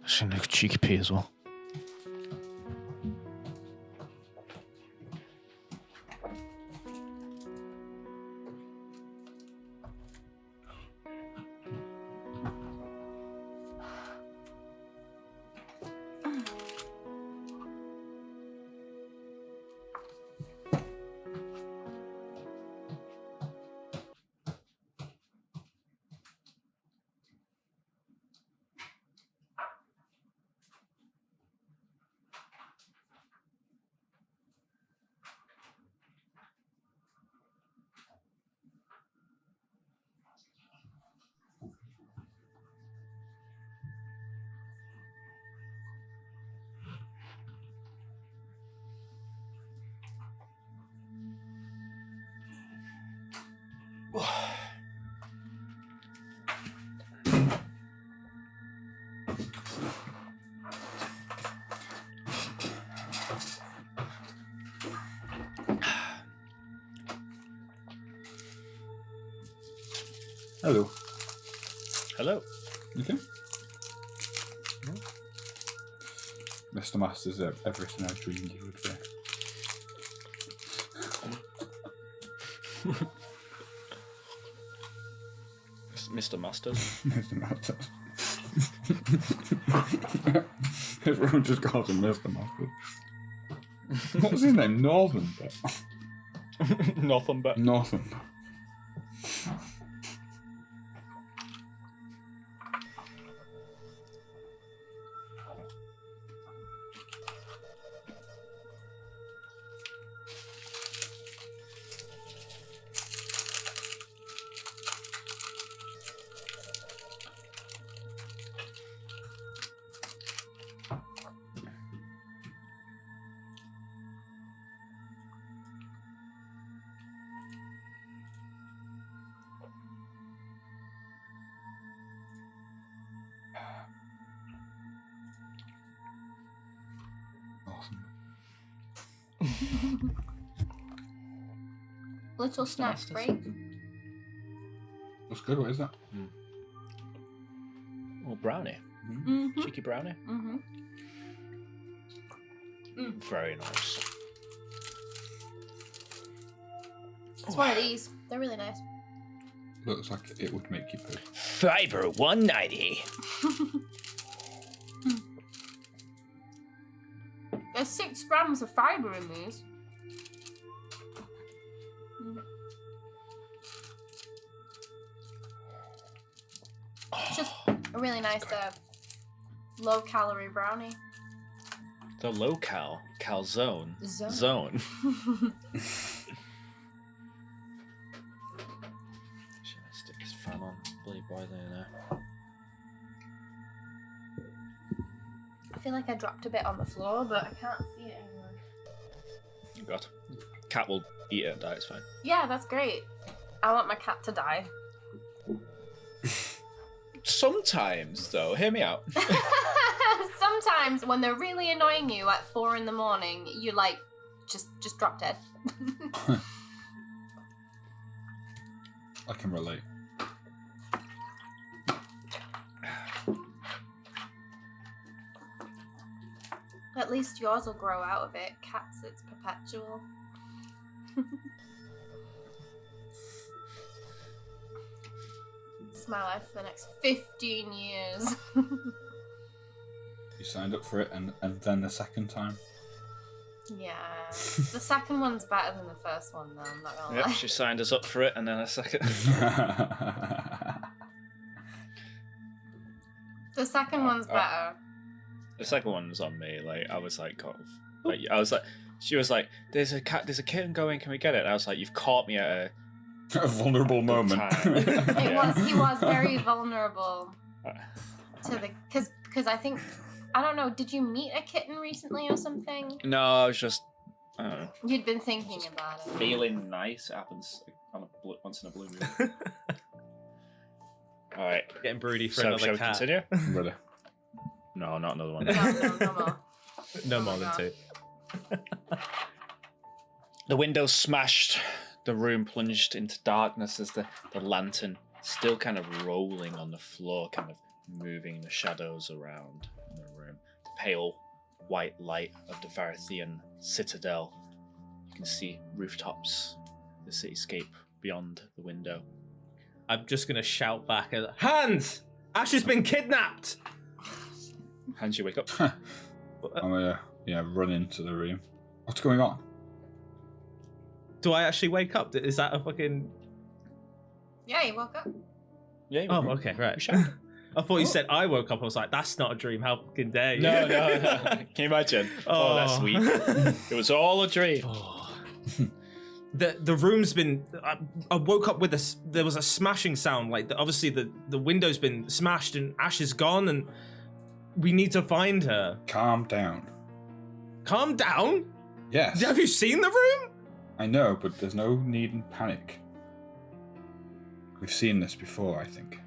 I should make cheeky pea as well. Hello. Hello. Okay. Mr. Masters, everything I dreamed you would be. Mr. Masters. Mr. Masters. Everyone just calls him Mr. Masters. What was his name? Northumber. Northumber. Northumber. Little snack Masters. break. That's good, what is that? Oh, brownie. Mm-hmm. Cheeky brownie. Mm-hmm. Very nice. It's one of these. They're really nice. Looks like it would make you poop. Fiber 190. There's 6 grams of fiber in these. It's just a really nice low-calorie brownie. The low-cal. Calzone. Zone. Zone. Should I stick this fan on? Bloody boiling in there. I feel like I dropped a bit on the floor, but I can't see it anymore. Oh God. Cat will eat it and die, it's fine. Yeah, that's great. I want my cat to die. Sometimes, though, hear me out. Sometimes when they're really annoying you at 4 in the morning, you like just drop dead. I can relate. At least yours will grow out of it. Cats, it's perpetual. It's my life for the next 15 years. You signed up for it and then the second time? Yeah. The second one's better than the first one, though, I'm not gonna Yep, lie. she signed us up for it, and then a second. The second one's better. The second one was on me. Like, I was like, I was like, she was like, "There's a kitten going. Can we get it?" And I was like, "You've caught me at a vulnerable moment." He was very vulnerable to the because I think I don't know. Did you meet a kitten recently or something? No, I was just, I don't know, You'd been thinking about it. feeling nice. It happens on once in a blue moon. All right, Getting broody for so another shall we cat. continue? Ready. No, not another one. No more. No Oh more my than God. 2. The windows smashed. The room plunged into darkness as the lantern, still kind of rolling on the floor, kind of moving the shadows around in the room. The pale white light of the Varathean citadel. You can see rooftops, the cityscape beyond the window. I'm just gonna shout back at Hans! Ash has been kidnapped! Hans, you wake up. I'm gonna run into the room. What's going on? Do I actually wake up? Is that a fucking... Yeah, you woke up. Yeah, you Oh, wake up. okay, right. You I thought you said I woke up. I was like, that's not a dream. How fucking dare you? No. Can you imagine? Oh, that's sweet. It was all a dream. Oh. The room's been... I woke up with there was a smashing sound. Like, obviously the window's been smashed and Ash is gone and we need to find her. Calm down. Calm down? Yes. Have you seen the room? I know, but there's no need in panic. We've seen this before, I think.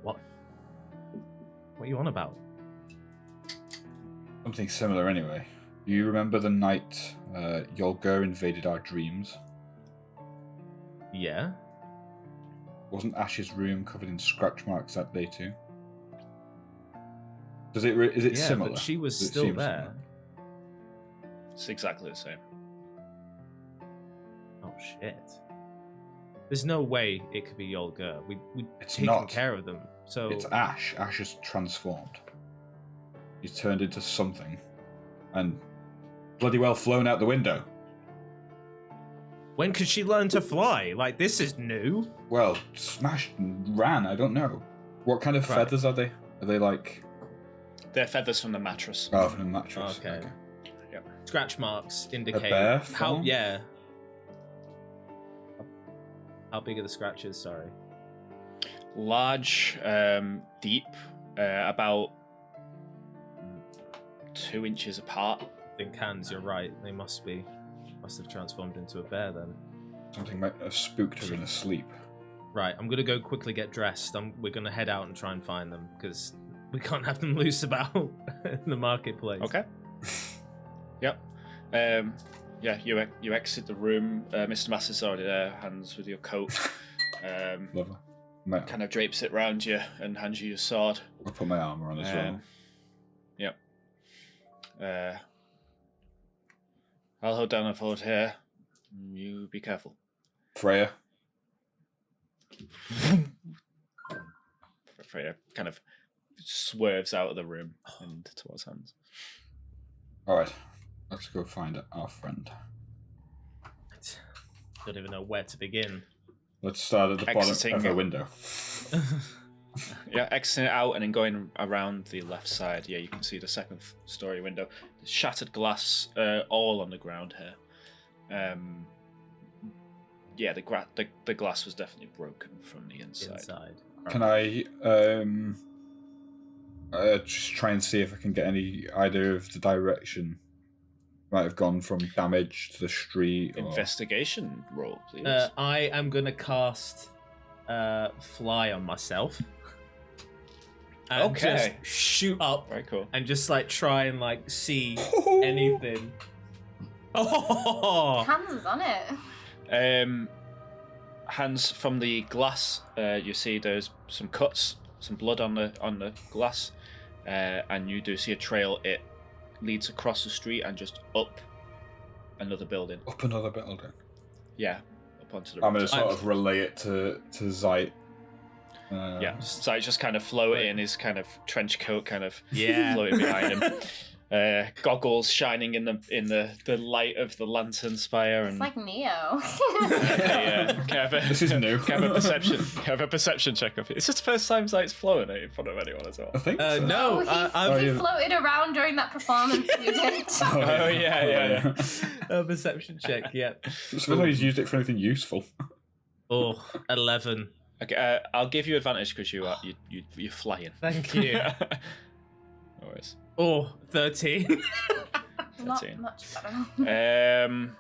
What? What are you on about? Something similar anyway. You remember the night Yolgur invaded our dreams? Yeah. wasn't Ash's room covered in scratch marks that day too? Is it similar? But she was Does it still seem there. similar? It's exactly the same. Oh shit. There's no way it could be Yolga. We'd It's taken not. care of them. So It's Ash. Ash has transformed. He's turned into something, and bloody well flown out the window. when could she learn to fly? Like, this is new. Well, smashed and ran. I don't know. What kind of Right. feathers are they? Are they like They're feathers from the mattress. oh, from a mattress? Okay. Yep. Scratch marks indicate bear how. form? Yeah. How big are the scratches? Sorry. Large, deep, about 2 inches apart. I think Hans, you're right. They must have transformed into a bear then. Something might have spooked her in her sleep. Right, I'm gonna go quickly get dressed. We're gonna head out and try and find them because we can't have them loose about in the marketplace. Okay. Yep. Yeah, you exit the room. Mr. Master's already there, hands with your coat. Love her. Mate, Kind of drapes it round you and hands you your sword. I'll put my armor on as well. Yep. I'll hold down a fort here. You be careful. Freya, Freya kind of swerves out of the room and towards Hans. all right, let's go find our friend. Don't even know where to begin. Let's start at the Exiting. bottom of the window. Yeah, exiting out and then going around the left side. Yeah, you can see the second story window. There's shattered glass all on the ground here. Yeah, the glass was definitely broken from the inside. Can I just try and see if I can get any idea of the direction? Might have gone from damage to the street. Or... Investigation roll, please. I am gonna cast fly on myself. And Okay. just shoot up Very cool. and just like try and like see anything. Oh, Hans is on it. Hands from the glass. You see there's some cuts, some blood on the glass, and you do see a trail. It leads across the street and just up another building. Up another building. Yeah, up onto the. I'm going to roof. sort of relay it to Zeit. Yeah, so it's just kind of floating in his kind of trench coat, kind of Yeah. floating behind him. Goggles shining in the light of the lantern spire, and It's like Neo. This is new. Can have a perception check of it. It's just the first time Zeit's flown in front of anyone as well. I think so. no, he yeah. floated around during that performance you did. Oh yeah. a perception check. Yep. It's the he's used it for anything useful. Oh, 11. Okay, I'll give you advantage because you're flying. Thank you. No worries. Oh, 13. Not 13. much better.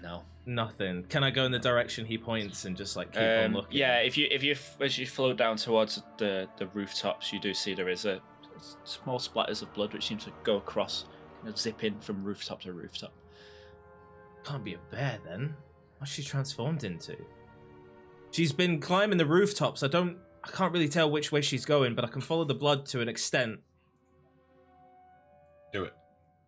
No. Nothing. Can I go in the direction he points and just like keep on looking? Yeah, if you as you float down towards the rooftops, you do see there is a small splatters of blood which seems to go across, kind of zip in from rooftop to rooftop. Can't be a bear then. What's she transformed into? She's been climbing the rooftops. I can't really tell which way she's going, but I can follow the blood to an extent. Do it.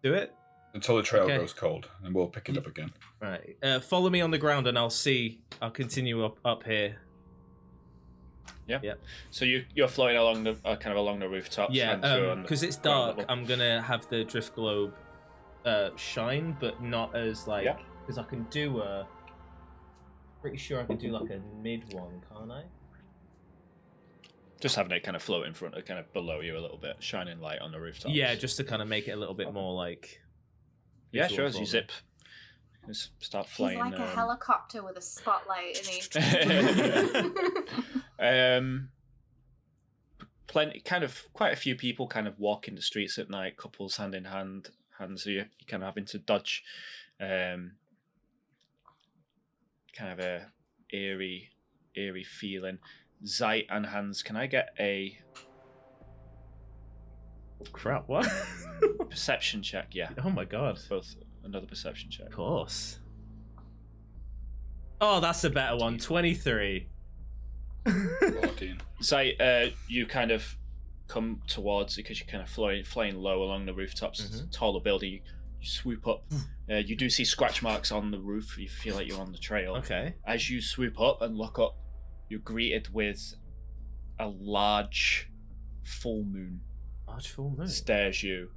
Do it? Until the trail Okay. goes cold, and we'll pick it up again. Right. Follow me on the ground and I'll continue up here. Yeah. Yep. So you're floating along the kind of along the rooftops. Yeah, and through on the because it's ground dark, level. I'm gonna have the drift globe shine, but not as like, Yeah. because I can do a. Pretty sure I can do like a mid one, can't I? Just having it kind of float in front, kind of below you a little bit, shining light on the rooftops. Yeah, just to kind of make it a little bit more like. Yeah, visual sure. As for you me. zip, just start He's flying. like a helicopter with a spotlight in each. Quite a few people kind of walking the streets at night, couples hand in hand, so you're kind of having to dodge. Kind of a eerie feeling. Zeit and Hans, can I get a Crap! What? perception check? Yeah, Oh my god! both another perception check. Of course. Oh, that's a better one. 23. 14. So you kind of come towards it because you're kind of flying low along the rooftops. It's a taller building. You swoop up. You do see scratch marks on the roof. You feel like you're on the trail. Okay. As you swoop up and look up, you're greeted with a large full moon. Large full moon. Stares you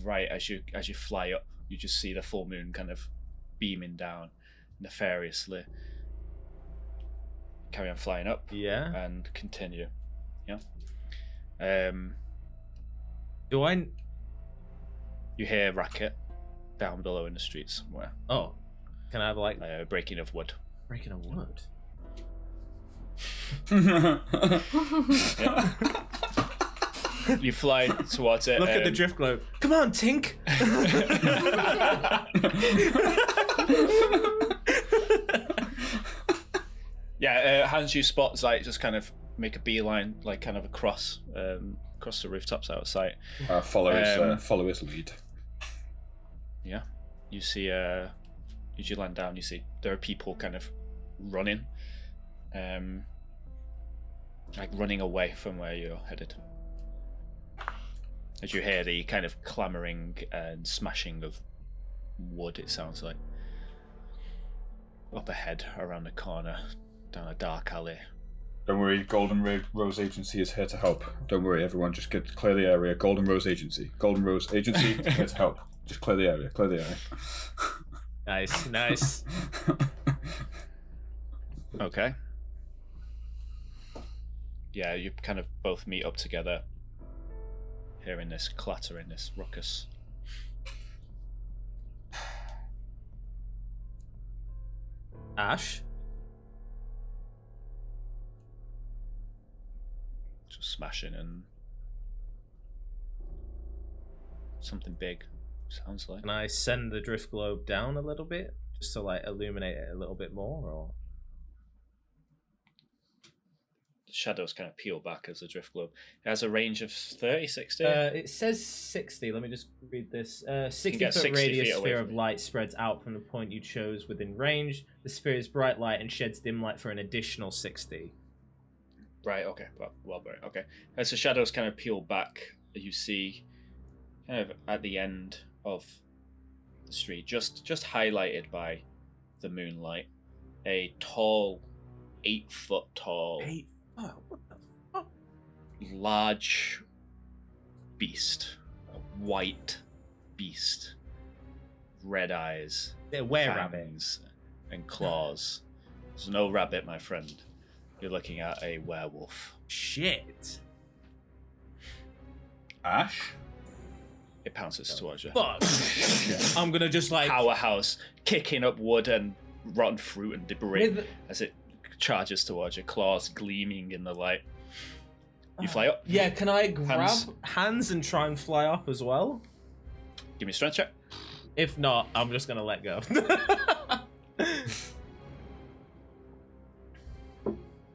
right as you fly up. You just see the full moon kind of beaming down nefariously. Carry on flying up. Yeah. And continue. Yeah. Do I? You hear racket down below in the street somewhere. Oh, can I have like Breaking of wood. breaking a wood? You fly towards it. Look at the drift globe. Come on, Tink. Hans, you spot Zeit just kind of make a beeline, like kind of across the rooftops out of sight. Follow his lead. Yeah, you see. As you land down, you see there are people kind of running, like running away from where you're headed. As you hear the kind of clamoring and smashing of wood, it sounds like. Up ahead, around the corner, down a dark alley. Don't worry, Golden Rose Agency is here to help. Don't worry, everyone, just clear the area. Golden Rose Agency here to help. Just clear the area. Nice. Okay. Yeah, you kind of both meet up together, hearing this clattering, this ruckus. Ash. Just smashing and something big, sounds like. Can I send the drift globe down a little bit, just to like illuminate it a little bit more, or? The shadows kind of peel back as the drift globe. It has a range of 30, 60? It says 60. Let me just read this. 60-foot 60 radius feet away sphere from of you. light spreads out from the point you chose within range. The sphere is bright light and sheds dim light for an additional 60. Right, okay. Well, okay. As the shadows kind of peel back, you see kind of at the end of the street, just highlighted by the moonlight, a tall, 8 foot tall, 8 foot? What the fuck? large beast, a white beast, red eyes, They're were-rabbit. fangs, and claws. There's no rabbit, my friend. You're looking at a werewolf. Shit. Ash? It pounces towards you. Fuck. I'm gonna just like... Powerhouse, kicking up wood and rotten fruit and debris With- as it charges towards you, claws gleaming in the light. You fly up. Yeah, can I grab Hands. hands and try and fly up as well? Give me a strength check. If not, I'm just gonna let go.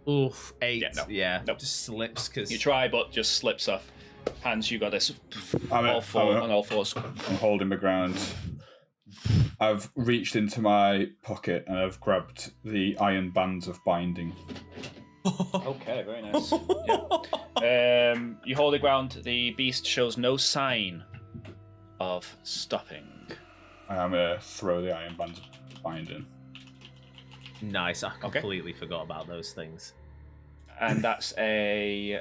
Oof, 8. Yeah, no. Yeah, Nope. just slips because You try, but just slips off. Hands, you got this. I'm All four on all fours. I'm holding my ground. I've reached into my pocket and I've grabbed the iron bands of binding. Okay, very nice. You hold the ground. The beast shows no sign of stopping. And I'm going to throw the iron bands of binding. Nice. I completely forgot about those things. And that's a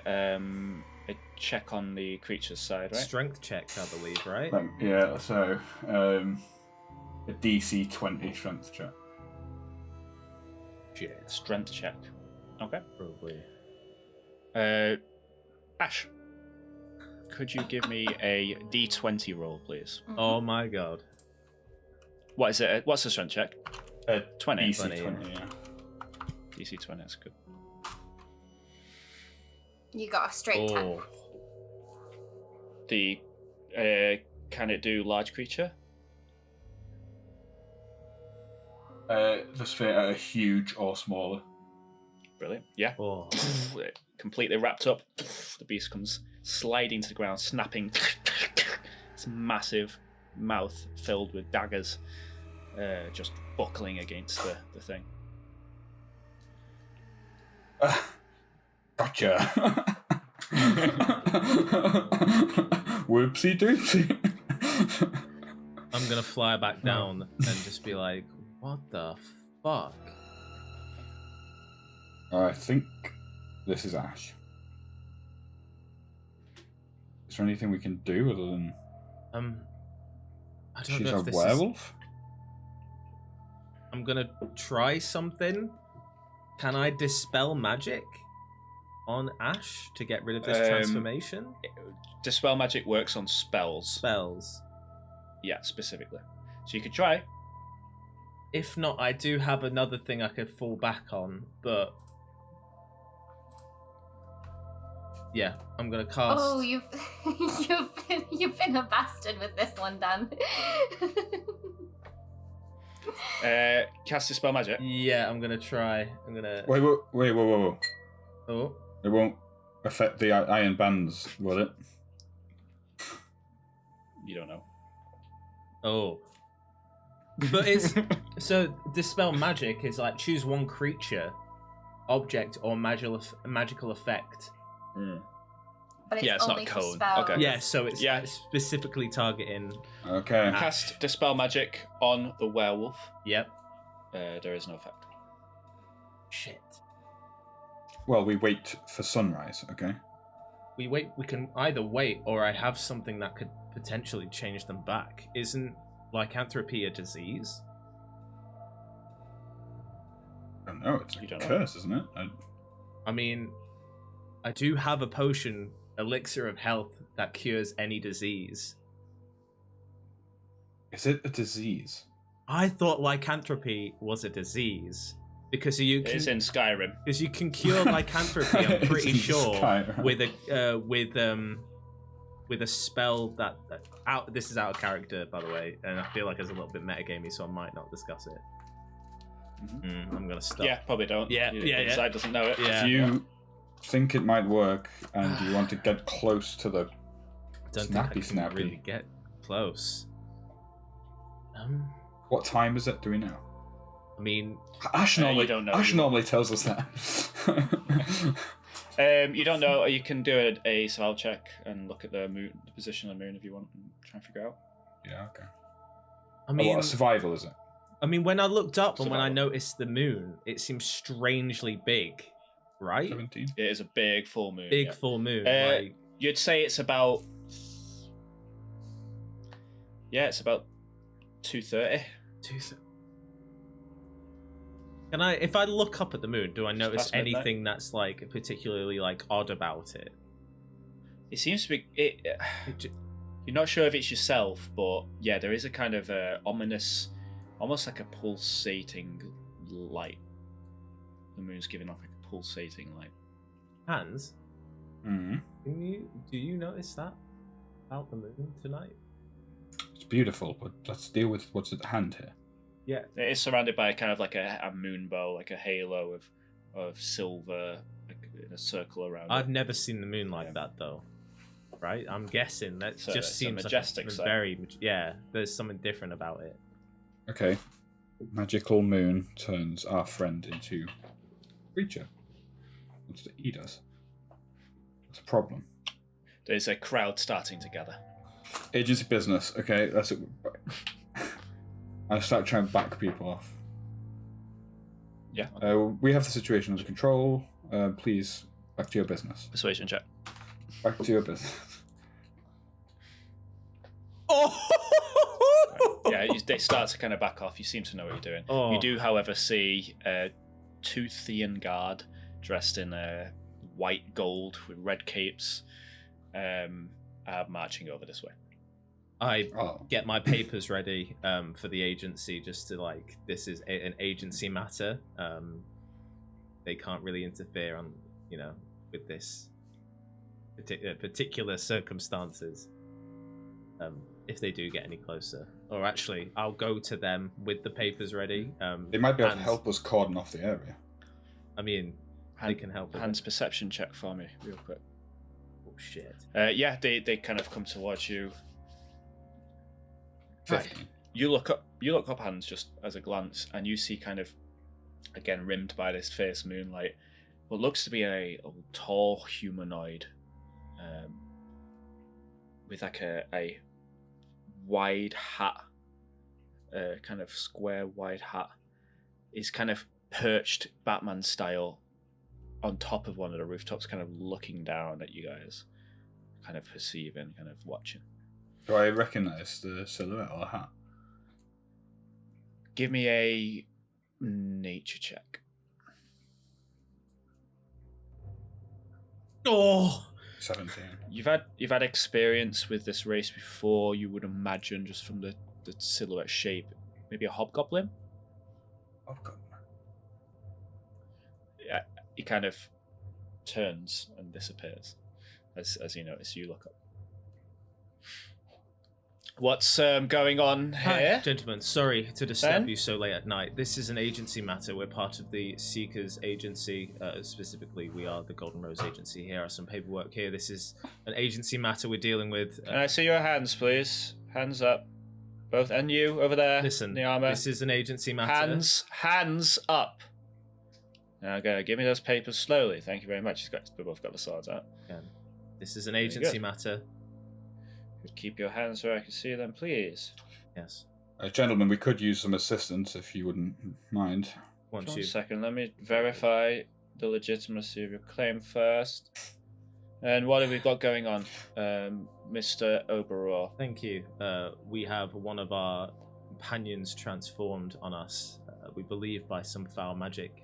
check on the creature's side, right? Strength check, I believe, right? Yeah, so a DC 20 strength check. Shit, Strength check. Okay. probably. Ash, could you give me a D20 roll, please? Oh my god. What is it? What's the strength check? 20. DC 20, 20, yeah. DC 20, that's good. You got a straight 10. Oh. Can it do large creature? The sphere are huge or smaller. Brilliant. Yeah. Oh. Completely wrapped up. The beast comes sliding to the ground, snapping. Its massive mouth filled with daggers, just buckling against the thing. Gotcha. Whoopsie doopsie. I'm gonna fly back down and just be like, what the fuck? I think this is Ash. Is there anything we can do other than I don't she's know a if this werewolf? I'm gonna try something. Can I dispel magic on Ash to get rid of this transformation? Dispel magic works on spells. Spells. Yeah, specifically. So you could try. If not, I do have another thing I could fall back on, but yeah, I'm gonna cast. Oh, you've been a bastard with this one, Dan. Cast Dispel magic. Yeah, I'm gonna try. I'm gonna. Wait. Oh. It won't affect the iron bands, will it? You don't know. Oh. But it's so dispel magic is like choose one creature, object, or magical effect. But it's Yeah, it's not only for cone. spells. Okay. Yeah, so it's specifically targeting. Okay. Cast Dispel magic on the werewolf. Yep. There is no effect. Shit. Well, we wait for sunrise, okay? We wait. We can either wait, or I have something that could potentially change them back. Isn't lycanthropy a disease? I don't know, it's You a don't know. curse, isn't it? I mean, I do have a potion, elixir of health, that cures any disease. Is it a disease? I thought lycanthropy was a disease because you It is can in Skyrim. because you can cure lycanthropy. I'm pretty It's in sure Skyrim. with a spell that out. This is out of character, by the way, and I feel like it's a little bit metagamey, so I might not discuss it. I'm gonna stop. Yeah, probably don't. Yeah, The yeah. side doesn't know it. Yeah. If you think it might work and you want to get close to the I don't snappy think I can really get close. What time is it? Do we know? I mean, Ash you normally, don't know. Ash normally tells us that. You don't know. You can do a survival check and look at the moon, the position of the moon, if you want, and try and figure out. Yeah, okay. I mean, what a survival is it? I mean, when I looked up and when I Survival. noticed the moon, it seems strangely big, right? 17. It is a big full moon. Big yeah. full moon. Uh, You'd say it's about. Yeah, it's about 2:30. Can I, if I look up at the moon, do I notice past midnight. anything that's like particularly like odd about it? It seems to be. You're not sure if it's yourself, but yeah, there is a kind of ominous, almost like a pulsating light. The moon's giving off like a pulsating light. Hans, Mm-hmm. do you notice that about the moon tonight? It's beautiful, but let's deal with what's at hand here. Yeah. It is surrounded by kind of like a moon bow, like a halo of silver, like in a circle around I've it. never seen the moon like Yeah. that though. Right? I'm guessing that So just it's a seems majestic like a sight. very there's something different about it. Okay. Magical moon turns our friend into a creature. Wants to eat us. What's the problem? There's a crowd starting to gather. Agency business. Okay, that's it. I start trying to back people off. Yeah. We have the situation under control. Please, back to your business. Persuasion check. Back to your business. Oh! Yeah, they start to kind of back off. You seem to know what you're doing. Oh. You do, however, see two Thean guard dressed in white gold with red capes are marching over this way. I Oh. get my papers ready for the agency, just to like, this is an agency matter. They can't really interfere on, with this particular circumstances. If they do get any closer, or actually, I'll go to them with the papers ready. They might be able to and- help us cordon off the area. I mean, they can help. with Hands it. perception check for me, real quick. Oh shit! Yeah, they kind of come towards you. 15. You look up, Hans, just as a glance, and you see kind of, again, rimmed by this fierce moonlight, what looks to be a tall humanoid with like a wide hat, kind of square wide hat, is kind of perched Batman style on top of one of the rooftops, kind of looking down at you guys, kind of perceiving, kind of watching. Do I recognise the silhouette or hat? Give me a nature check. Oh, 17. You've had experience with this race before. You would imagine, just from the silhouette shape, maybe a hobgoblin. Hobgoblin. Yeah, he kind of turns and disappears as you notice. You look up. What's going on here? Hi, gentlemen. Sorry to disturb Ben? you so late at night. This is an agency matter. We're part of the Seekers Agency. Specifically, we are the Golden Rose Agency. Here are some paperwork here. This is an agency matter we're dealing with. Can I see your hands, please? Hands up. Both, and you over there. Listen, in the armor. this is an agency matter. Hands up. Now go. Give me those papers slowly. Thank you very much. We've both got the swords out. This is an agency matter. Keep your hands where I can see them, please. Yes. Gentlemen, we could use some assistance if you wouldn't mind. Once One you second, let me verify the legitimacy of your claim first. And what have we got going on, Mr. Oberor? Thank you. We have one of our companions transformed on us, we believe by some foul magic.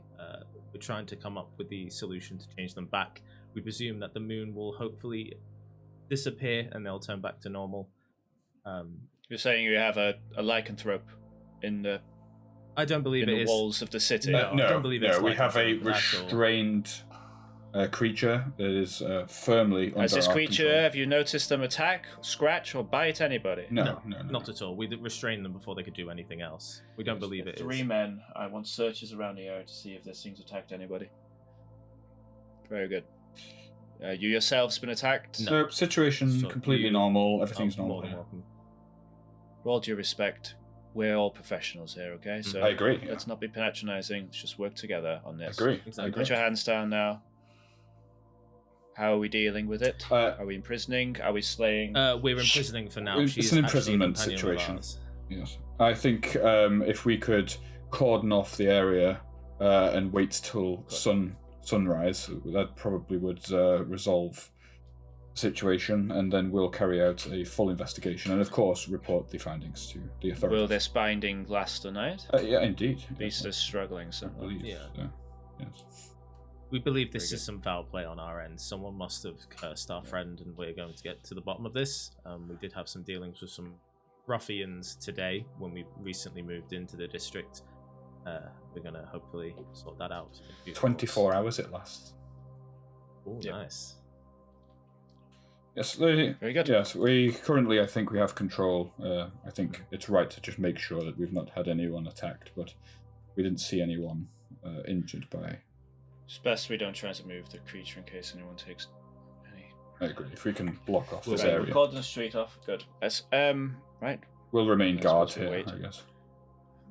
We're trying to come up with the solution to change them back. We presume that the moon will hopefully disappear and they'll turn back to normal. You're saying you have a lycanthrope in the I don't believe in it the is. walls of the city. No, I don't believe it's we have a lycanthrope at all. restrained creature that is firmly under Has this our creature, control. have you noticed them attack, scratch, or bite anybody? No. Not at all. We restrained them before they could do anything else. We don't believe it is. 3 men. I want searches around the area to see if this thing's attacked anybody. Very good. You yourselves been attacked? No. So, situation So completely you- normal. Everything's More normal. than welcome. With all due respect, we're all professionals here, okay? So I agree. let's not be patronizing. Let's just work together on this. Agree. Exactly. Put your hands down now. How are we dealing with it? Are we imprisoning? Are we slaying? We're imprisoning for now. It's She is an actually a imprisonment companion of situation. ours. Yes. I think if we could cordon off the area and wait till sunrise, that probably would resolve the situation, and then we'll carry out a full investigation and, of course, report the findings to the authorities. Will this binding last the night? Yeah, indeed. Beast is struggling I somewhat. believe. Yeah. So, yes. We believe this Very is some foul play on our end. Someone must have cursed our friend, and we're going to get to the bottom of this. We did have some dealings with some ruffians today when we recently moved into the district. We're going to hopefully sort that out. in due course. 24 hours it lasts. Oh, Yep. nice. Yes, Very good. Yes, we currently, I think we have control. I think it's right to just make sure that we've not had anyone attacked, but we didn't see anyone injured by. It's best we don't try to move the creature in case anyone takes any. I agree. If we can block off this Right, area, we're cordon the street off. Good. Yes. Right. we'll remain I guard suppose we'll here, wait. I guess.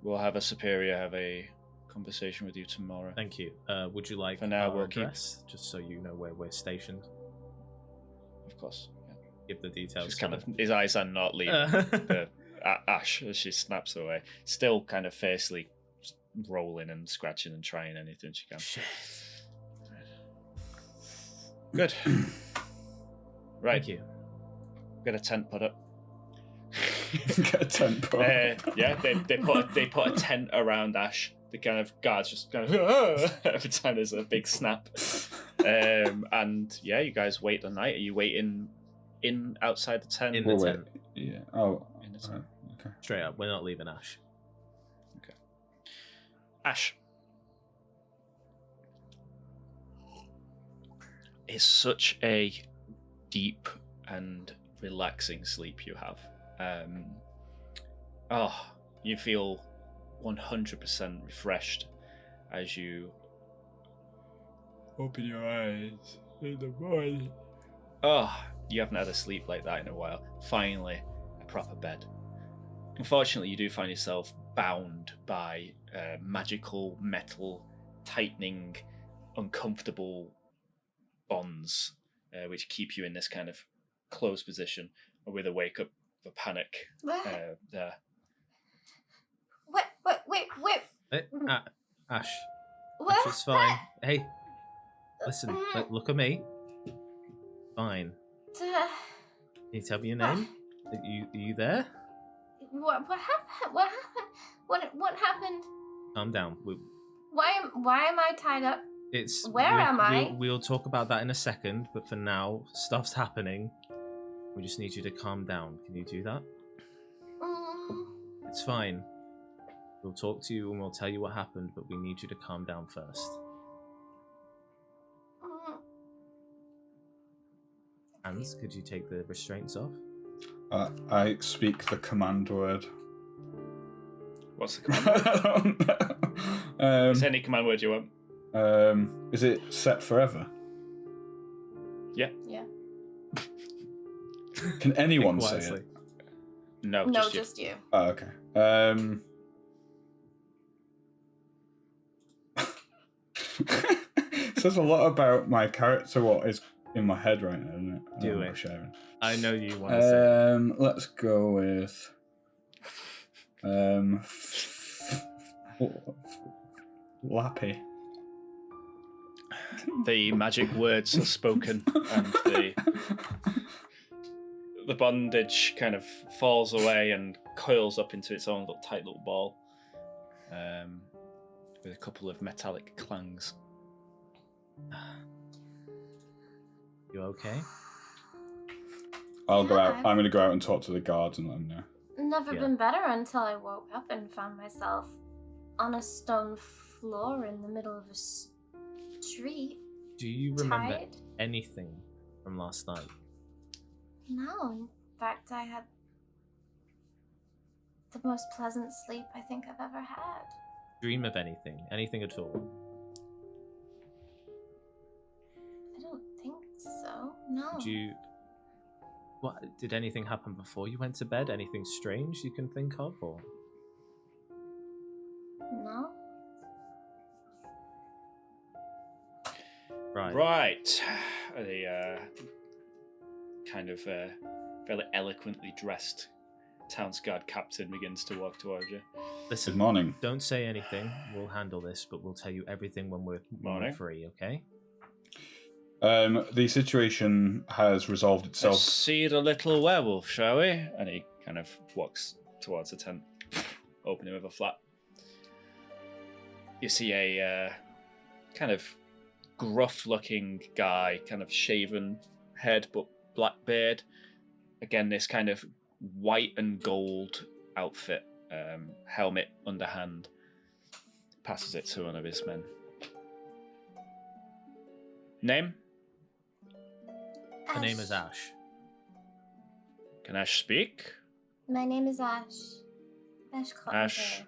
We'll have a superior have a conversation with you tomorrow. Thank you. Would you like For now, our we'll keep- address, just so you know where we're stationed? Of course. Yeah. Give the details. Just to kind them. of his eyes are not leaving the Ash as she snaps away. Still kind of fiercely rolling and scratching and trying anything she can. Shit. Good. Right. Thank you. Get a tent put up. Get a tent put. Yeah, they put a tent around Ash. The kind of guards just kind of every time there's a big snap. And yeah, you guys wait the night. Are you waiting in outside the tent? In We'll the wait. tent. Yeah. Oh. In the tent. Okay. Straight up, we're not leaving Ash. Ash. It's such a deep and relaxing sleep you have. You feel 100% refreshed as you open your eyes in the morning. You haven't had a sleep like that in a while. Finally, a proper bed. Unfortunately, you do find yourself bound by magical metal tightening uncomfortable bonds, which keep you in this kind of closed position, with a wake up of a panic there. Wait. Ash, What? it's fine. Hey, listen, look at me. Fine. Can you tell me your name? Are you there? What happened? What happened? Calm down. Why am I tied up? Where am I? We'll talk about that in a second, but for now, stuff's happening. We just need you to calm down. Can you do that? It's fine. We'll talk to you and we'll tell you what happened, but we need you to calm down first. Hans, could you take the restraints off? I speak the command word. What's the command word? Is any command word you want? Is it set forever? Yeah. Can anyone say it? No, just you. Oh, okay. Says a lot about my character, what is in my head right now, isn't it? Do it. Sharing. I know you want to say it. Let's go with Lappy. The magic words are spoken, and the bondage kind of falls away and coils up into its own little tight little ball, with a couple of metallic clangs. You okay? I'll go out. I'm going to go out and talk to the guards and let them know. Never been better until I woke up and found myself on a stone floor in the middle of a street. Do you remember tied? anything from last night? No, in fact, I had the most pleasant sleep I think I've ever had. Dream of anything? Anything at all? I don't think so. No. Did anything happen before you went to bed? Anything strange you can think of, or? No. Right. The kind of fairly eloquently dressed townsguard captain begins to walk towards you. Listen, Good morning. Don't say anything. We'll handle this, but we'll tell you everything when we're free, okay? The situation has resolved itself. Let's see the little werewolf, shall we? And he kind of walks towards the tent, opening with a flap. You see a kind of gruff-looking guy, kind of shaven head but black beard. Again, this kind of white and gold outfit, helmet underhand. Passes it to one of his men. Name? Her name is Ash. Can Ash speak? My name is Ash. Ash Cottontail. Ash.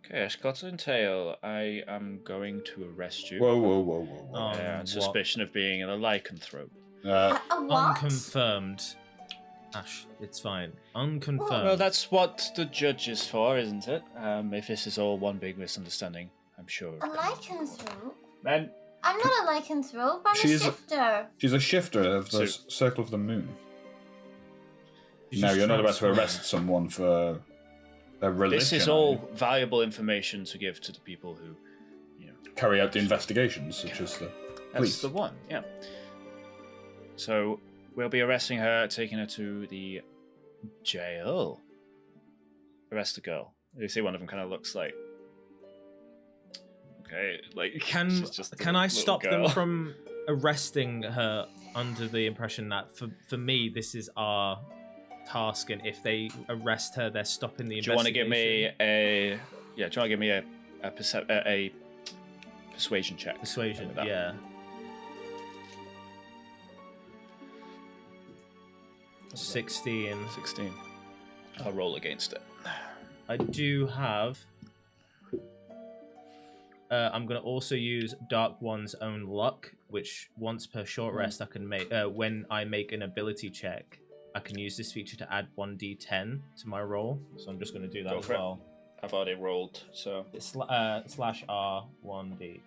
Okay, Ash Cottontail, I am going to arrest you. Whoa. On suspicion of being a lycanthrope. A what? Unconfirmed. Ash, it's fine. Unconfirmed. Well, that's what the judge is for, isn't it? If this is all one big misunderstanding, I'm sure. A lycanthrope? Then I'm not a lycanthrope, I'm a shifter. She's a shifter of the Circle of the Moon. No, you're not about to arrest someone for their religion. This is all valuable information to give to the people who, carry out the investigations, such as the police. That's the one, yeah. So we'll be arresting her, taking her to the jail. Arrest the girl. You see one of them kind of looks like, okay, like can I stop them from arresting her under the impression that for me this is our task, and if they arrest her, they're stopping the investigation? Do you want to give me a? Yeah, do you want to give me a persuasion check? Persuasion, yeah. 16. I'll roll against it. I do have. I'm going to also use Dark One's own luck, which once per short rest I can make. When I make an ability check, I can use this feature to add 1d10 to my roll. So I'm just going to do that as well. I've already rolled, so it's /R 1d10.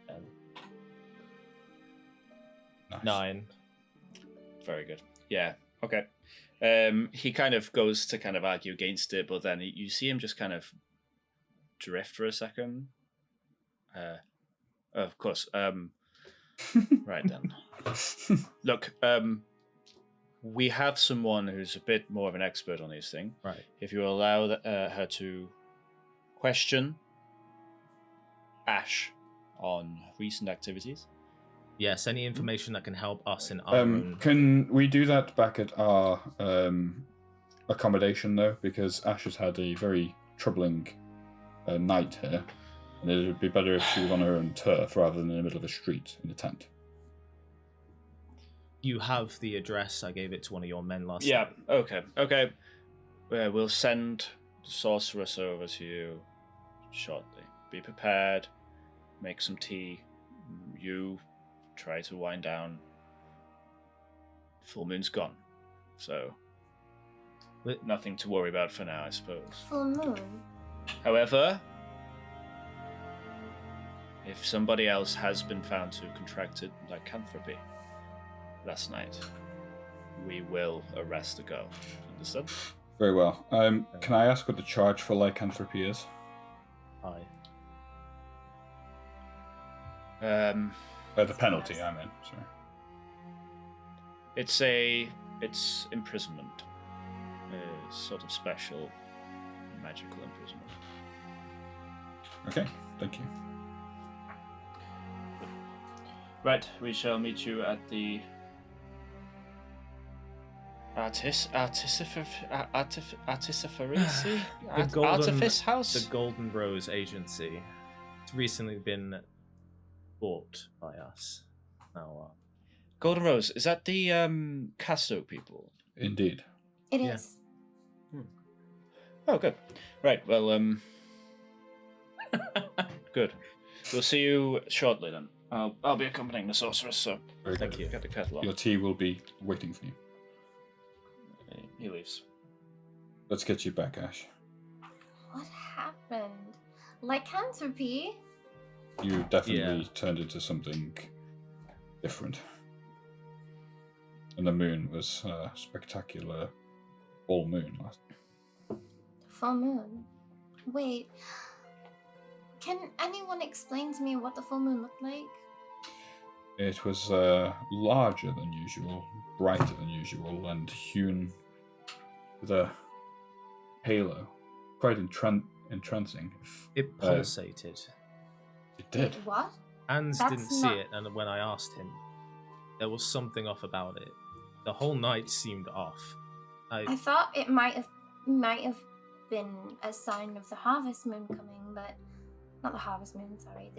Ash? 9. Very good. Yeah. Okay. He kind of goes to kind of argue against it, but then you see him just kind of drift for a second. Of course. Right then. Look, we have someone who's a bit more of an expert on these things. Right. If you allow her to question Ash on recent activities. Yes, any information that can help us in our own... Can we do that back at our accommodation, though? Because Ash has had a very troubling night here. And it would be better if she was on her own turf rather than in the middle of a street in a tent. You have the address. I gave it to one of your men last Yeah, night. okay. We'll send the sorceress over to you shortly. Be prepared. Make some tea. You try to wind down. Full moon's gone. So, nothing to worry about for now, I suppose. Full moon? However, if somebody else has been found to have contracted lycanthropy last night, we will arrest the girl. Understood? Very well. Can I ask what the charge for lycanthropy is? Aye. The penalty, I mean. Sorry. It's imprisonment. A sort of special magical imprisonment. Okay, thank you. Right, we shall meet you at the Artifice House? The Golden Rose Agency. It's recently been bought by us. Now, Golden Rose, is that the Casto people? Indeed. It Yeah. is. Oh, good. Right, well, good. We'll see you shortly then. I'll be accompanying the sorceress, so Very Thank good. you. get the kettle on. Your tea will be waiting for you. He leaves. Let's get you back, Ash. What happened? Lycanthropy? You definitely Yeah. turned into something different. And the moon was a spectacular full moon last. Full moon? Wait. Can anyone explain to me what the full moon looked like? It was larger than usual, brighter than usual, and hewn with a halo. Quite entrancing. it pulsated. It did. What? Hans That's didn't see not- it, and when I asked him, there was something off about it. The whole night seemed off. I thought it might have been a sign of the harvest moon coming, but not the harvest moon. Sorry,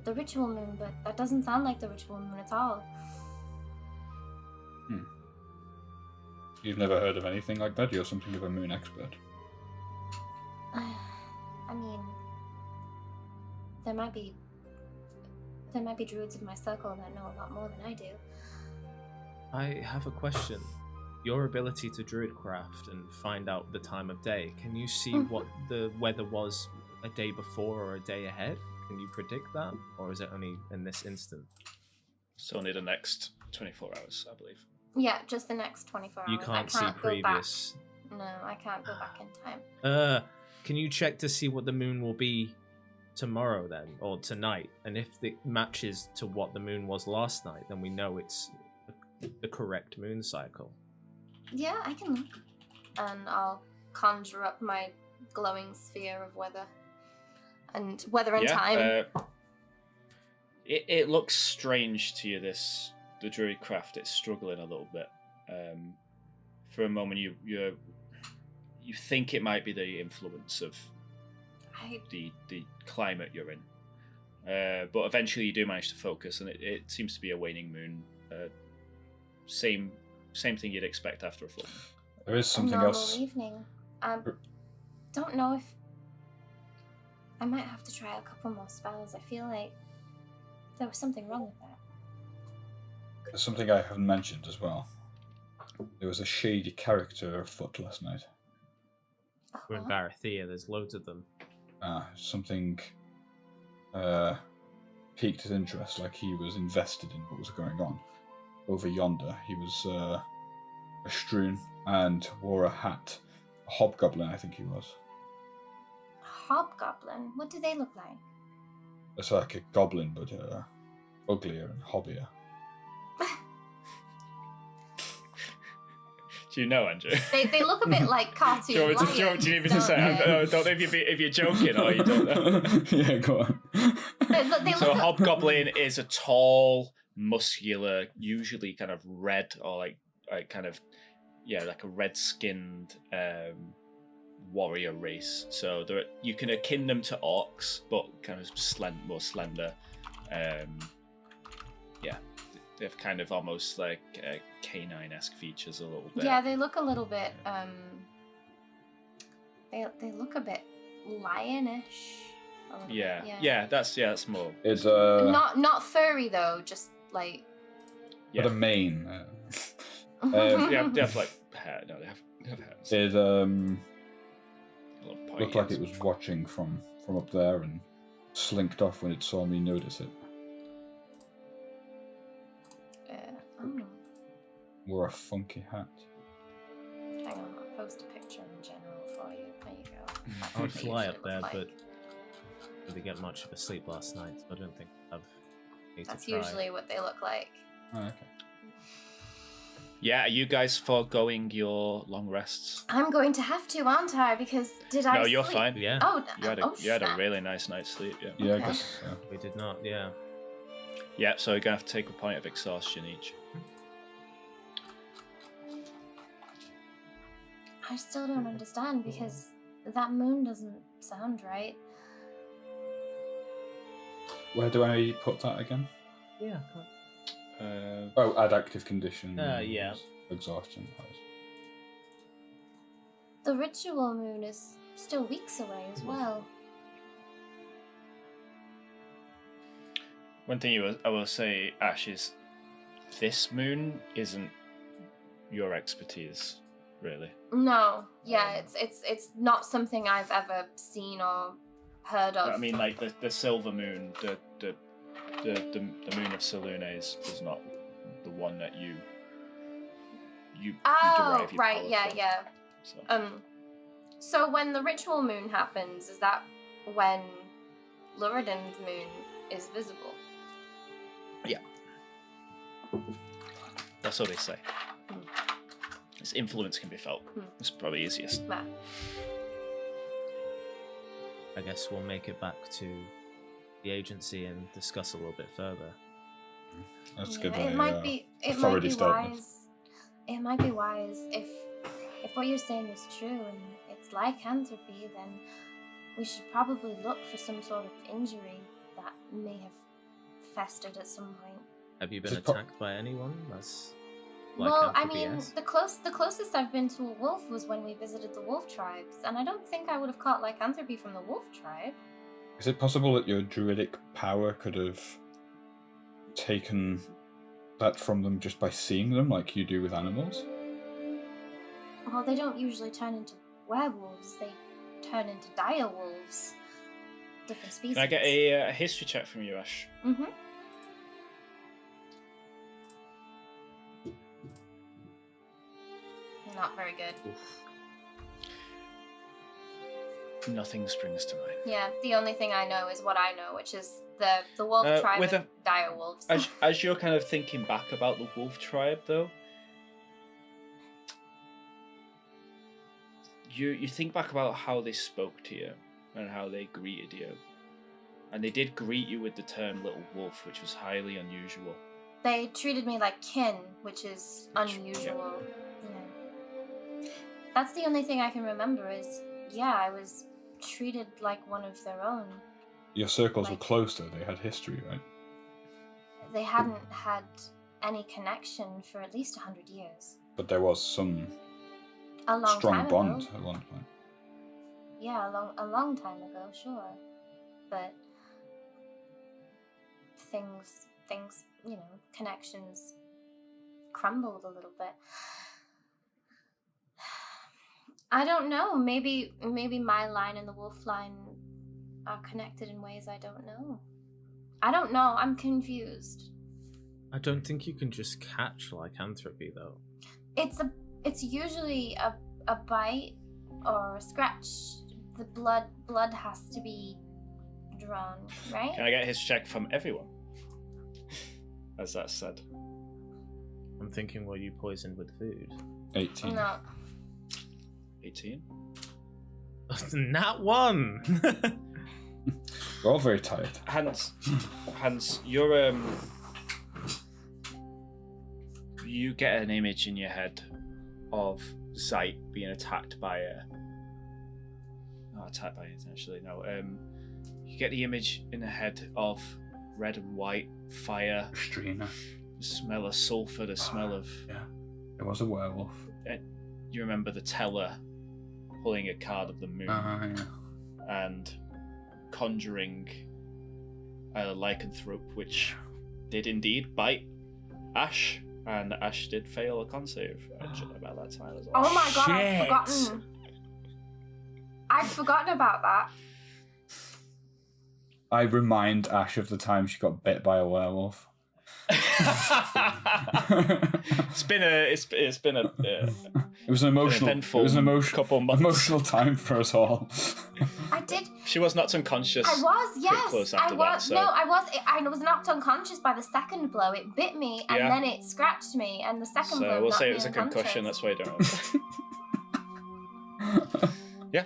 the ritual moon. But that doesn't sound like the ritual moon at all. You've never heard of anything like that? You're something of a moon expert. I mean, there might be druids in my circle that know a lot more than I do. I have a question. Your ability to druidcraft and find out the time of day, can you see what the weather was a day before or a day ahead? Can you predict that? Or is it only in this instant? It's only the next 24 hours, I believe. Yeah, just the next 24 hours. You can't see go back. previous. No, I can't go back in time. Can you check to see what the moon will be tomorrow then, or tonight? And if it matches to what the moon was last night, then we know it's the correct moon cycle. Yeah, I can look. And I'll conjure up my glowing sphere of weather. And weather and time. It looks strange to you, the druidcraft. It's struggling a little bit. For a moment, you think it might be the influence of the climate you're in. But eventually you do manage to focus, and it seems to be a waning moon. Same thing you'd expect after a full moon. There is something a normal else. evening. Don't know if I might have to try a couple more spells. I feel like there was something wrong with that. There's something I haven't mentioned as well. There was a shady character afoot last night. We're in Varatheia, there's loads of them. Something piqued his interest, like he was invested in what was going on. over yonder. He was a strewn and wore a hat. A hobgoblin, I think he was. Hobgoblin? What do they look like? It's like a goblin, but uglier and hobbier. Do you know, Andrew? They look a bit like cartoon Do you want me to, lions, do you need me to don't say? I they? don't know if you're joking or you don't know. Yeah, go on. They So a look hobgoblin is a tall, muscular, usually kind of red or like kind of like a red-skinned warrior race. So you can akin them to orcs, but kind of more slender. They've kind of almost like canine-esque features a little bit. Yeah, they look a little bit. They look a bit lionish. a little bit, Yeah. That's more. It's Not furry though, just like. but a mane. They have like hair. No, they have hairs. It A little pointy looked like ends. it was watching from up there and slinked off when it saw me notice it. Oh, Wore a funky hat. hang on, I'll post a picture in general for you. There you go. That's I would what they fly usually up there, look but like. I didn't get much of a sleep last night, so I don't think I've need That's to try. usually what they look like. Oh, okay. Yeah, are you guys foregoing your long rests? I'm going to have to, aren't I? Because did I? No, you're sleep? fine. Yeah, Oh, You had oh, you had a snap. really nice night's sleep. Yeah. Yeah, Okay. I guess. we did not. Yeah. Yeah. So you're gonna have to take a point of exhaustion each. I still don't understand because that moon doesn't sound right. Where do I put that again? Yeah. Oh, add active condition. Yeah. Exhaustion. The ritual moon is still weeks away as well. One thing I will say, Ash, is this moon isn't your expertise, really. No, yeah, it's not something I've ever seen or heard of. I mean, like the silver moon, the moon of Selûne is not the one that you Oh, derive your right, power yeah, from. yeah. So. So when the ritual moon happens, is that when Luridin's moon is visible? Yeah. That's what they say. Its influence can be felt. It's probably easiest. Nah. I guess we'll make it back to the agency and discuss a little bit further. That's Yeah, good. it might be wise. It might be wise if what you're saying is true and it's lycanthropy, then we should probably look for some sort of injury that may have festered at some point. Have you been Just attacked by anyone? That's Well, I lycanthropy mean, is? the closest I've been to a wolf was when we visited the wolf tribes, and I don't think I would have caught lycanthropy from the wolf tribe. Is it possible that your druidic power could have taken that from them just by seeing them, like you do with animals? Well, they don't usually turn into werewolves; they turn into dire wolves. Different species. Can I get a history check from you, Ash? Mm-hmm. Not very good. Nothing springs to mind. Yeah, the only thing I know is what I know, which is the wolf tribe with and dire wolves. As you're kind of thinking back about the wolf tribe, though, you think back about how they spoke to you and how they greeted you, and they did greet you with the term "little wolf," which was highly unusual. They treated me like kin, which is unusual. Yeah. That's the only thing I can remember is, yeah, I was treated like one of their own. Your circles were Like- closer, they had history, right? They hadn't had any connection for at least 100 years. But there was some A long strong time bond ago. at one point. Yeah, a long time ago, sure. But things, connections crumbled a little bit. I don't know. Maybe my line and the wolf line are connected in ways I don't know. I don't know. I'm confused. I don't think you can just catch lycanthropy though. It's usually a bite or a scratch. The blood has to be drawn, right? Can I get his check from everyone? As that said. I'm thinking, were you poisoned with food? 18. No. 18? Not one. We're all very tired. Hans, you're you get an image in your head of Zeit being attacked by not attacked by it actually, no. You get the image in the head of red and white fire, Strina. the smell of sulfur, the smell of Yeah. It was a werewolf. you remember the teller pulling a card of the moon Yeah. and conjuring a lycanthrope, which did indeed bite Ash, and Ash did fail a con save actually about that time as well. Oh my god, I'd Shit. forgotten. I'd forgotten about that. I remind Ash of the time she got bit by a werewolf. It's been a It was an emotional. eventful It was an emotional, couple months. emotional time for us all. I did. She was knocked unconscious. I was, yes. close I after was. that, so- No, I was knocked unconscious by the second blow. It bit me, and Yeah. then it scratched me, and the second blow So we'll knocked say me it was a concussion. unconscious. That's why I don't know.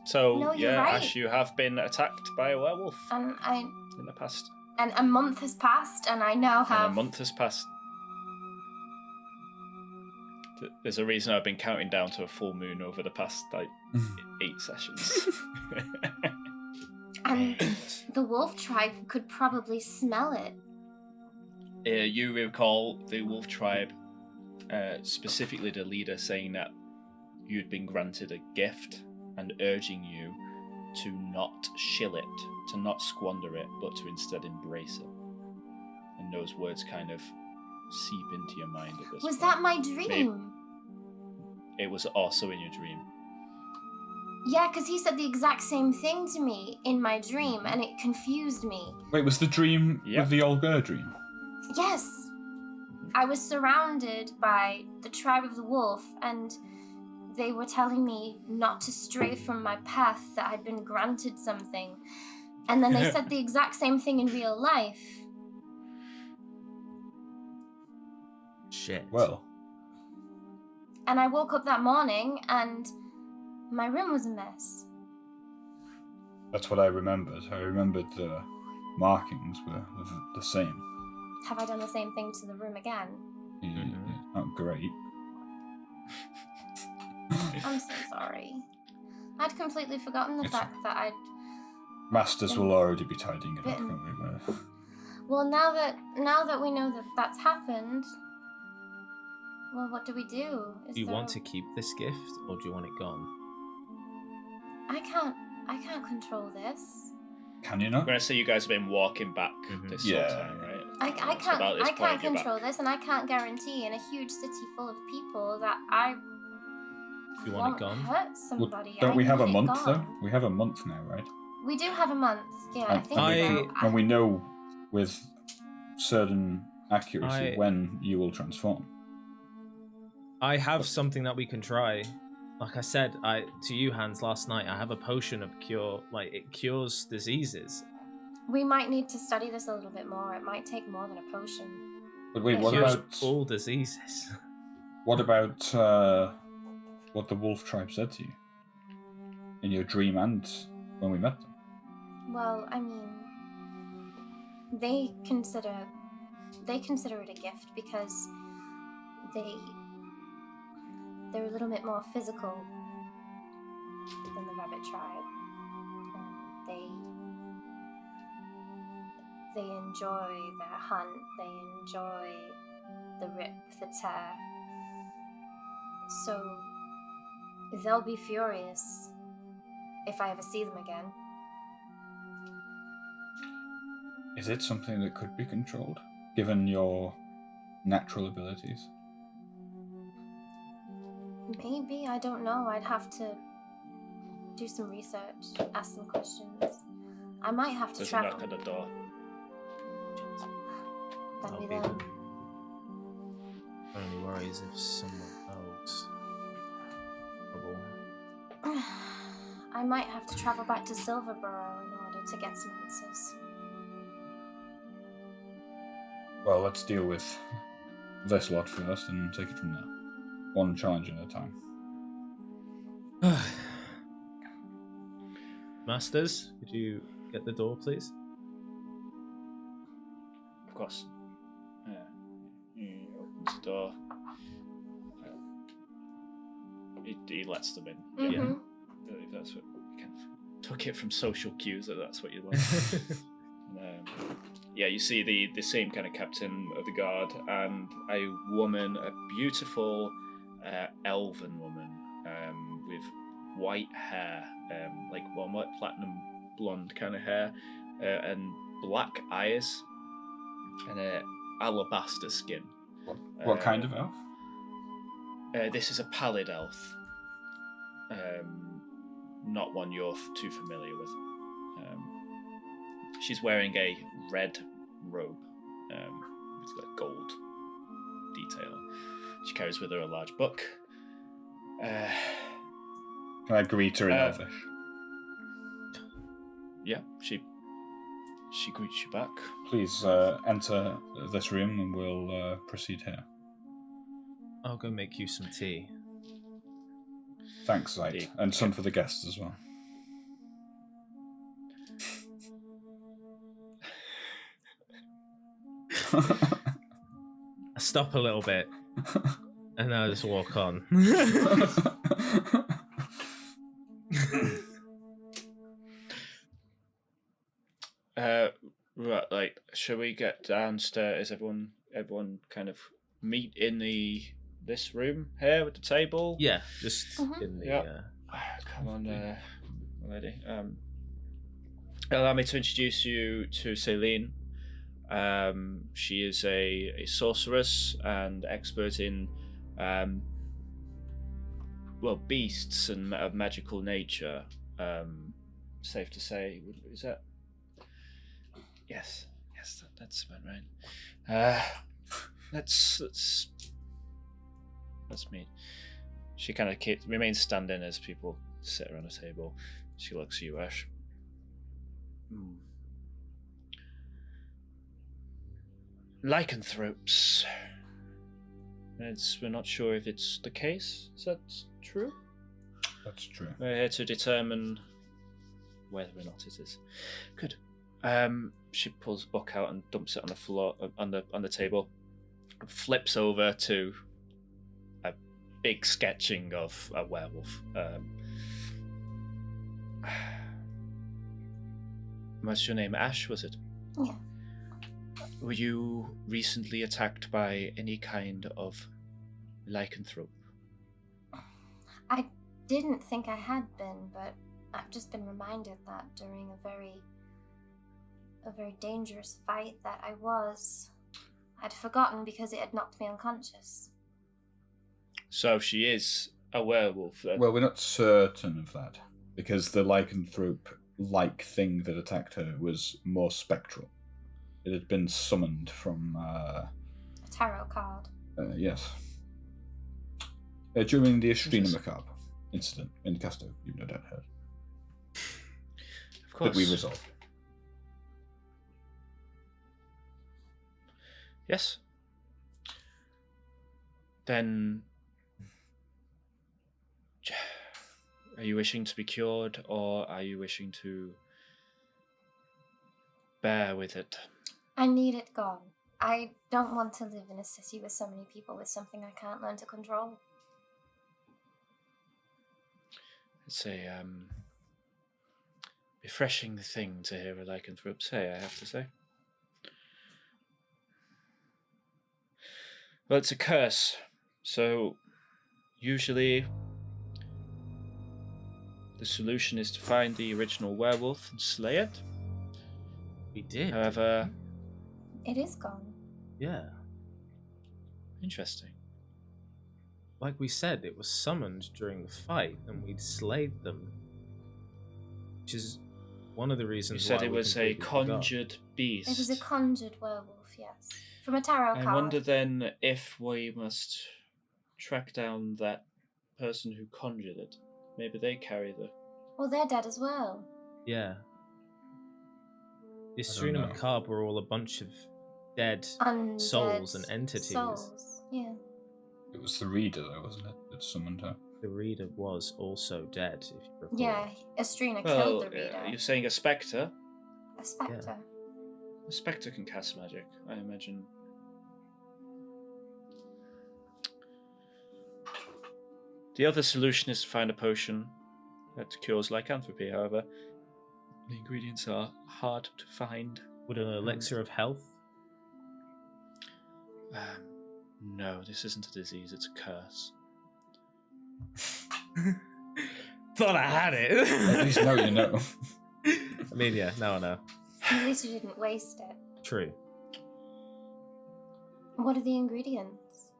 So No, you're yeah, right. Ash, you have been attacked by a werewolf And in the past. a month has passed, and I now And have. a month has passed. There's a reason I've been counting down to a full moon over the past 8 sessions. And the wolf tribe could probably smell it. You recall the wolf tribe, specifically the leader, saying that you'd been granted a gift and urging you to not shill it, to not squander it, but to instead embrace it. And those words kind of seep into your mind at this Was point. that my dream? It was also in your dream. Yeah, because he said the exact same thing to me in my dream, and it confused me. Wait, was the dream Yep. with the Olga dream? Yes. I was surrounded by the tribe of the wolf, and they were telling me not to stray from my path, that I'd been granted something. And then they said the exact same thing in real life. Shit. Well, And I woke up that morning, and my room was a mess. that's what I remembered. I remembered the markings were the same. Have I done the same thing to the room again? Not great. I'm so sorry. I'd completely forgotten the fact that I'd... Masters will already be tidying it up, Bitten. can't we? Well, now that we know that that's happened, well, what do we do? Do you want to keep this gift, or do you want it gone? I can't control this. Can you I'm not? going to say you guys have been walking back Mhm. this Yeah. whole time, right? I So can't about this I point, can't you're control back. this, and I can't guarantee in a huge city full of people that I You want won't it gone? hurt Well, somebody. don't we have a need it month though? gone. We have a month now, right? We do have a month. Yeah, I And- think I- so. And we know with certain accuracy I- when you will transform. I have something that we can try. Like I said, to you, Hans, last night, I have a potion of cure. Like, it cures diseases. We might need to study this a little bit more. It might take more than a potion. But wait, It what Cures about all diseases. what the wolf tribe said to you in your dream and when we met them? Well, I mean, they consider it a gift because they're a little bit more physical than the rabbit tribe, and they enjoy their hunt. They enjoy the rip, the tear. So they'll be furious if I ever see them again. Is it something that could be controlled, given your natural abilities? Maybe, I don't know. I'd have to do some research, ask some questions. I might have to There's a travel. knock at the door. That'll be I'll be them. Only worries if someone knows. Trouble. I might have to travel back to Silverborough in order to get some answers. Well, let's deal with this lot first and take it from there. One challenge at a time. Masters, could you get the door, please? Of course. He opens the door. He lets them in. Mm-hmm. If that's what you kind of took it from social cues that that's what you want. Yeah, you see the same kind of captain of the guard and a woman, a beautiful elven woman with white hair, like white platinum blonde kind of hair, and black eyes, and alabaster skin. What kind of elf? This is a pallid elf. Not one you're too familiar with. She's wearing a red robe with like gold detail. She carries with her a large book. Can I greet her in Elvish? Yeah, she greets you back. Please enter this room and we'll proceed here. I'll go make you some tea. Thanks, Zite. And some for the guests as well. I stop a little bit, and then I just walk on. Right, like, shall we get downstairs? Everyone kind of meet in this room here with the table. Yeah, just in the. Yeah. Come on, lady. Allow me to introduce you to Celine. She is a sorceress and expert in, beasts and of magical nature. Safe to say, is that? Yes, that's about right. Let's meet. She kind of remains standing as people sit around the table. She looks at you, Ash. Lycanthropes. We're not sure if it's the case. Is that true? That's true. We're here to determine whether or not it is. Good. She pulls the book out and dumps it on the floor, on the table. Flips over to a big sketching of a werewolf. What's your name? Ash, was it? Yeah. Were you recently attacked by any kind of lycanthrope? I didn't think I had been, but I've just been reminded that during a very dangerous fight that I'd forgotten because it had knocked me unconscious. So she is a werewolf then? Well, we're not certain of that, because the lycanthrope-like thing that attacked her was more spectral. It had been summoned from... a tarot card. Yes. During the Estrina Macabre incident in Casto, you've no doubt heard. Of course. That we resolved. Yes. Then, are you wishing to be cured, or are you wishing to bear with it? I need it gone. I don't want to live in a city with so many people with something I can't learn to control. It's a refreshing thing to hear a lycanthrope say, I have to say. Well, it's a curse, so usually the solution is to find the original werewolf and slay it. We did. However... It is gone. Yeah. Interesting. Like we said, it was summoned during the fight, and we'd slayed them. Which is one of the You reasons said why it we was a completely forgot. conjured beast. It was a conjured werewolf, yes. From a tarot I card. wonder then if we must track down that person who conjured it. Maybe they carry the. Well, they're dead as well. Yeah. The don't Estrina know. Macabre were all a bunch of dead Undead souls and entities. Souls, yeah. It was the reader, though, wasn't it? That summoned her. The reader was also dead, if you recall. Yeah, Estrina Well, killed the reader. you're saying a spectre? A spectre. A spectre can cast magic, I imagine. The other solution is to find a potion that cures lycanthropy, however. The ingredients are hard to find. Would an elixir of health? No, this isn't a disease, it's a curse. Thought I had it. At least now you know. I mean, yeah, now I know. At least you didn't waste it. True. What are the ingredients?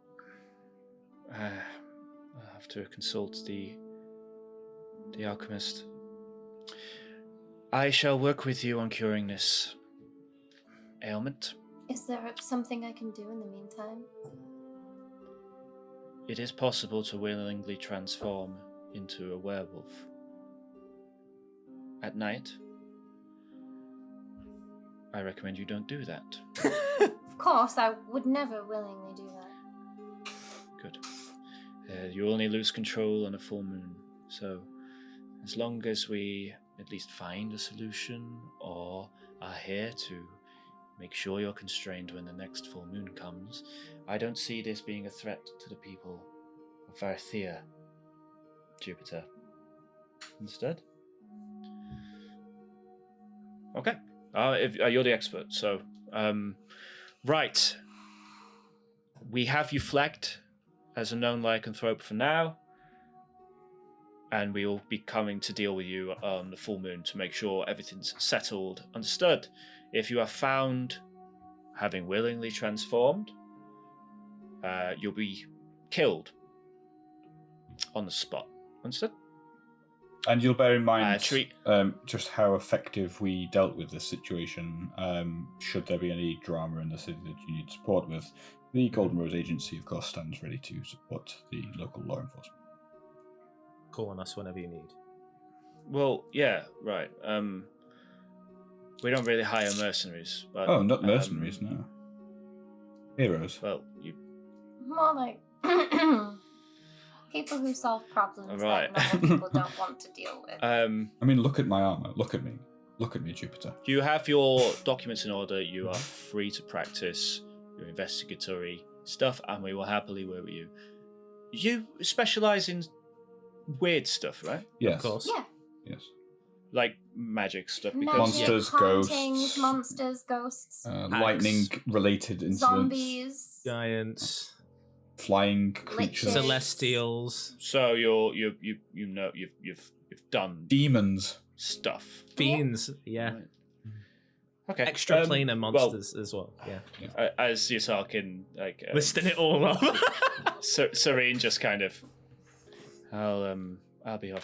I'll have to consult the alchemist. I shall work with you on curing this ailment. Is there something I can do in the meantime? It is possible to willingly transform into a werewolf. At night, I recommend you don't do that. Of course, I would never willingly do that. Good. You only lose control on a full moon, so as long as we at least find a solution or are here to make sure you're constrained when the next full moon comes, I don't see this being a threat to the people of Varatheia, Jupiter. Understood? Okay. You're the expert, so... right. We have you flagged as a known lycanthrope for now, and we will be coming to deal with you on the full moon to make sure everything's settled. Understood? If you are found having willingly transformed, you'll be killed on the spot. Understood? And you'll bear in mind treat- just how effective we dealt with this situation. Should there be any drama in the city that you need support with, the Golden Rose Agency, of course, stands ready to support the local law enforcement. Call on us whenever you need. Well, yeah, right. We don't really hire mercenaries, but... Oh, not mercenaries, no. Heroes. Well, you... More like people who solve problems Right. that normal people don't want to deal with. I mean, look at my armor. Look at me. Look at me, Jupiter. You have your documents in order. You are free to practice your investigatory stuff, and we will happily work with you. You specialize in weird stuff, right? Yes. Of course. Yeah. Yes. Like magic stuff. Magic, Because Monsters, hauntings, ghosts. monsters, ghosts, Lightning-related incidents. zombies. Giants. Flying creatures. Liches. Celestials. So you've done Demons. stuff. Fiends. Yeah. Right. Okay. Extra planar well, monsters as well. Yeah. As you're talking, like Listing it all up. Serene just kind of, I'll be off.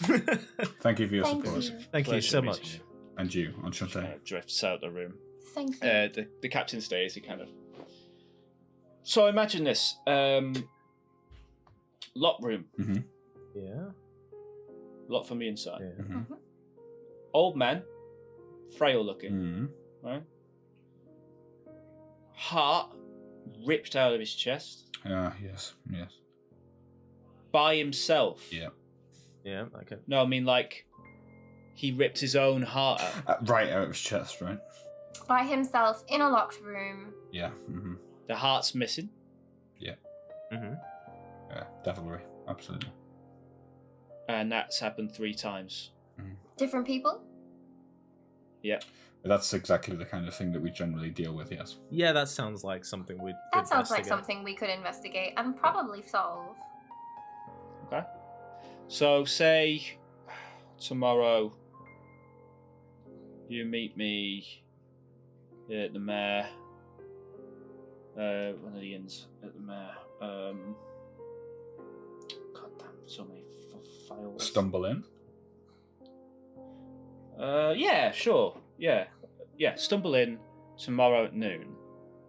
Thank you for your Thank support. you. Thank you Pleasure so meeting much. you. And you, Enchanté. Drifts out the room. Thank you. The captain stays. He kind of. So imagine this: locked room, Yeah. locked from the inside. Yeah. Mhm. Old man, frail looking, Mhm. right? Heart ripped out of his chest Ah, yes. by himself. Yeah. Yeah. Okay. No, I mean like he ripped his own heart out. Right out of his chest, right? By himself in a locked room. Yeah. Mm-hmm. The heart's missing. Mm-hmm. Yeah, devilry. Absolutely. And that's happened 3 times. Different people? Yeah. But that's exactly the kind of thing that we generally deal with, yes. Yeah, that sounds like something we'd. That sounds like investigate. something we could investigate and probably solve. Okay. So say tomorrow you meet me at the mayor. One of the inns at the mayor. God damn, so many files. Stumble in. Yeah, sure. Yeah. Stumble in tomorrow at noon,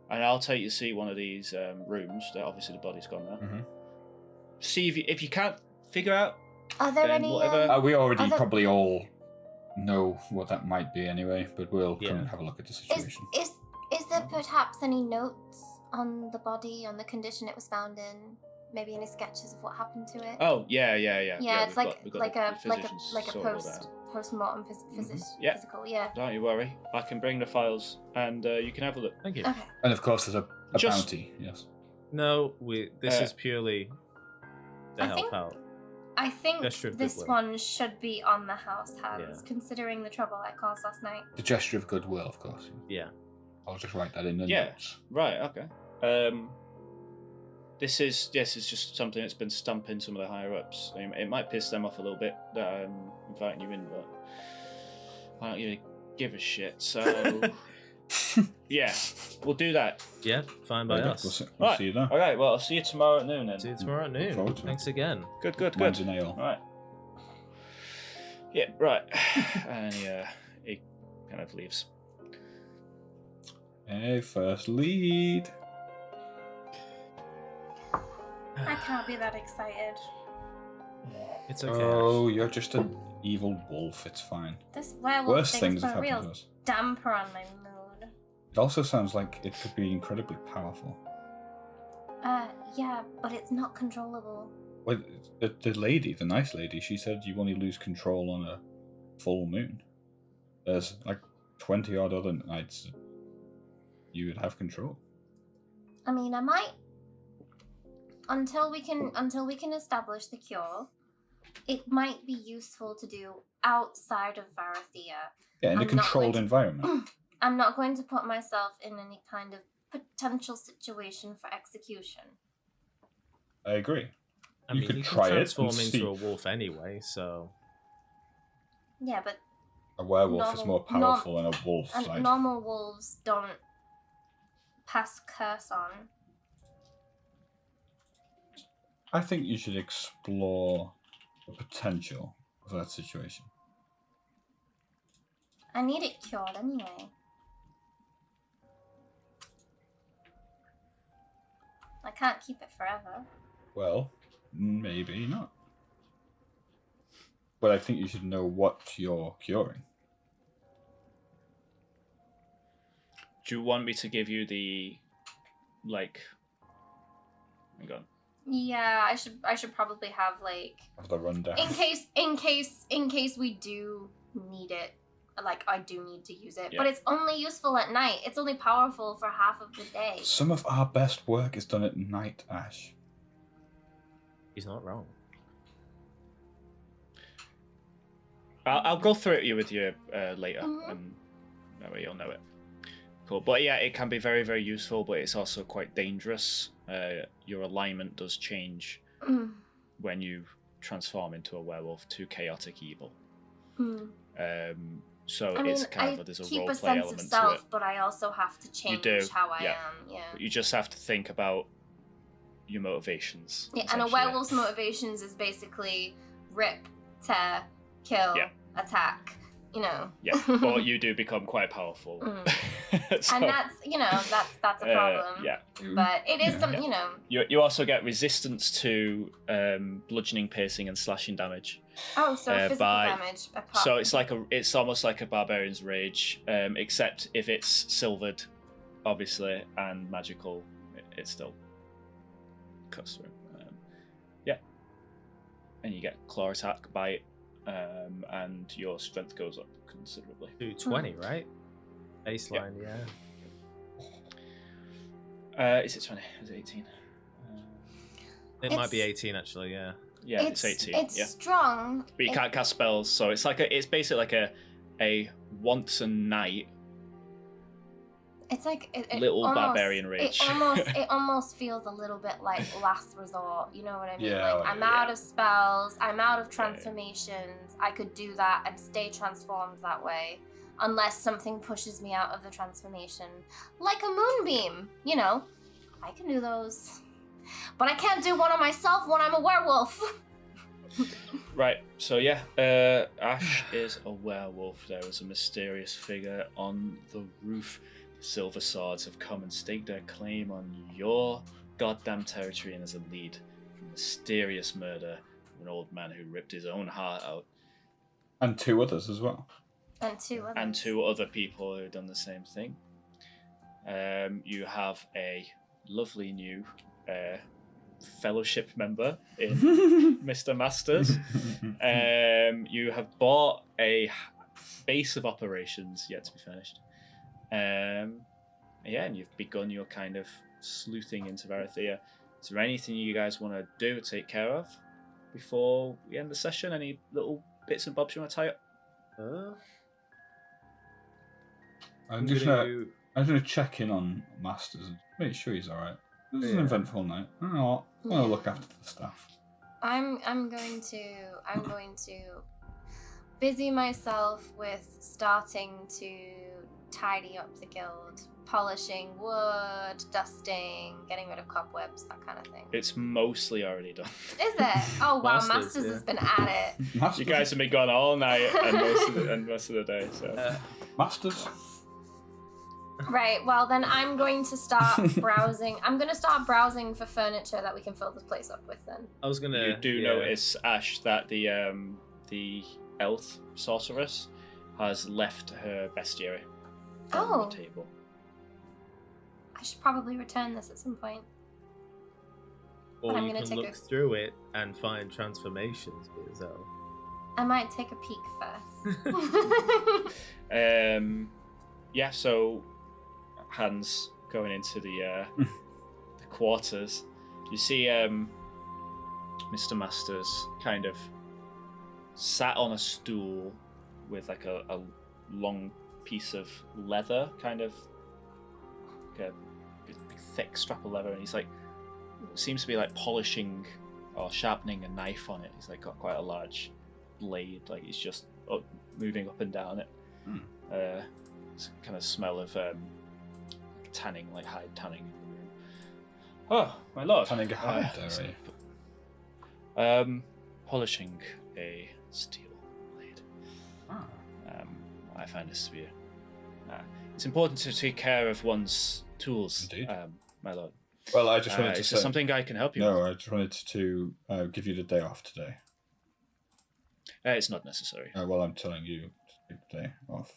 and I'll take you to see one of these rooms. That obviously the body's gone now. Mm-hmm. See if you can't figure out. Are there Then any? whatever. We already Are there- probably all know what that might be anyway, but we'll come and have a look at the Is situation. is there perhaps any notes on the body, on the condition it was found in? Maybe any sketches of what happened to it? Oh, yeah. Yeah, it's we've got a the physicians sorted all that. post-mortem Yeah. physical. Yeah. Don't you worry. I can bring the files, and you can have a look. Thank you. Okay. And of course, there's a Just- bounty. Yes. No, this Uh, is purely to I help think- out. I think Gesture of this goodwill. one should be on the house hands, Yeah. considering the trouble I caused last night. The gesture of goodwill, of course. Yeah. I'll just write that in the Yeah. notes. Right. Okay. This is just something that's been stumping some of the higher ups. It might piss them off a little bit that I'm inviting you in, but I don't really give a shit. So yeah, we'll do that. Yeah, fine by Very good. us. We'll Right. see you there. All right. Well, I'll see you tomorrow at noon then. See you tomorrow at Look noon. forward to it. Thanks again. Good. Mine's an ale. All right. Yeah. Right. And he kind of leaves. Hey, first lead. I can't be that excited. It's okay. Oh, you're just an evil wolf. It's fine. This werewolf Worse thing's things put have a happened real to us. damper on my mood. It also sounds like it could be incredibly powerful. Yeah, but it's not controllable. Well, the lady, the nice lady, she said you only lose control on a full moon. There's like 20 odd other nights that you would have control. I mean, I might until we can establish the cure. It might be useful to do outside of Varatheia. Yeah, in a I'm not controlled going to- environment. I'm not going to put myself in any kind of potential situation for execution. I agree. I you mean, could you try can it transform and into see. a wolf anyway, so Yeah, but A werewolf is more powerful than a wolf. Like, normal wolves don't pass curse on. I think you should explore the potential of that situation. I need it cured anyway. I can't keep it forever. Well, maybe not. But I think you should know what you're curing. Do you want me to give you the like? Hang on. Yeah, I should probably have like Of the rundown. in case we do need it. Like I do need to use it, Yeah. but it's only useful at night. It's only powerful for half of the day. Some of our best work is done at night, Ash. he's not wrong. I'll go through it with you later, Mhm. and that way you'll know it. Cool, but yeah, it can be very, very useful, but it's also quite dangerous. Your alignment does change Mm, when you transform into a werewolf to chaotic evil. mm. So I mean, it's kind I of there's a keep role a play sense of element to it. self, but I also have to change do, how I yeah. am. Yeah. But you just have to think about your motivations. Yeah, and a essentially. werewolf's motivations is basically rip, tear, kill, Yeah. attack. You know. Yeah, but you do become quite powerful. So, And that's that's a problem. yeah. But it is Yeah. some you know. You also get resistance to bludgeoning, piercing, and slashing damage. Oh, so physical by- damage. Apart. So it's almost like a barbarian's rage, except if it's silvered, obviously, and magical, it still cuts through. Yeah, and you get claw attack, bite, and your strength goes up considerably. 220, right? Baseline, yeah. Is it 20? Is it 18? It might be It's- 18 actually, yeah. Yeah, it's 18. It's yeah, strong. but you can't cast spells, so it's like it's basically like a once a night. It's like it Little almost, barbarian rage. It almost feels a little bit like last resort. You know what I mean? Yeah, like like- I'm out of spells. I'm out of transformations. I could do that and stay transformed that way, unless something pushes me out of the transformation, like a moonbeam. You know, I can do those, but I can't do one on myself when I'm a werewolf. Right, so yeah, Ash is a werewolf. There is a mysterious figure on the roof. The Silver Swords have come and staked their claim on your goddamn territory, and as a lead from mysterious murder of an old man who ripped his own heart out. And 2 others as well. And 2 others. And 2 other people who have done the same thing. You have a lovely new fellowship member in Mr. Masters. You have bought a base of operations yet to be finished. And you've begun your kind of sleuthing into Varatheia. Is there anything you guys want to do, take care of before we end the session? Any little bits and bobs you want to tie up? I'm just gonna check in on Masters and make sure he's alright. This is an eventful night. I don't know what. I'm gonna look after the staff. I'm going to busy myself with starting to tidy up the guild, polishing wood, dusting, getting rid of cobwebs, that kind of thing. It's mostly already done. Is it? Oh wow, Masters, Masters has been at it. Masters. You guys have been gone all night and most of the day, so. Masters. Right, well then I'm going to start browsing. I'm going to start browsing for furniture that we can fill this place up with then. I was gonna. You do notice, Ash, that the elf sorceress has left her bestiary on the table. I should probably return this at some point. Or I'm you gonna can take look through it and find transformations for yourself. I might take a peek first. Yeah, so Hans going into the quarters. You see Mr. Masters kind of sat on a stool with like a long piece of leather, kind of like a big thick strap of leather, and he's like seems to be like polishing or sharpening a knife on it. He's like got quite a large blade, like he's just moving up and down it. It's a kind of smell of tanning, like hide tanning in the room. Oh, my lord. Tanning a hide, polishing a steel blade. Ah. I find this to be it's important to take care of one's tools, Indeed. my lord. Well, I just wanted to is say... there something I can help you with? No, I just wanted to give you the day off today. It's not necessary. Well, I'm telling you to take the day off.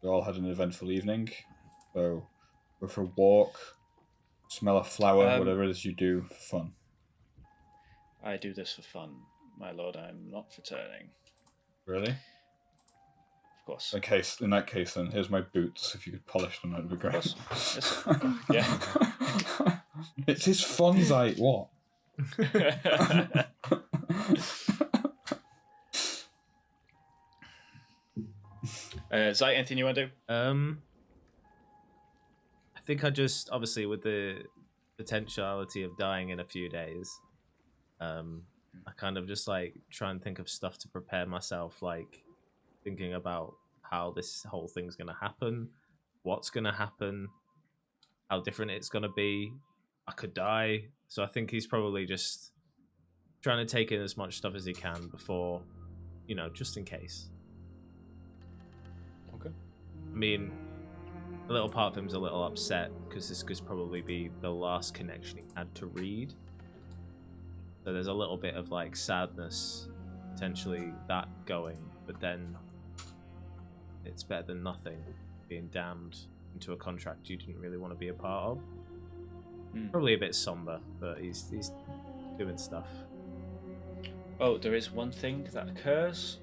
We all had an eventful evening, so go for a walk, smell a flower, whatever it is you do for fun. I do this for fun, my lord. I'm not returning. Really? Of course. In that case, then here's my boots. If you could polish them, that'd be great. Yes. Yeah. It's his fun site. What? Is that anything you want to do? I think I just, obviously with the potentiality of dying in a few days, I kind of just like try and think of stuff to prepare myself, like thinking about how this whole thing's going to happen, what's going to happen, how different it's going to be. I could die. So I think he's probably just trying to take in as much stuff as he can before, just in case. Okay. I mean, a little part of him's a little upset because this could probably be the last connection he had to Reed. So there's a little bit of like sadness, potentially that going, but then it's better than nothing, being damned into a contract you didn't really want to be a part of. Probably a bit somber, but he's doing stuff. Oh, there is one thing that occurs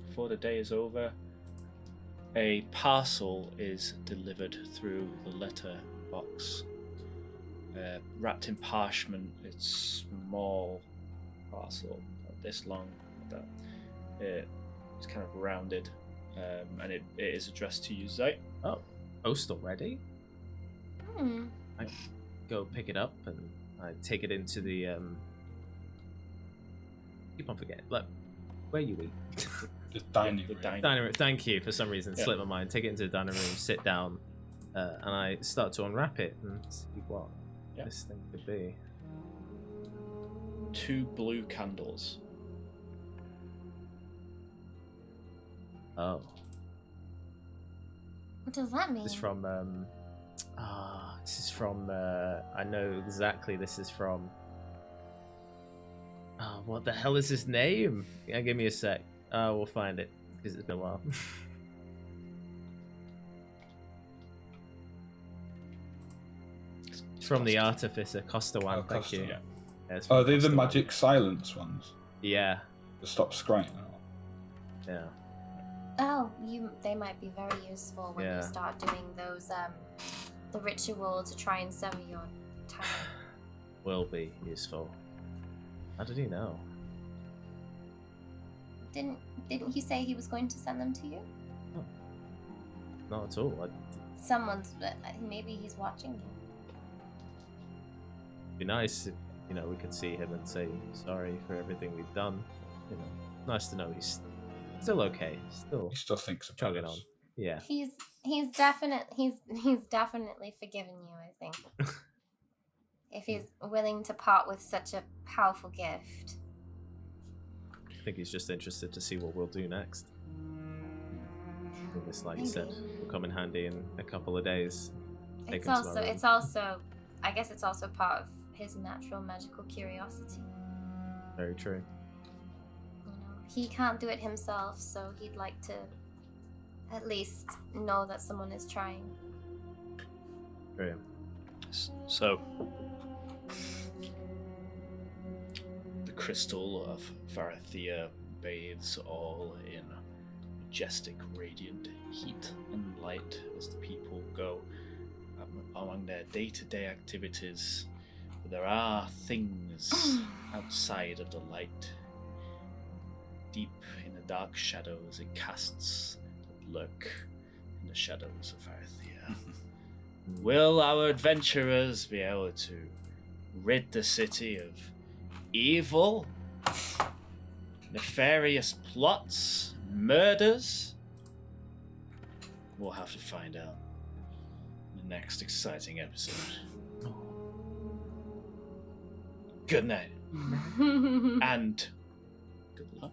before the day is over. A parcel is delivered through the letter box, wrapped in parchment. It's small parcel, this long, like that. It's kind of rounded, and it is addressed to you, Zay. Oh, post already? I go pick it up and I take it into the keep on forgetting. Look, where you eat? The dining room. Dining room. Thank you. For some reason, slipped my mind. Take it into the dining room, sit down, and I start to unwrap it and see what this thing could be. 2 blue candles. Oh. What does that mean? This is from I know exactly this is from what the hell is his name? Yeah, give me a sec. We'll find it because it's been a while. It's from the Artificer, Costa One, thank you. Yeah. Yeah, it's Oh, from they're the Costa One. magic silence ones. Yeah, To stop scrying. yeah. Oh, they might be very useful when Yeah. you start doing those the ritual to try and sever your tongue. Will be useful. How did he know? Didn't he say he was going to send them to you? Not at all. Someone's maybe he's watching you. It'd be nice if we could see him and say sorry for everything we've done. Nice to know he's still okay. Still He still thinks about chugging us. on. Yeah. He's definitely forgiven you, I think. If he's willing to part with such a powerful gift. I think he's just interested to see what we'll do next. And this, like you said, Maybe. will come in handy in a couple of days. Take It's him to my room. also I guess it's also part of his natural magical curiosity. Very true. He can't do it himself, so he'd like to at least know that someone is trying. True. So, the crystal of Varatheia bathes all in majestic, radiant heat and light as the people go among their day-to-day activities. But there are things outside of the light, deep in the dark shadows it casts, that lurk in the shadows of Varatheia. Will our adventurers be able to rid the city of evil, nefarious plots, murders? We'll have to find out in the next exciting episode. Good night, and good luck.